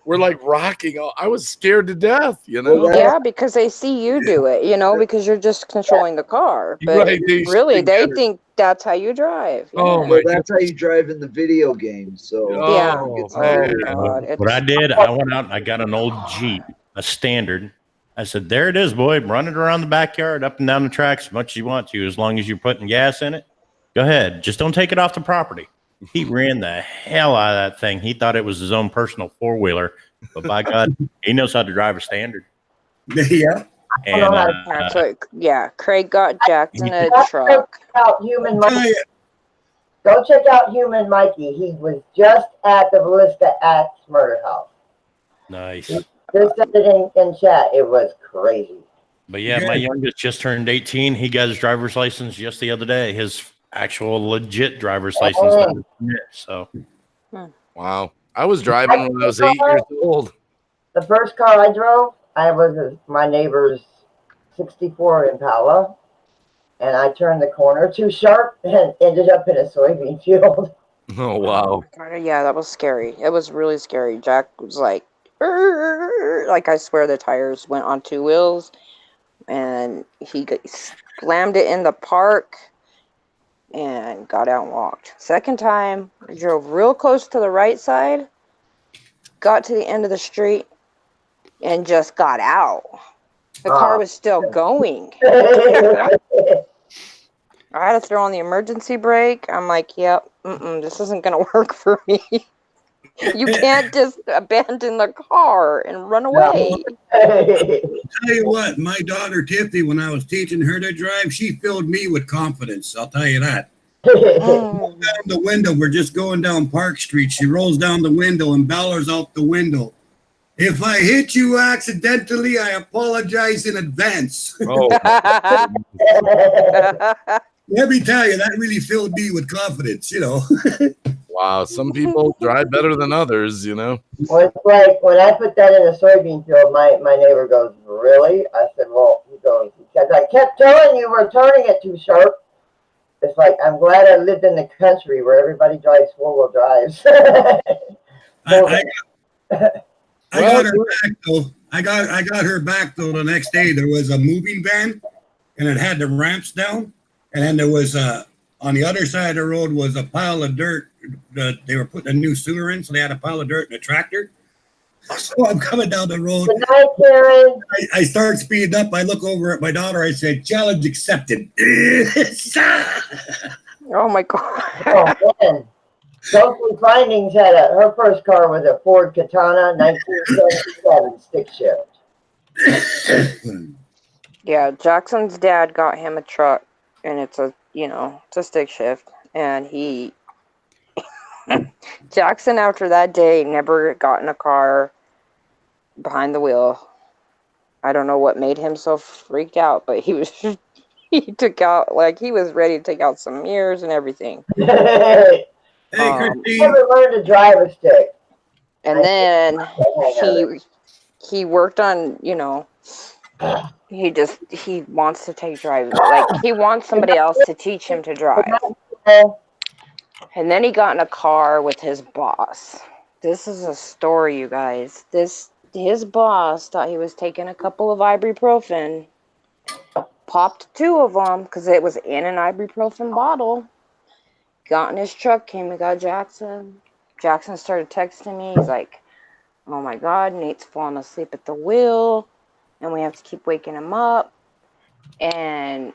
We're like rocking. I was scared to death, you know? Yeah, because they see you do it, because you're just controlling the car. But really, they think that's how you drive. Oh, well, that's how you drive in the video game. So What I did, I went out and I got an old Jeep, a standard. I said, there it is, boy. Run it around the backyard, up and down the tracks as much as you want to, as long as you're putting gas in it. Go ahead. Just don't take it off the property. He ran the hell out of that thing. He thought it was his own personal four-wheeler. But by God, he knows how to drive a standard. Yeah. And Craig got Jackson a truck. Go check out Human Mikey. He was just at the Ballista Axe murder house. Nice. Just said it in chat. It was crazy. But yeah, my youngest just turned 18. He got his driver's license just the other day. His actual legit driver's license. So, wow. I was driving when I was 8 years old. The first car I drove, I was my neighbor's 64 Impala, and I turned the corner too sharp and ended up in a soybean field. Oh, wow. Yeah, that was scary. It was really scary. Jack was like I swear the tires went on two wheels, and he slammed it in the park and got out and walked. Second time, I drove real close to the right side, got to the end of the street, and just got out. The car was still going. I had to throw on the emergency brake. I'm like, yep, this isn't going to work for me. You can't just abandon the car and run away. I'll tell you what, my daughter Tiffany, when I was teaching her to drive, she filled me with confidence. I'll tell you that. Down the window, we're just going down Park Street. She rolls down the window and bellers out the window. If I hit you accidentally, I apologize in advance. Oh. Let me tell you, that really filled me with confidence, Wow, some people drive better than others, Well, it's like when I put that in a soybean field, my neighbor goes, really? I said, well, he goes, because I kept telling you we're turning it too sharp. It's like, I'm glad I lived in the country where everybody drives four-wheel drives. I got her back though. I got her back though the next day. There was a moving van, and it had the ramps down, and then there was on the other side of the road was a pile of dirt. They were putting a new sewer in, so they had a pile of dirt in a tractor. So I'm coming down the road. Good night, Karen. I start speeding up. I look over at my daughter. I said, "Challenge accepted." Oh my God. Oh, man. Sophie Findings had her first car was a Ford Katana 1977 stick shift. Yeah, Jackson's dad got him a truck, and it's a stick shift, and Jackson after that day never got in a car behind the wheel. I don't know what made him so freaked out, but he took out, he was ready to take out some mirrors and everything. Hey, Christine. Never learned to drive a stick. And then he worked on, you know, he wants to take driving. Like, he wants somebody else to teach him to drive. And then he got in a car with his boss. This is a story, you guys. His boss thought he was taking a couple of ibuprofen, popped 2 of them because it was in an ibuprofen bottle. Got in his truck, came and got Jackson. Jackson started texting me. He's like, "Oh my God, Nate's falling asleep at the wheel, and we have to keep waking him up." And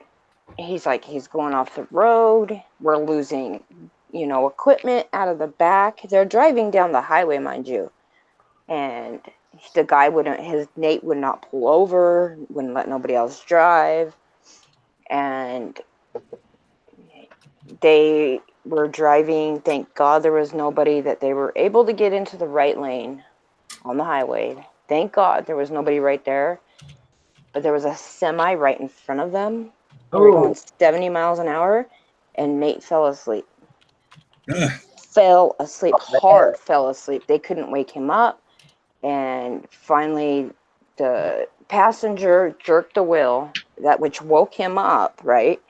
he's like, he's going off the road. We're losing, you know, equipment out of the back. They're driving down the highway, mind you. And the guy Nate would not pull over, wouldn't let nobody else drive. And they were driving. Thank God there was nobody, that they were able to get into the right lane on the highway. Thank God there was nobody right there. But there was a semi right in front of them. They were going 70 miles an hour, and Nate fell asleep. Fell asleep, hard fell asleep. They couldn't wake him up. And finally, the passenger jerked the wheel, that which woke him up, right?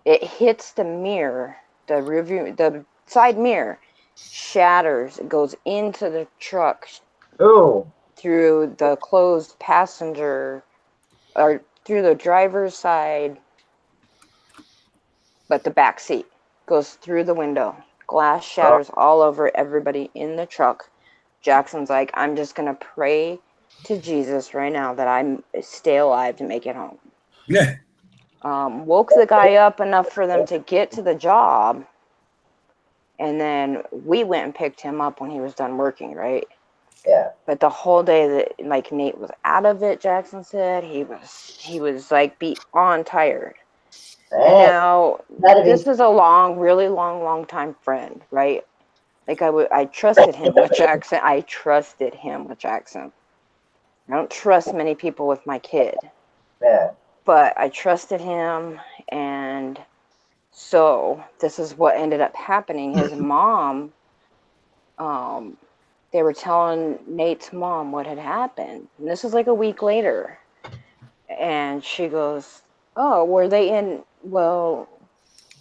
It hits the mirror, the side mirror, shatters, it goes into the truck through the closed passenger, or through the driver's side, but the back seat goes through the window. Glass shatters all over everybody in the truck. Jackson's like, "I'm just going to pray to Jesus right now that I stay alive to make it home." Yeah. Woke the guy up enough for them to get to the job. And then we went and picked him up when he was done working, right? Yeah. But the whole day that, like, Nate was out of it, Jackson said, he was like beyond tired. Now, this is a really long time friend, right? Like, I trusted him with Jackson. I don't trust many people with my kid. Yeah. But I trusted him, and so this is what ended up happening. His mom, they were telling Nate's mom what had happened. And this was like a week later. And she goes, "Oh, were they in, well,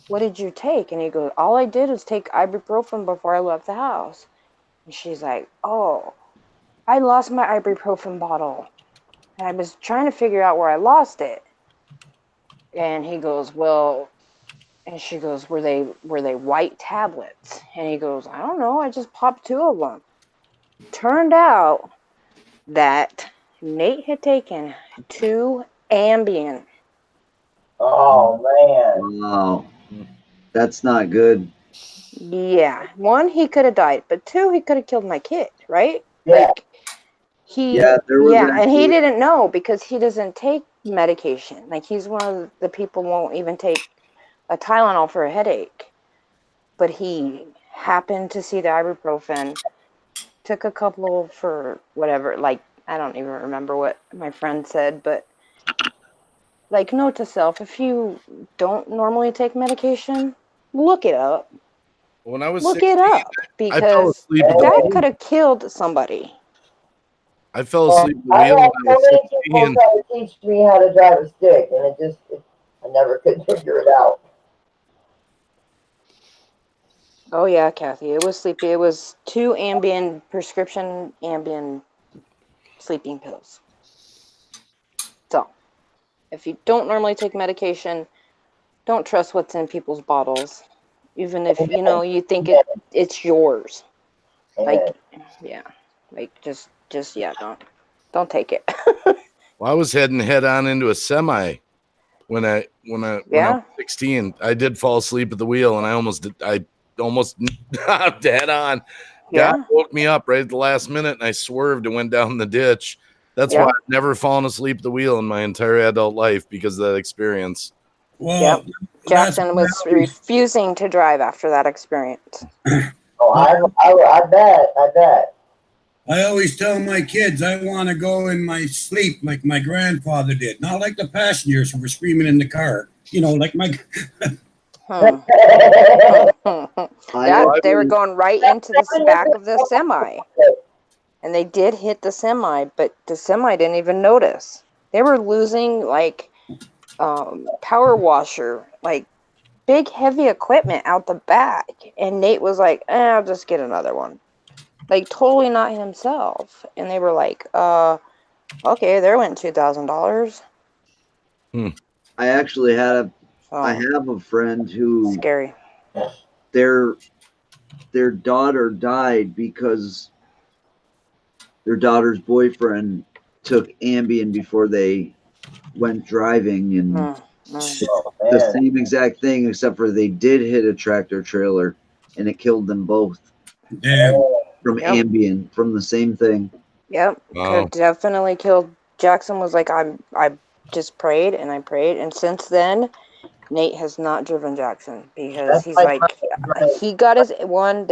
what did you take?" And he goes, "All I did was take ibuprofen before I left the house." And she's like, "Oh, I lost my ibuprofen bottle. And I was trying to figure out where I lost it." And he goes, "Well," and she goes, were they white tablets?" And he goes, "I don't know, I just popped 2 of them." Turned out that Nate had taken 2 Ambien. Oh man. Wow. That's not good. Yeah. 1, he could have died, but 2, he could have killed my kid, right? Yeah. Like, there was and he didn't know because he doesn't take medication. Like, he's one of the people won't even take a Tylenol for a headache. But he happened to see the ibuprofen, took a couple for whatever, like, I don't even remember what my friend said, but, like, note to self, if you don't normally take medication, look it up. When I was Look 16, it up, I fell because asleep at the that wheel. could have killed somebody. I fell asleep at the I wheel had when I so was many people 16. try to teach me how to drive a stick, and I never could figure it out. Oh yeah, Kathy, it was sleepy. It was 2 prescription Ambien sleeping pills. So, if you don't normally take medication, don't trust what's in people's bottles, even if you think it's yours. Like, yeah, like just yeah, don't take it. Well, I was head on into a semi when I was 16. I did fall asleep at the wheel, and I almost head on. Yeah. God woke me up right at the last minute, and I swerved and went down the ditch. That's why I've never fallen asleep at the wheel in my entire adult life, because of that experience. Well, Jackson was refusing to drive after that experience. Oh, I bet. I always tell my kids I want to go in my sleep like my grandfather did, not like the passengers who were screaming in the car. Like my. They were going right into the back of the semi. And they did hit the semi, but the semi didn't even notice. They were losing like power washer, like big heavy equipment out the back. And Nate was like, I'll just get another one. Like totally not himself. And they were like, okay, there went $2,000. I actually I have a friend who scary. Their daughter died because their daughter's boyfriend took Ambien before they went driving, and the same exact thing, except for they did hit a tractor trailer and it killed them both. Damn. From Ambien, from the same thing. Yep. Wow. Could definitely killed. Jackson was like, I just prayed and I prayed, and since then Nate has not driven Jackson because he's like he got his one.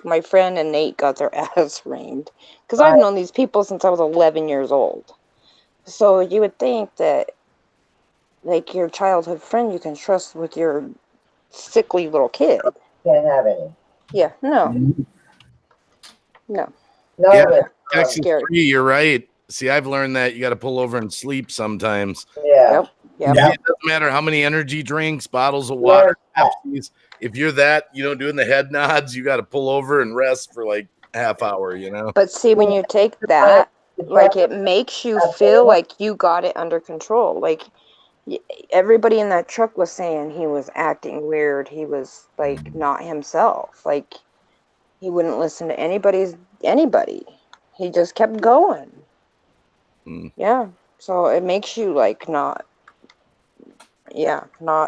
My friend and Nate got their ass reamed because I've known these people since I was 11 years old. So you would think that like your childhood friend you can trust with your sickly little kid. Can't have any. Yeah, no. No. Yeah, but, Texas scary. 3, you're right. See, I've learned that you got to pull over and sleep sometimes. Yeah. Yep. It doesn't matter how many energy drinks, bottles of water, Pepsis. If you're that, doing the head nods, you got to pull over and rest for like half hour, But see, when you take that, like it makes you feel like you got it under control. Like everybody in that truck was saying he was acting weird. He was like not himself. Like he wouldn't listen to anybody. He just kept going. Yeah. So it makes you like not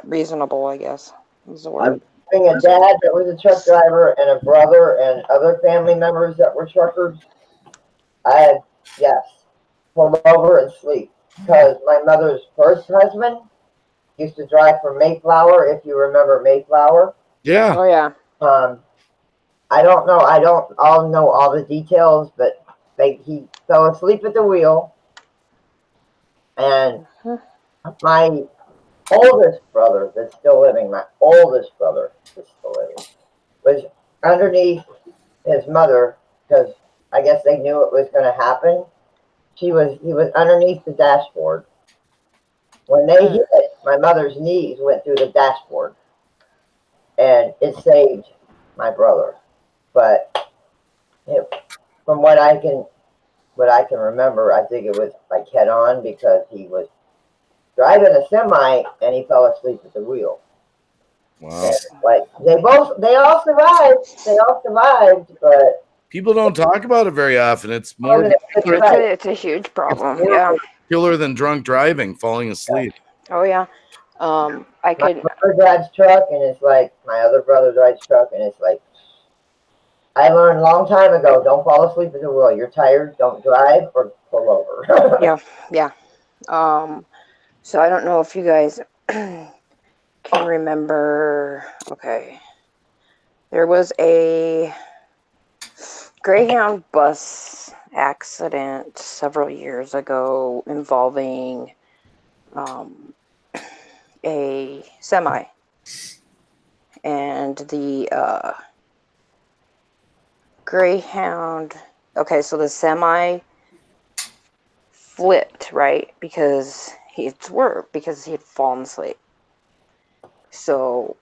reasonable, I guess is the word. Having a dad that was a truck driver and a brother and other family members that were truckers, pull over and sleep. Because my mother's first husband used to drive for Mayflower, if you remember Mayflower. Yeah. Oh yeah. I don't know. I don't all know all the details, but he fell asleep at the wheel, and my oldest brother that's still living, was underneath his mother because I guess they knew it was going to happen. He was underneath the dashboard. When they hit it, my mother's knees went through the dashboard, and it saved my brother. But from what I can remember, I think it was like head on because he was driving a semi and he fell asleep at the wheel. Wow. Like they all survived, but people don't talk about it very often. It's more It's a huge problem. Yeah. killer than drunk driving, falling asleep. Oh yeah. I could. My brother drives truck, and it's like my other brother drives truck, and it's like I learned a long time ago: don't fall asleep at the wheel. You're tired, don't drive or pull over. Yeah. So I don't know if you guys can remember. Okay, there was a Greyhound bus accident several years ago involving a semi, and the Greyhound. Okay, so the semi flipped, right, because he had swerved because he had fallen asleep. So,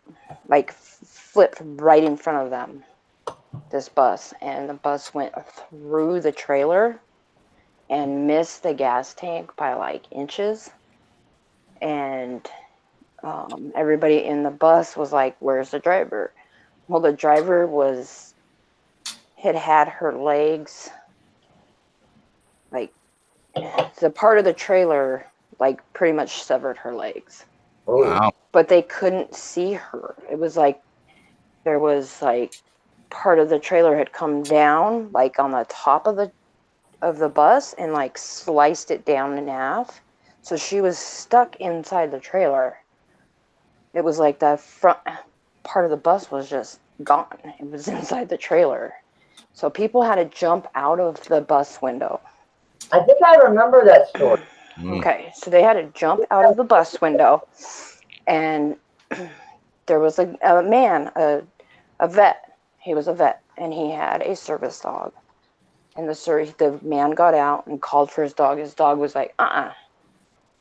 like, flipped right in front of them, this bus, and the bus went through the trailer and missed the gas tank by like inches. And everybody in the bus was like, "Where's the driver?" Well, the driver had her legs, like the part of the trailer, like pretty much severed her legs. Wow. But they couldn't see her. It was like there was like part of the trailer had come down, like on the top of the bus, and like sliced it down in half. So she was stuck inside the trailer. It was like the front part of the bus was just gone. It was inside the trailer. So people had to jump out of the bus window. I think I remember that story. Okay, so they had to jump out of the bus window, and there was a man, a vet. He was a vet, and he had a service dog. And the man got out and called for his dog. His dog was like,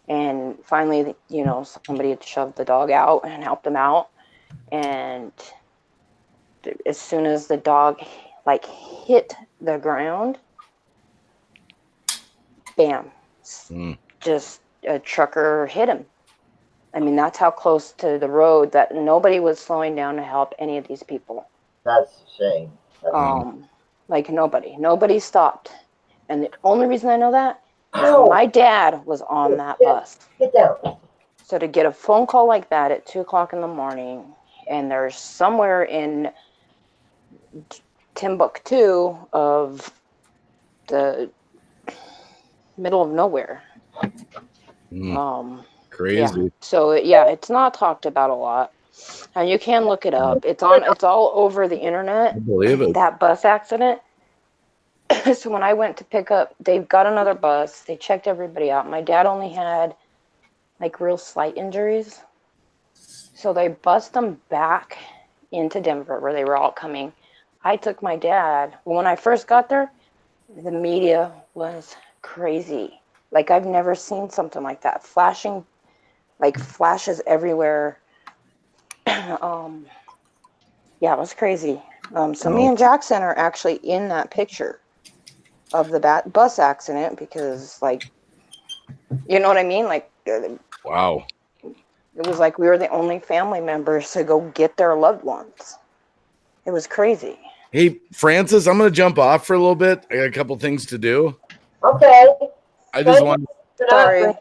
And finally, somebody had shoved the dog out and helped him out. And as soon as the dog hit the ground, bam, just a trucker hit him. I mean, that's how close to the road that nobody was slowing down to help any of these people. That's a shame. Nobody stopped. And the only reason I know that is my dad was on that bus. Get down. So to get a phone call like that at 2:00 in the morning, and there's somewhere in Timbuktu of the middle of nowhere. Crazy. Yeah. So it's not talked about a lot, and you can look it up. It's all over the internet. I believe it. That bus accident. So when I went to pick up, they've got another bus. They checked everybody out. My dad only had real slight injuries, so they bussed them back into Denver where they were all coming. I took my dad. When I first got there, the media was crazy. I've never seen something like that. Flashing, flashes everywhere. It was crazy. So me and Jackson are actually in that picture of the bus accident because, you know what I mean? Wow. It was we were the only family members to go get their loved ones. It was crazy. Hey, Francis, I'm going to jump off for a little bit. I got a couple things to do. Okay. I just want. Sorry.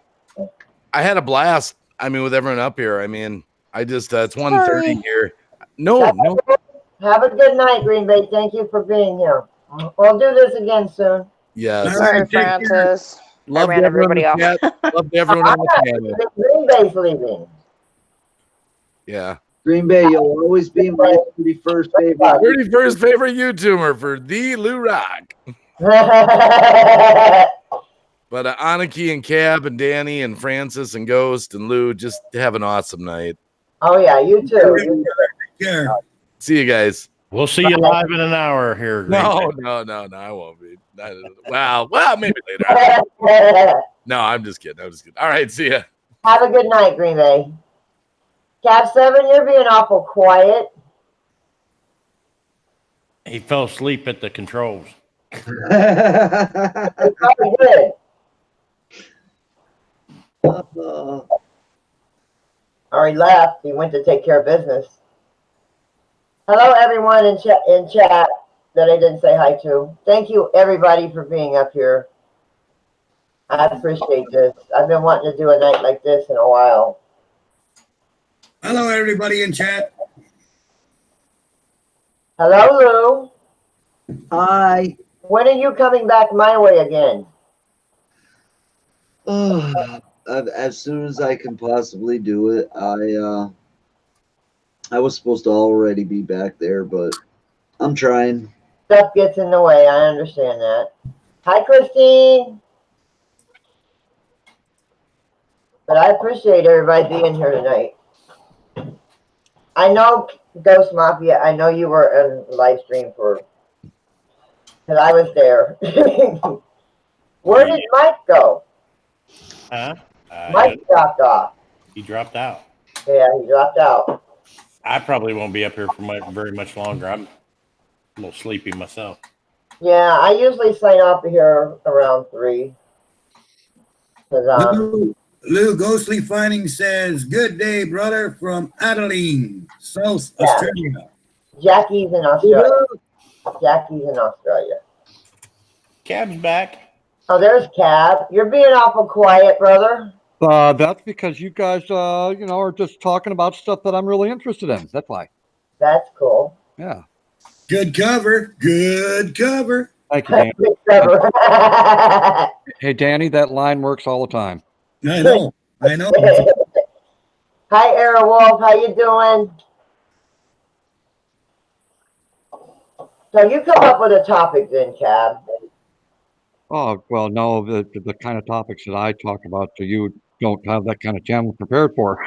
I had a blast. With everyone up here. It's 1:30 here. No. Have a good night, Green Bay. Thank you for being here. We'll do this again soon. Yes. Sorry, Francis. Love I ran everybody off. Love everyone on the channel. Green Bay's leaving. Yeah. Green Bay, you'll always be my 31st favorite. 31st favorite YouTuber for the Lou Rock. But Aniki and Cab and Danny and Francis and Ghost and Lou, just have an awesome night. Oh yeah, you too. Yeah. See you guys. We'll see you live in an hour here. No, I won't be. Well, maybe later. No, I'm just kidding. All right, see ya. Have a good night, Green Bay. Cap 7, you're being awful quiet. He fell asleep at the controls. He probably did. Or he left. He went to take care of business. Hello, everyone in chat that I didn't say hi to. Thank you, everybody, for being up here. I appreciate this. I've been wanting to do a night like this in a while. Hello, everybody in chat. Hello, Lou. Hi. When are you coming back my way again? As soon as I can possibly do it. I was supposed to already be back there, but I'm trying. Stuff gets in the way. I understand that. Hi, Christine. But I appreciate everybody being here tonight. I know, Ghost Mafia, I know you were on live stream because I was there. Where did Mike go? Huh? Mike dropped off. He dropped out. Yeah, he dropped out. I probably won't be up here for very much longer. I'm a little sleepy myself. Yeah, I usually sign off here around 3. Lou Ghostly Finding says, "Good day, brother, from Adeline, South Australia." Jackie's in Australia. Cab's back. Oh, there's Cab. You're being awful quiet, brother. That's because you guys, are just talking about stuff that I'm really interested in. That's why. That's cool. Yeah. Good cover. Good cover. Thank you, Danny. Good cover. Hey, Danny, that line works all the time. I know. I know. Hi, Era Wolf. How you doing? So you come up with a topic then, Cab. Oh, well, no, the kind of topics that I talk about, so you don't have that kind of channel prepared for.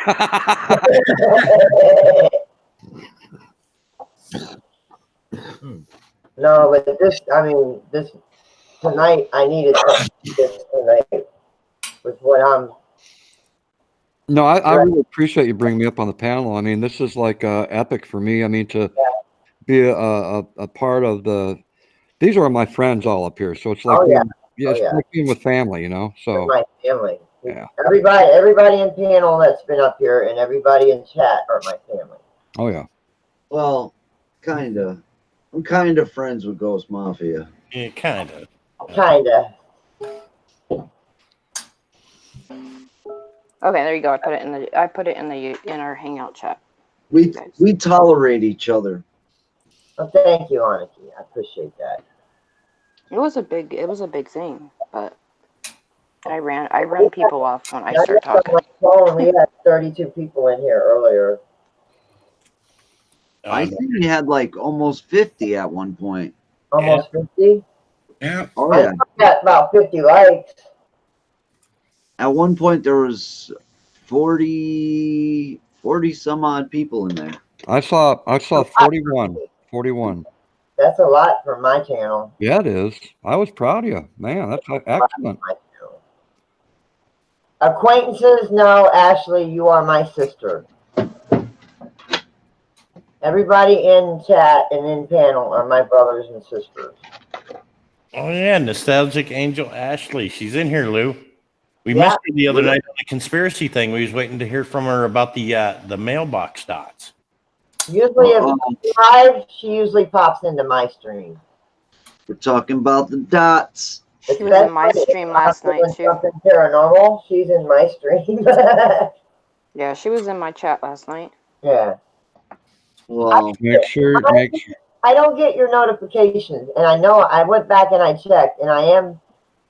No, but this tonight I needed something like this tonight with what I'm. No, I really appreciate you bringing me up on the panel. I mean, this is like epic for me. I mean, to be a part of the. These are my friends all up here, so it's like it's like being with family, you know. So my family. Yeah. Everybody in panel that's been up here and everybody in chat are my family. Oh yeah. Well, kinda. I'm kind of friends with Ghost Mafia. Yeah, kinda. Kinda. Okay, there you go. I put it in our hangout chat. We tolerate each other. Well, thank you, Aniki. I appreciate that. It was a big thing, but I ran people off when I started talking. We had 32 people in here earlier. I think we had like almost 50 at one point. Almost 50? Yeah. Oh yeah. I got about 50 likes. At one point there was 40 some odd people in there. I saw 41. 41. That's a lot for my channel. Yeah, it is. I was proud of you, man. That's excellent. Acquaintances, no, Ashley, you are my sister. Everybody in chat and in panel are my brothers and sisters. Oh yeah, nostalgic angel Ashley. She's in here, Lou. We missed her the other night on the conspiracy thing. We was waiting to hear from her about the mailbox dots. Usually, if she's live, she usually pops into my stream. We're talking about the dots. She was in my stream last night too. Something paranormal. She's in my stream. Yeah, she was in my chat last night. Yeah. Well, make sure. I don't get your notifications, and I know I went back and I checked, and I am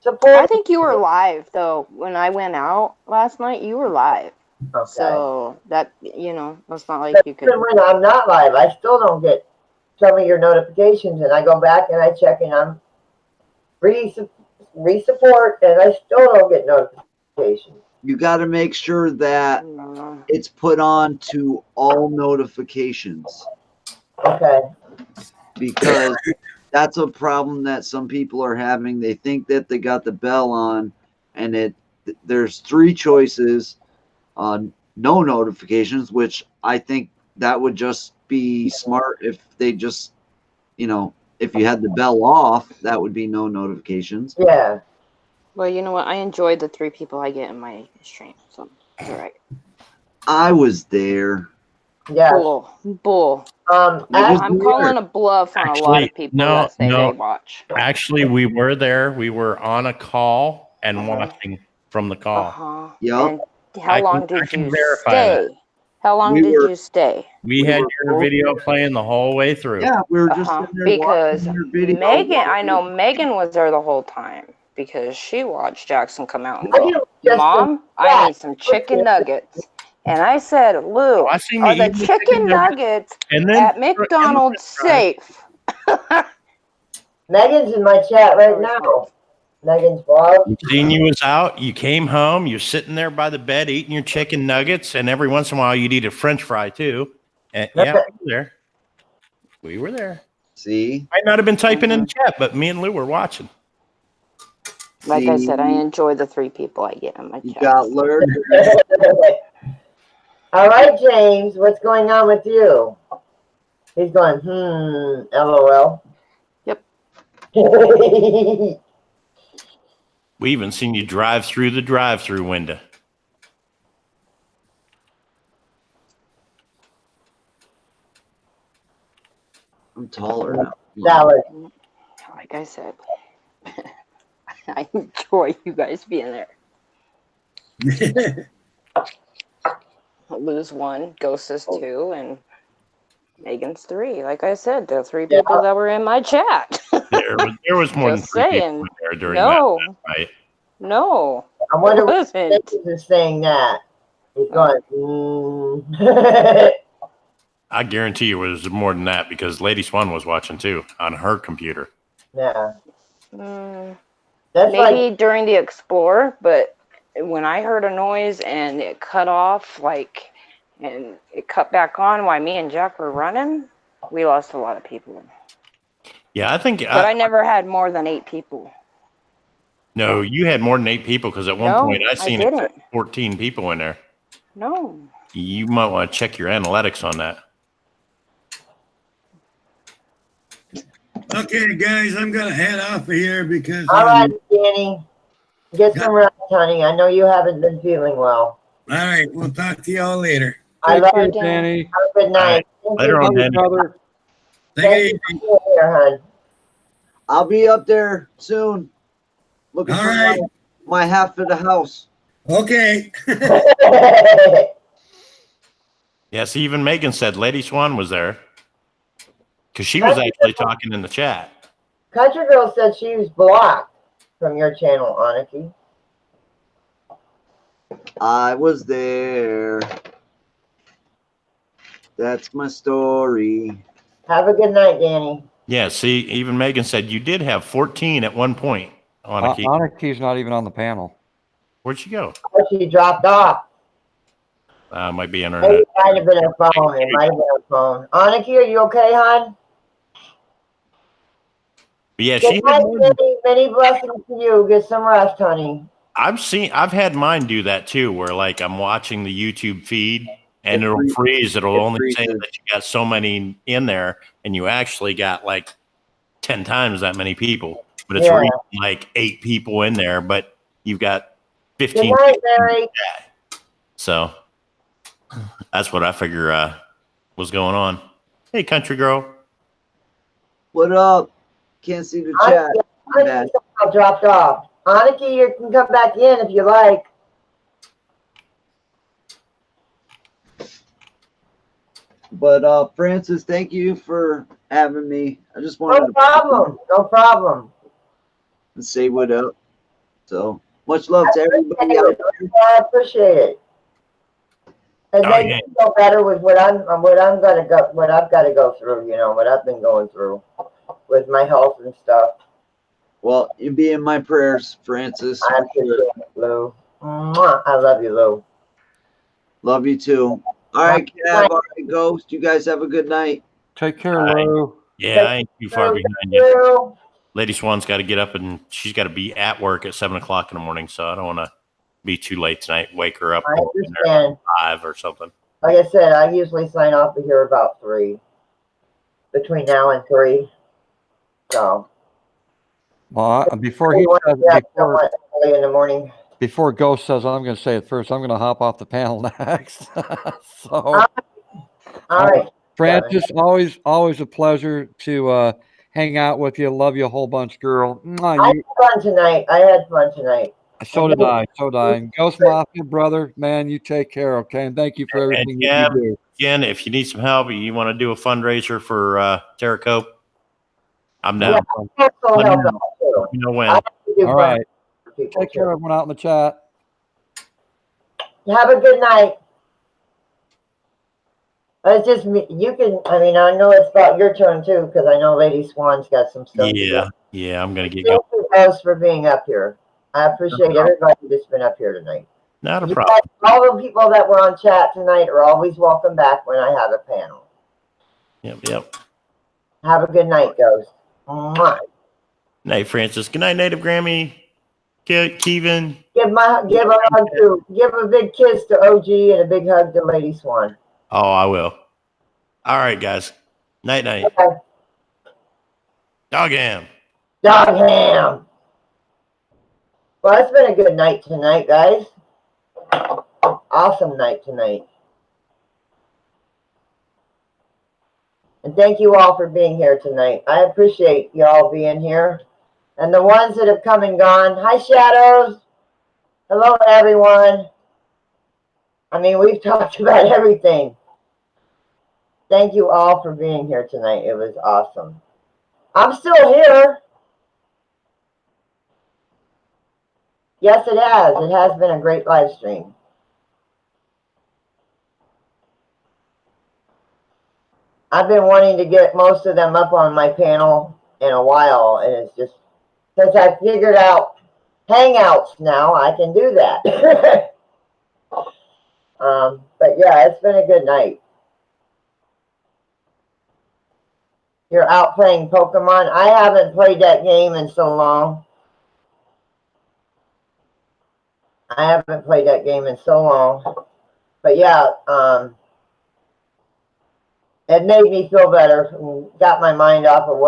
supporting. I think you were live though when I went out last night. You were live. Okay. So that it's not like you could. When I'm not live, I still don't get some of your notifications, and I go back and I check, and I'm re-support, and I still don't get notifications. You got to make sure that it's put on to all notifications. Okay. Because that's a problem that some people are having. They think that they got the bell on, and there's 3 choices on no notifications, which I think that would just be smart if they just, if you had the bell off, that would be no notifications. Yeah. Well, you know what? I enjoyed the 3 people I get in my stream, so it's all right. I was there. Yeah. Bull. I'm calling a bluff on a lot of people that say they watch. Actually, we were there. We were on a call and watching from the call. Yep. And how long did you stay? How long did you stay? We had your video playing the whole way through. Yeah, we were just sitting there because watching your video. I know Megan was there the whole time because she watched Jackson come out and go, Mom, I need some chicken nuggets. And I said, Lou, are the chicken nuggets at McDonald's safe? Megan's in my chat right now. Megan's vlog. Seeing you was out, you came home, you're sitting there by the bed eating your chicken nuggets, and every once in a while you'd eat a French fry too. And yeah, we were there. We were there. See? Might not have been typing in the chat, but me and Lou were watching. Like I said, I enjoy the 3 people I get in my chat. You got lured. All right, James, what's going on with you? He's going, LOL. Yep. We even seen you drive through the drive-through window. I'm taller now. Salad. Like I said, I enjoy you guys being there. Lou's 1, Ghost is 2, and Megan's 3. Like I said, the 3 people that were in my chat. There was more than 3 people there during that night. No. I wonder what is saying that. He's going, I guarantee you it was more than that because Lady Swan was watching too on her computer. Yeah. Maybe during the Explorer, but when I heard a noise and it cut off, and it cut back on while me and Jack were running, we lost a lot of people. Yeah, I think. But I never had more than 8 people. No, you had more than 8 people because at one No, point I I seen didn't. it 14 people in there. No. You might want to check your analytics on that. Okay, guys, I'm gonna head off of here because. All right, Danny. Get some rest, honey. I know you haven't been feeling well. All right, we'll talk to y'all later. I love you, Danny. Have a good night. Right. Later on, Danny. Brother. Thank you for being here, hon. I'll be up there soon. Looking All for right. my half of the house. Okay. Yes, even Megan said Lady Swan was there because she was actually talking in the chat. Country Girl said she was blocked from your channel, Aniki. I was there. That's my story. Have a good night, Danny. Yeah, see, even Megan said you did have 14 at one point. Aniki. Aniki's not even on the panel. Where'd she go? Oh, she dropped off. Might be Maybe internet. it might have been her phone. It might have been her phone. Aniki, are you okay, hon? But yeah, she Good night, had many blessings to you. Get some rest, honey. I've had mine do that too, where like I'm watching the YouTube feed and it'll freeze. It'll only say that you got so many in there, and you actually got like 10 times that many people. But it's really like 8 people in there, but you've got 15. Good night, Mary. So that's what I figure was going on. Hey, country girl. What up? Can't see the chat. Aniki somehow dropped off. Aniki, you can come back in if you like. But Francis, thank you for having me. I just wanted No problem. No problem. to say what up. So much love to everybody out there. I appreciate it. It makes me feel better with what I've got to go through. You know what I've been going through with my health and stuff. Well, you be in my prayers, Francis. I appreciate it, Lou. Mwah. I love you, Lou. Love you too. All right, Cab. All right, Ghost. You guys have a good night. Take care, Lou. Yeah, I ain't too far behind you. Lady Swan's got to get up and she's got to be at work at 7 o'clock in the morning, so I don't want to be too late tonight. Wake her up I understand. 5 or something. Like I said, I usually sign off to here about 3. Between now and 3. So. Well, before he says, early in the morning. Before Ghost says, I'm going to say it first. I'm going to hop off the panel next. So, all right, Francis, always a pleasure to hang out with you. Love you a whole bunch, girl. I had fun tonight. So did I. And Ghost Mafia, brother, man, you take care, okay? And thank you for everything that you do. Again, if you need some help, you want to do a fundraiser for Terracope, I'm down. Yeah, Let me know when. All right. Take care, everyone out in the chat. Have a good night. It's just me. You can, I mean, I know it's about your turn too, because I know Lady Swan's got some stuff. Yeah, I'm going to get going. Thank you guys for being up here. I appreciate everybody that's been up here tonight. Not a problem. All the people that were on chat tonight are always welcome back when I have a panel. Yep. Have a good night, Ghost. Mwah. Night, Francis. Good night, Native Grammy. Kevin. Give a big kiss to OG and a big hug to Lady Swan. Oh, I will. All right, guys. Night. Okay. Dog ham. Well, it's been a good night tonight, guys. Awesome night tonight. And thank you all for being here tonight. I appreciate you all being here. And the ones that have come and gone. Hi, Shadows. Hello, everyone. I mean, we've talked about everything. Thank you all for being here tonight. It was awesome. I'm still here. Yes, it has. It has been a great live stream. I've been wanting to get most of them up on my panel in a while, and it's just since I figured out Hangouts now, I can do that. But yeah, it's been a good night. You're out playing Pokemon. I haven't played that game in so long. I haven't played that game in so long. But yeah, it made me feel better and got my mind off of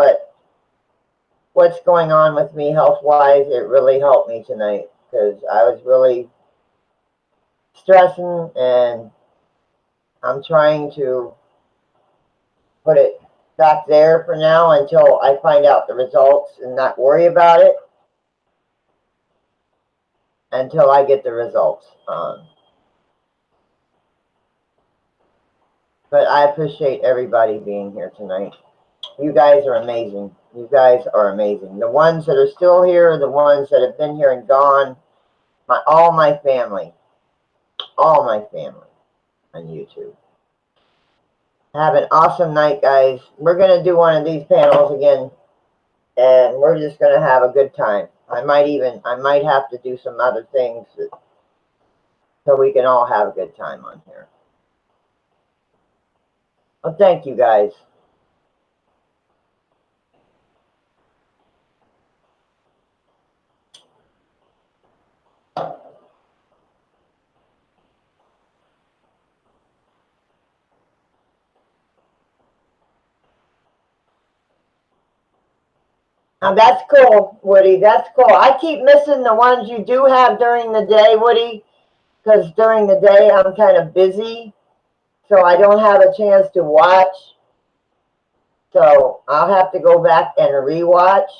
what's going on with me health-wise. It really helped me tonight because I was really stressing, and I'm trying to put it back there for now until I find out the results and not worry about it until I get the results. But I appreciate everybody being here tonight. You guys are amazing. You guys are amazing. The ones that are still here, the ones that have been here and gone, all my family on YouTube. Have an awesome night, guys. We're going to do one of these panels again, and we're just going to have a good time. I might have to do some other things so we can all have a good time on here. Well, thank you, guys. Now that's cool, Woody. That's cool. I keep missing the ones you do have during the day, Woody, because during the day I'm kind of busy, so I don't have a chance to watch. So I'll have to go back and rewatch.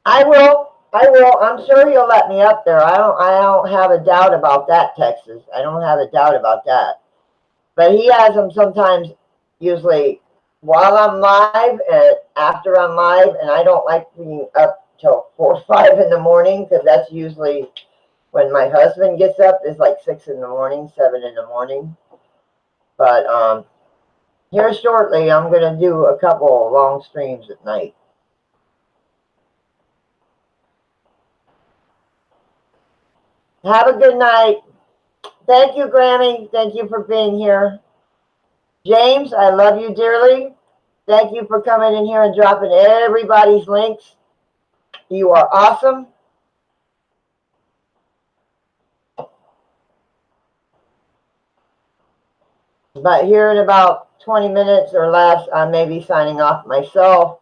I will. I'm sure you'll let me up there. I don't have a doubt about that, Texas. I don't have a doubt about that. But he has them sometimes, usually while I'm live and after I'm live, and I don't like being up till 4 or 5 in the morning because that's usually when my husband gets up. It's like 6 in the morning, 7 in the morning. But here shortly, I'm going to do a couple of long streams at night. Have a good night. Thank you, Grammy. Thank you for being here. James, I love you dearly. Thank you for coming in here and dropping everybody's links. You are awesome. But here in about 20 minutes or less, I may be signing off myself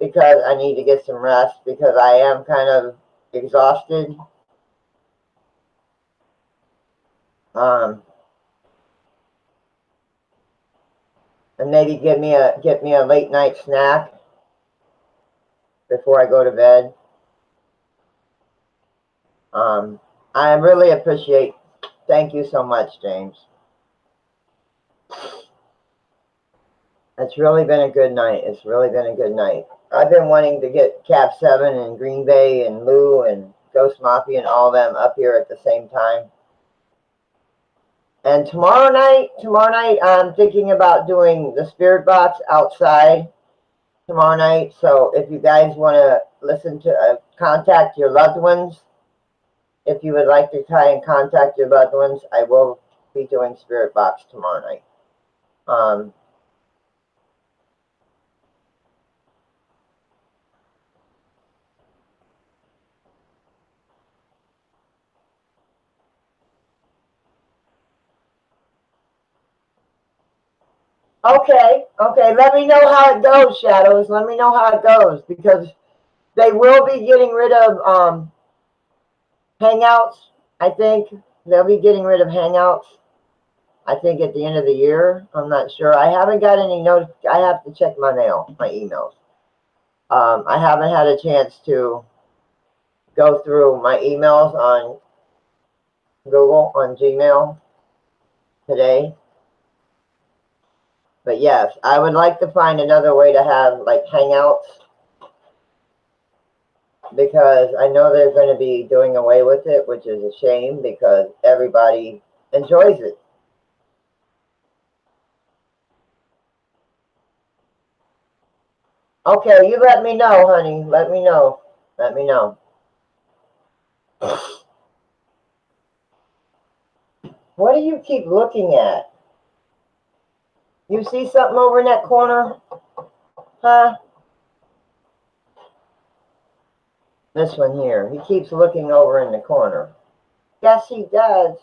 because I need to get some rest because I am kind of exhausted. And maybe get me a late night snack before I go to bed. I really appreciate. Thank you so much, James. It's really been a good night. It's really been a good night. I've been wanting to get Cap 7 and Green Bay and Lou and Ghost Mafia and all them up here at the same time. And tomorrow night, I'm thinking about doing the Spirit Box outside tomorrow night. So if you guys want to listen to contact your loved ones, if you would like to try and contact your loved ones, I will be doing Spirit Box tomorrow night. Okay. Let me know how it goes, Shadows. Let me know how it goes because they will be getting rid of Hangouts. I think they'll be getting rid of Hangouts. I think at the end of the year. I'm not sure. I haven't got any notes. I have to check my mail, my emails. I haven't had a chance to go through my emails on Google, on Gmail today. But yes, I would like to find another way to have like Hangouts because I know they're going to be doing away with it, which is a shame because everybody enjoys it. Okay, you let me know, honey. Let me know. Let me know. What do you keep looking at? You see something over in that corner? Huh? This one here. He keeps looking over in the corner. Yes, he does.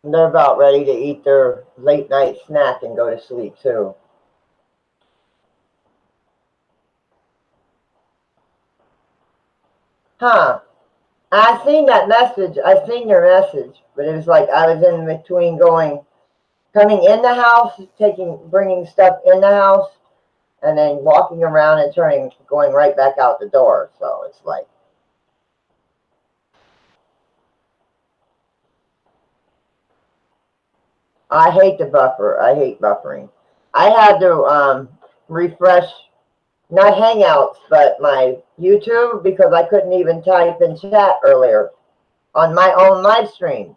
They're about ready to eat their late night snack and go to sleep too. Huh. I seen that message. I seen your message, but it was like I was in between coming in the house, bringing stuff in the house, and then walking around and going right back out the door. So it's like, I hate the buffer. I hate buffering. I had to refresh, not Hangouts, but my YouTube because I couldn't even type in chat earlier on my own live stream.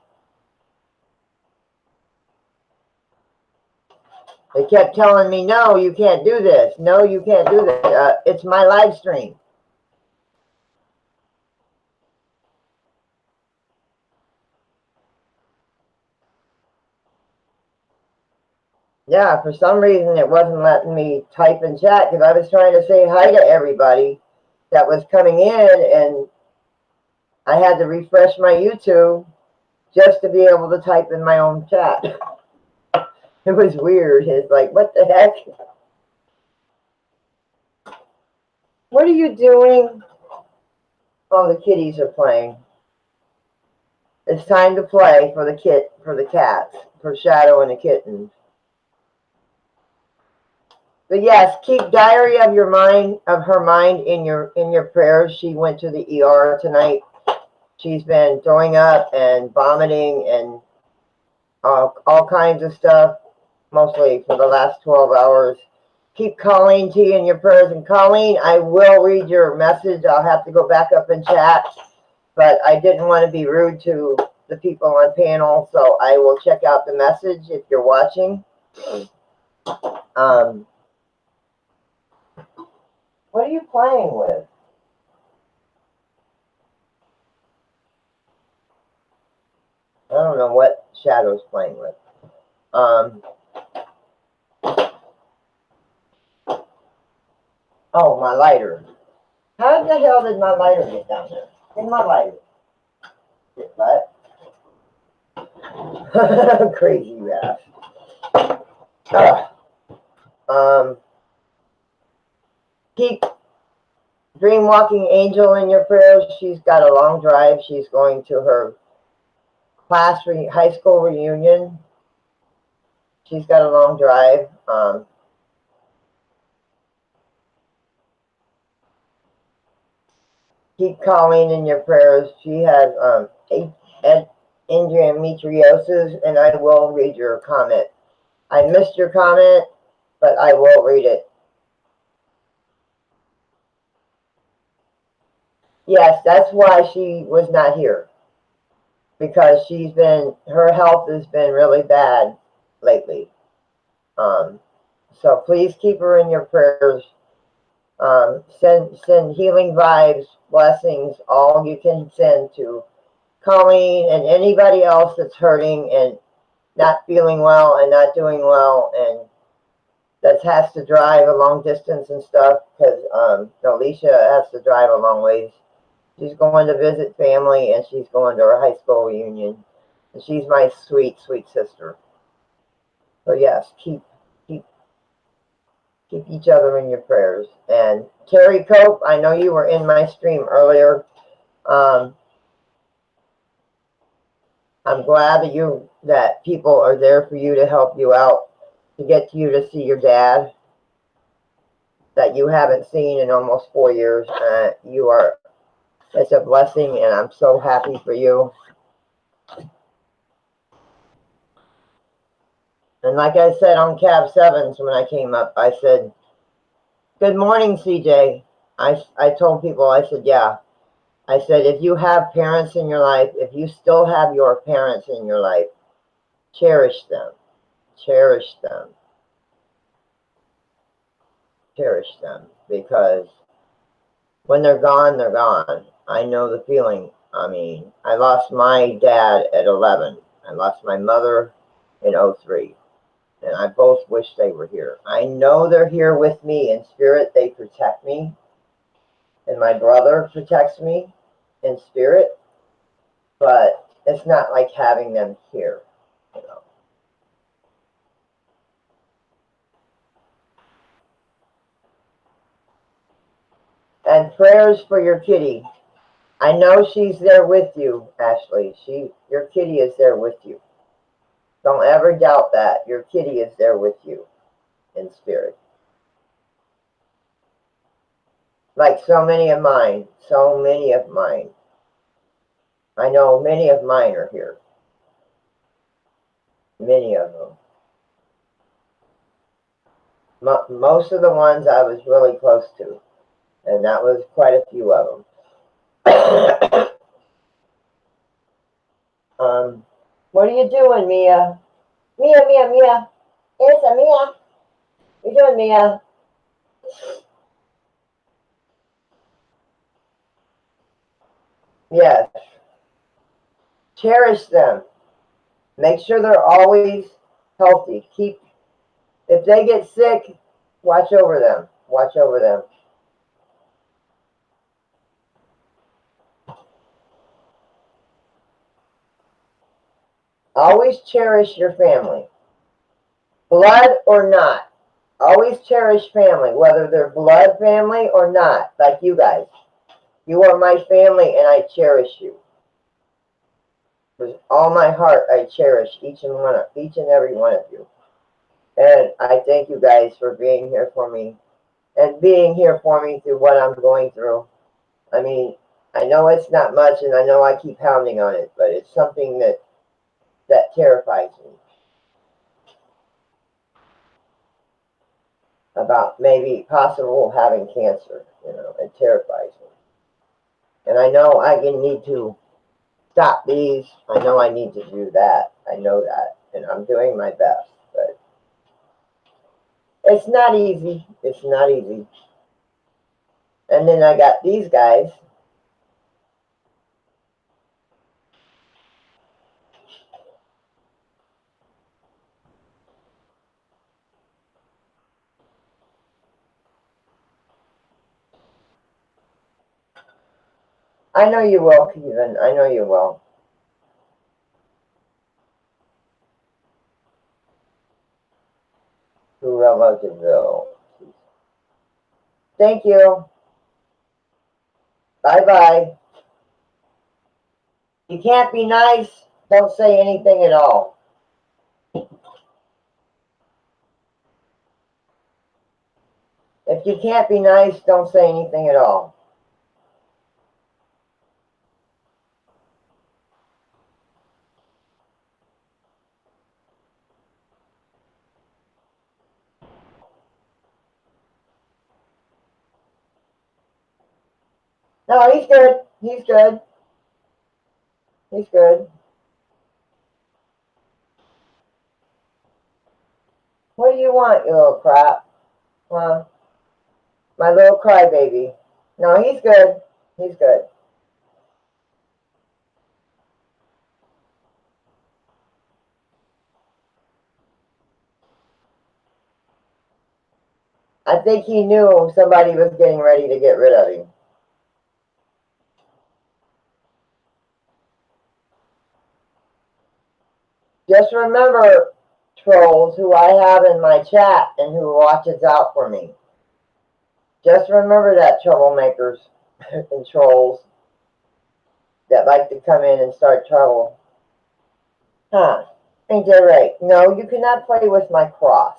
They kept telling me, no, you can't do this. No, you can't do that. It's my live stream. Yeah, for some reason it wasn't letting me type in chat because I was trying to say hi to everybody that was coming in, and I had to refresh my YouTube just to be able to type in my own chat. It was weird. It's like, what the heck? What are you doing? Oh, the kitties are playing. It's time to play for the cats, for Shadow and the kittens. But yes, keep diary of her mind in your prayers. She went to the ER tonight. She's been throwing up and vomiting and all kinds of stuff, mostly for the last 12 hours. Keep Colleen T in your prayers. And Colleen, I will read your message. I'll have to go back up and chat, but I didn't want to be rude to the people on panel, so I will check out the message if you're watching. What are you playing with? I don't know what Shadow's playing with. Oh, my lighter. How the hell did my lighter get down there? In my lighter. What? Crazy rat. Keep Dream Walking Angel in your prayers. She's got a long drive. She's going to her high school reunion. She's got a long drive. Keep Colleen in your prayers. She has endometriosis, and I will read your comment. I missed your comment, but I will read it. Yes, that's why she was not here, because her health has been really bad lately. So please keep her in your prayers. Send healing vibes, blessings, all you can send to Colleen and anybody else that's hurting and not feeling well and not doing well, and that has to drive a long distance and stuff, because Alicia has to drive a long ways. She's going to visit family, and she's going to her high school reunion. And she's my sweet, sweet sister. So yes, keep each other in your prayers. And Terry Cope, I know you were in my stream earlier. I'm glad that people are there for you to help you out, to get you to see your dad that you haven't seen in almost 4 years. It's a blessing, and I'm so happy for you. And like I said on Cab 7s when I came up, I said, good morning, CJ. I told people, I said, yeah. I said, if you have parents in your life, if you still have your parents in your life, cherish them. Cherish them. Cherish them. Because when they're gone, they're gone. I know the feeling. I mean, I lost my dad at 11. I lost my mother in 03. And I both wish they were here. I know they're here with me in spirit. They protect me. And my brother protects me in spirit. But it's not like having them here, you know. And prayers for your kitty. I know she's there with you, Ashley. Your kitty is there with you. Don't ever doubt that. Your kitty is there with you in spirit. Like so many of mine. So many of mine. I know many of mine are here. Many of them. Most of the ones I was really close to. And that was quite a few of them. What are you doing, Mia? Mia. It's a Mia. What are you doing, Mia? Yes. Cherish them. Make sure they're always healthy. If they get sick, watch over them. Watch over them. Always cherish your family. Blood or not. Always cherish family, whether they're blood family or not, like you guys. You are my family and I cherish you. With all my heart, I cherish each and every one of you. And I thank you guys for being here for me and being here for me through what I'm going through. I mean, I know it's not much and I know I keep pounding on it, but it's something that terrifies me. About maybe possible having cancer, you know, it terrifies me. And I know I need to stop these. I know I need to do that. I know that. And I'm doing my best. But it's not easy. It's not easy. And then I got these guys. I know you will, Kevin. I know you will. Cruella DeVille. Thank you. Bye-bye. You can't be nice. Don't say anything at all. If you can't be nice, don't say anything at all. No, he's good. He's good. He's good. What do you want, you little crap? Huh? My little crybaby. No, he's good. He's good. I think he knew somebody was getting ready to get rid of him. Just remember, trolls, who I have in my chat and who watches out for me. Just remember that, troublemakers and trolls that like to come in and start trouble. Huh. Ain't that right? No, you cannot play with my cross.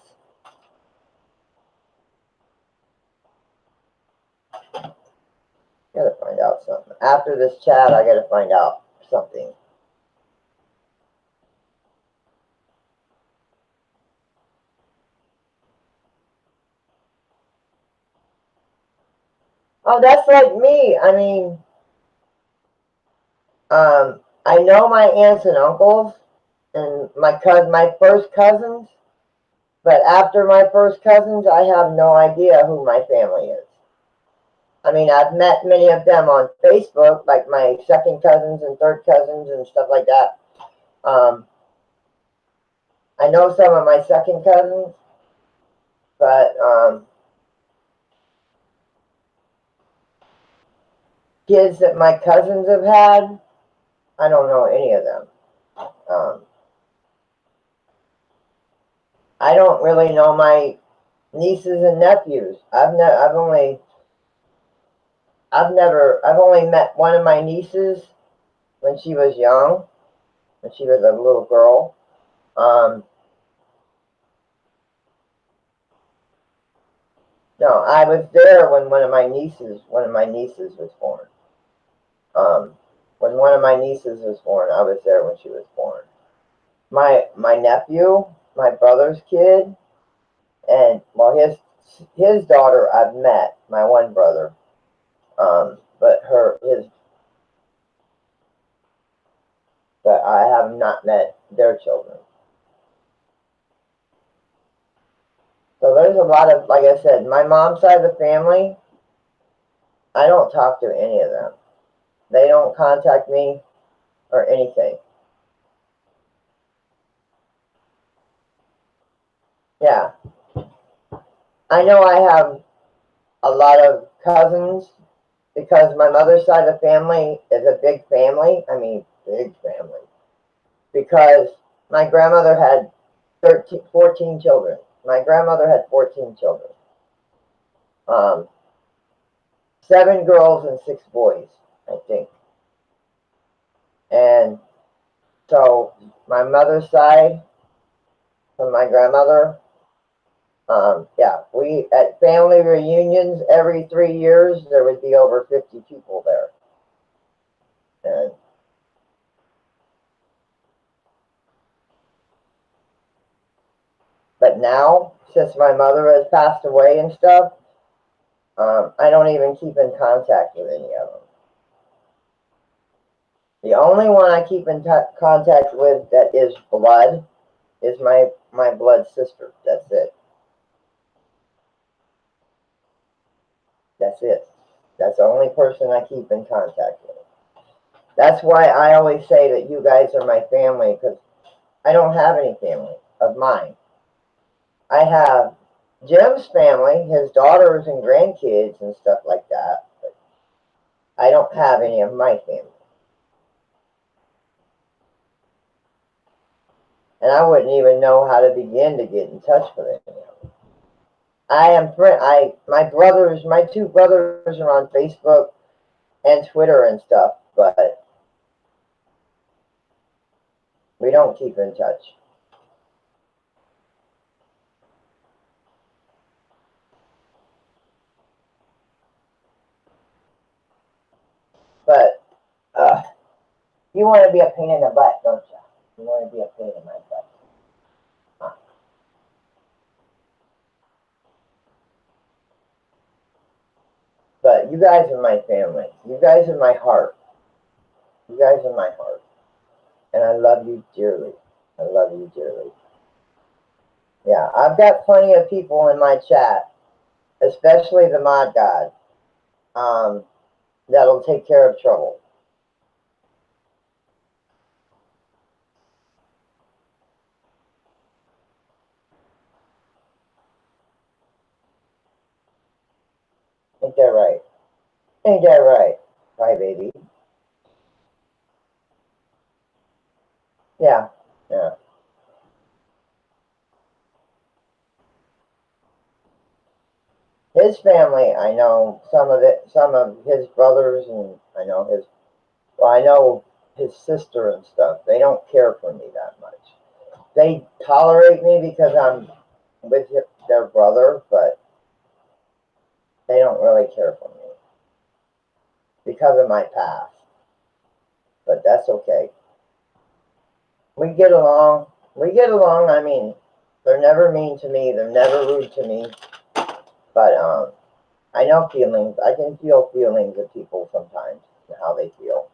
Gotta find out something. After this chat, I gotta find out something. Oh, that's like me. I mean, I know my aunts and uncles and my first cousins, but after my first cousins, I have no idea who my family is. I mean, I've met many of them on Facebook, like my second cousins and third cousins and stuff like that. I know some of my second cousins, but kids that my cousins have had, I don't know any of them. I don't really know my nieces and nephews. I've only met one of my nieces when she was young, when she was a little girl. No, I was there when one of my nieces was born. When one of my nieces was born, I was there when she was born. My nephew, my brother's kid, and well, his daughter I've met, my one brother, but I have not met their children. So there's a lot of, like I said, my mom's side of the family, I don't talk to any of them. They don't contact me or anything. Yeah. I know I have a lot of cousins because my mother's side of the family is a big family. I mean, big family. Because my grandmother had 14 children. My grandmother had 14 children. 7 girls and 6 boys, I think. And so my mother's side, from my grandmother, yeah, we at family reunions every 3 years there would be over 50 people there. And but now, since my mother has passed away and stuff, I don't even keep in contact with any of them. The only one I keep in contact with that is blood is my blood sister. That's it. That's it. That's the only person I keep in contact with. That's why I always say that you guys are my family, because I don't have any family of mine. I have Jim's family, his daughters and grandkids and stuff like that, but I don't have any of my family. And I wouldn't even know how to begin to get in touch with any of them. My 2 brothers are on Facebook and Twitter and stuff, but we don't keep in touch. But you want to be a pain in the butt, don't you? You want to be a pain in my butt. Huh. But you guys are my family. You guys are my heart. You guys are my heart. And I love you dearly. I love you dearly. Yeah, I've got plenty of people in my chat, especially the mod god, that'll take care of trouble. Ain't that right? Ain't that right? Right, baby. Yeah, yeah. His family, I know some of his brothers, and I know his sister and stuff. They don't care for me that much. They tolerate me because I'm with their brother, but they don't really care for me because of my past. But that's okay. We get along. I mean, they're never mean to me. They're never rude to me. But I know feelings. I can feel feelings of people sometimes and how they feel.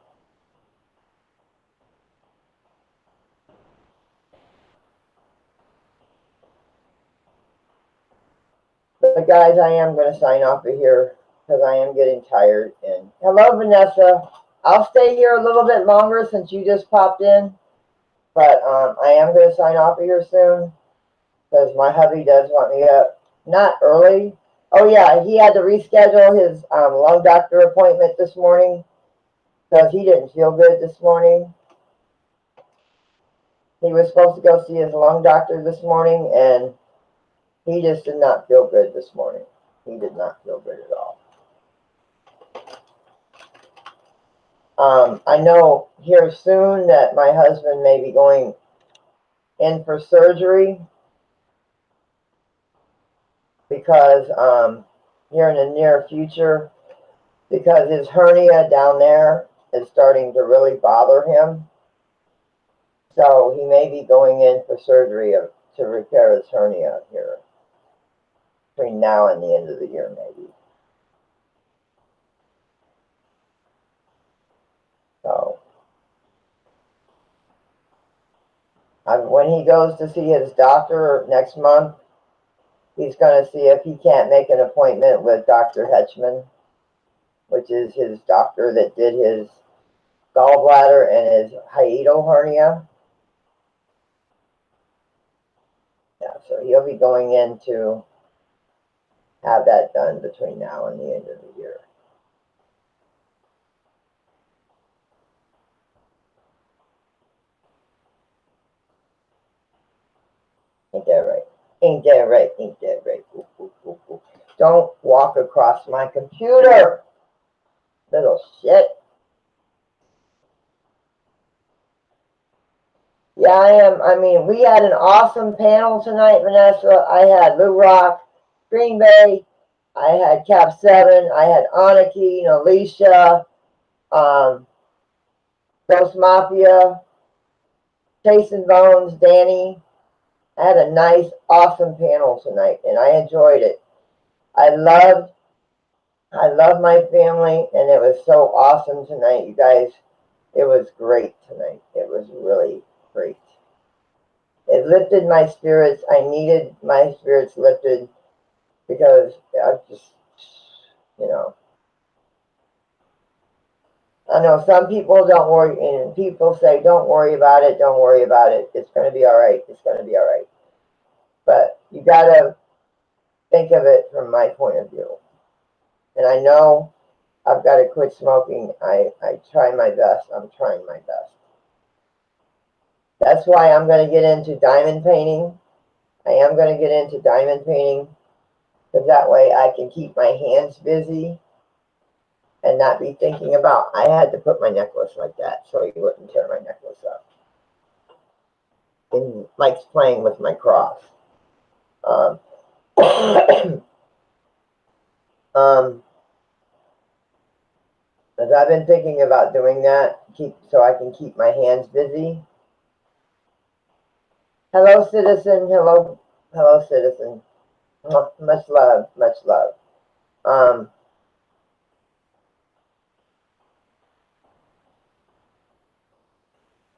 But guys, I am going to sign off of here. because I am getting tired. And hello, Vanessa. I'll stay here a little bit longer since you just popped in, but I am going to sign off of here soon because my hubby does want me up. Not early. Oh yeah, he had to reschedule his lung doctor appointment this morning because he didn't feel good this morning. He was supposed to go see his lung doctor this morning, and he just did not feel good this morning. He did not feel good at all. I know here soon that my husband may be going in for surgery because here in the near future, because his hernia down there is starting to really bother him. So he may be going in for surgery to repair his hernia here between now and the end of the year, maybe. So when he goes to see his doctor next month, he's going to see if he can't make an appointment with Dr. Hetchman, which is his doctor that did his gallbladder and his hiatal hernia. Yeah, so he'll be going in to have that done between now and the end of the year. Ain't that right? Ain't that right? Ain't that right? Ooh, ooh, ooh, ooh. Don't walk across my computer, little shit. Yeah, I am. I mean, we had an awesome panel tonight, Vanessa. I had Lou Rock, Green Bay. I had Cap 7. I had Anarchy, Alicia, Ghost Mafia, Chasing Bones, Danny. I had a nice, awesome panel tonight, and I enjoyed it. I love my family, and it was so awesome tonight, you guys. It was great tonight. It was really great. It lifted my spirits. I needed my spirits lifted because I just, I know some people don't worry, and people say, don't worry about it, don't worry about it. It's going to be all right. It's going to be all right. But you got to think of it from my point of view. And I know I've got to quit smoking. I try my best. I'm trying my best. That's why I'm going to get into diamond painting. I am going to get into diamond painting because that way I can keep my hands busy and not be thinking about, I had to put my necklace like that so he wouldn't tear my necklace up. And likes playing with my cross. As I've been thinking about doing that, so I can keep my hands busy. Hello, citizen. Hello, citizen. Much love, much love.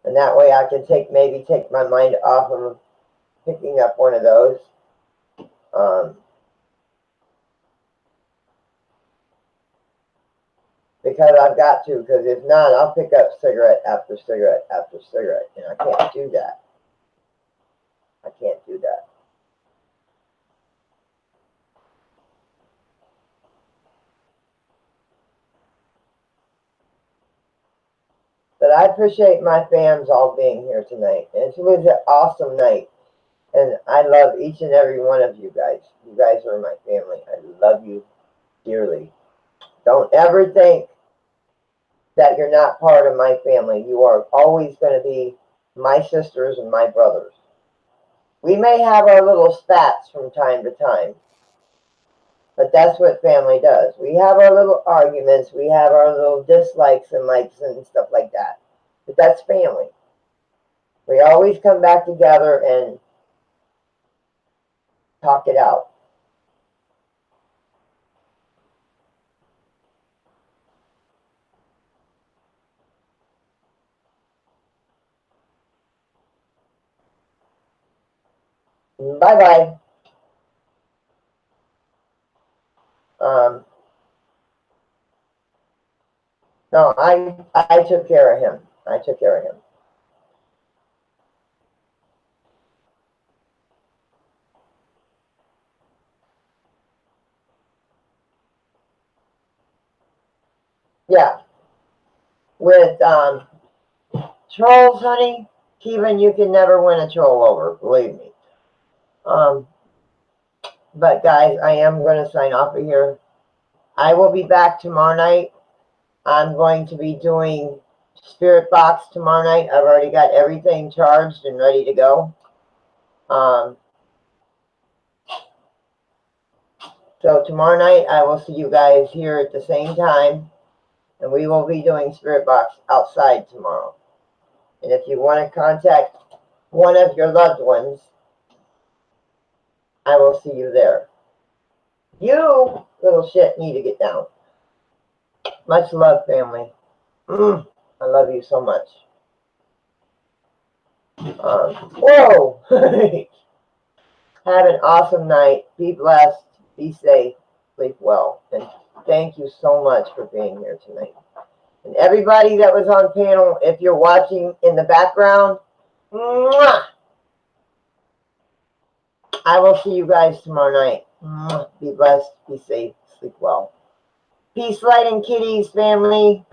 And that way I can maybe take my mind off of picking up one of those. Because I've got to, because if not, I'll pick up cigarette after cigarette after cigarette, and I can't do that. I can't do that. But I appreciate my fams all being here tonight. And it was an awesome night. And I love each and every one of you guys. You guys are my family. I love you dearly. Don't ever think that you're not part of my family. You are always going to be my sisters and my brothers. We may have our little spats from time to time, but that's what family does. We have our little arguments. We have our little dislikes and likes and stuff like that. But that's family. We always come back together and talk it out. Bye-bye. No, I took care of him. I took care of him. Yeah. With trolls, honey, Kevin, you can never win a troll over, believe me. But guys, I am going to sign off of here. I will be back tomorrow night. I'm going to be doing Spirit Box tomorrow night. I've already got everything charged and ready to go. So tomorrow night, I will see you guys here at the same time. And we will be doing Spirit Box outside tomorrow. And if you want to contact one of your loved ones, I will see you there. You little shit need to get down. Much love, family. I love you so much. Whoa! Have an awesome night. Be blessed. Be safe. Sleep well. And thank you so much for being here tonight. And everybody that was on panel, if you're watching in the background, mwah! I will see you guys tomorrow night. Be blessed. Be safe. Sleep well. Peace, light, and kitties, family.